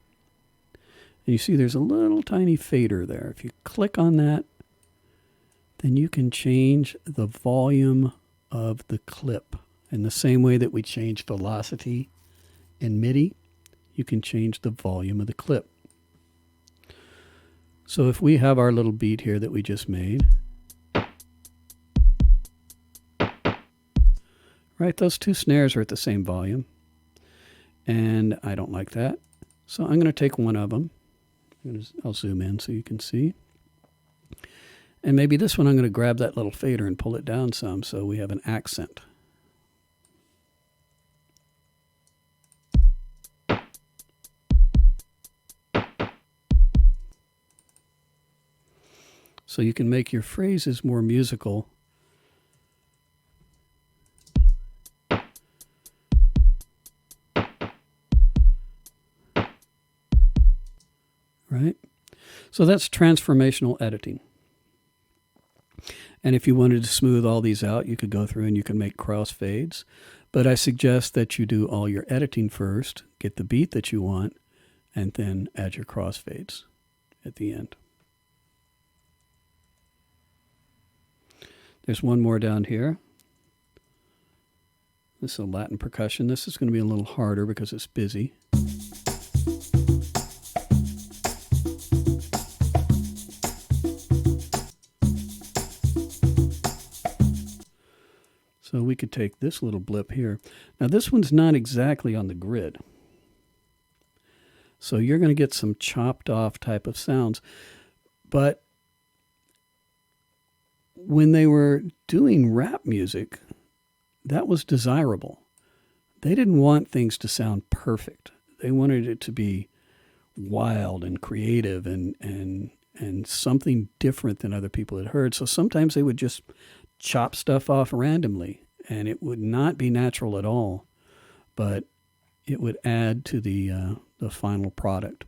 [SPEAKER 1] And you see there's a little tiny fader there. If you click on that, then you can change the volume of the clip. In the same way that we change velocity in MIDI, you can change the volume of the clip. So if we have our little beat here that we just made, right, those 2 snares are at the same volume. And I don't like that. So I'm going to take one of them. I'll zoom in so you can see. And maybe this one I'm going to grab that little fader and pull it down some so we have an accent. So you can make your phrases more musical. Right? So that's transformational editing. And if you wanted to smooth all these out, you could go through and you can make crossfades. But I suggest that you do all your editing first, get the beat that you want, and then add your crossfades at the end. There's one more down here. This is a Latin percussion. This is going to be a little harder because it's busy. So we could take this little blip here. Now this one's not exactly on the grid. So you're going to get some chopped off type of sounds. But when they were doing rap music, that was desirable. They didn't want things to sound perfect. They wanted it to be wild and creative and something different than other people had heard. So sometimes they would just chop stuff off randomly, and it would not be natural at all, but it would add to the final product.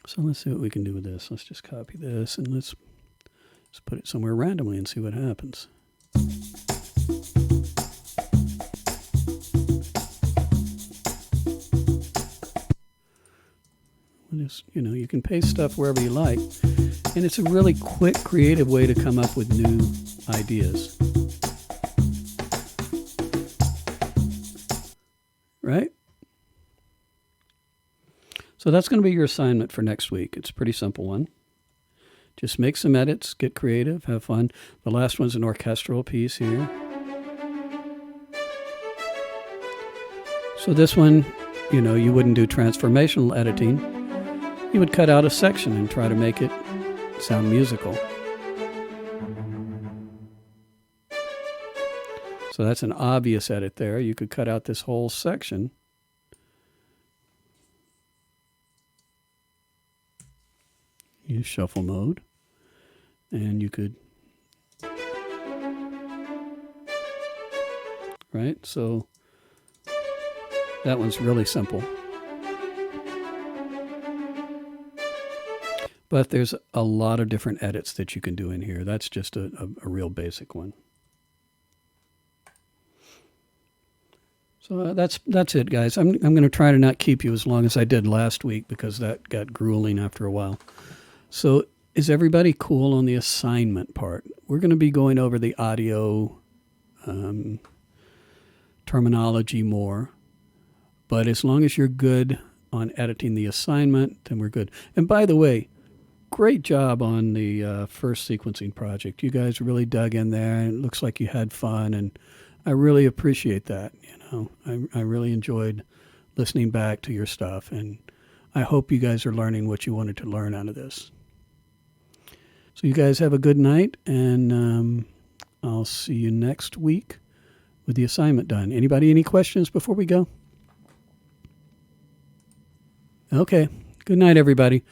[SPEAKER 1] So let's see what we can do with this. Let's just copy this and let's put it somewhere randomly and see what happens. Just, you can paste stuff wherever you like. And it's a really quick, creative way to come up with new ideas. Right? So that's going to be your assignment for next week. It's a pretty simple one. Just make some edits, get creative, have fun. The last one's an orchestral piece here. So this one, you wouldn't do transformational editing. You would cut out a section and try to make it sound musical. So that's an obvious edit there. You could cut out this whole section. Use shuffle mode. And you could... Right? So that one's really simple. But there's a lot of different edits that you can do in here. That's just a real basic one. So that's it, guys. I'm going to try to not keep you as long as I did last week because that got grueling after a while. So is everybody cool on the assignment part? We're going to be going over the audio terminology more. But as long as you're good on editing the assignment, then we're good. And by the way, great job on the first sequencing project. You guys really dug in there, and it looks like you had fun, and I really appreciate that. I really enjoyed listening back to your stuff, and I hope you guys are learning what you wanted to learn out of this. So you guys have a good night, and I'll see you next week with the assignment done. Anybody, any questions before we go? Okay. Good night, everybody.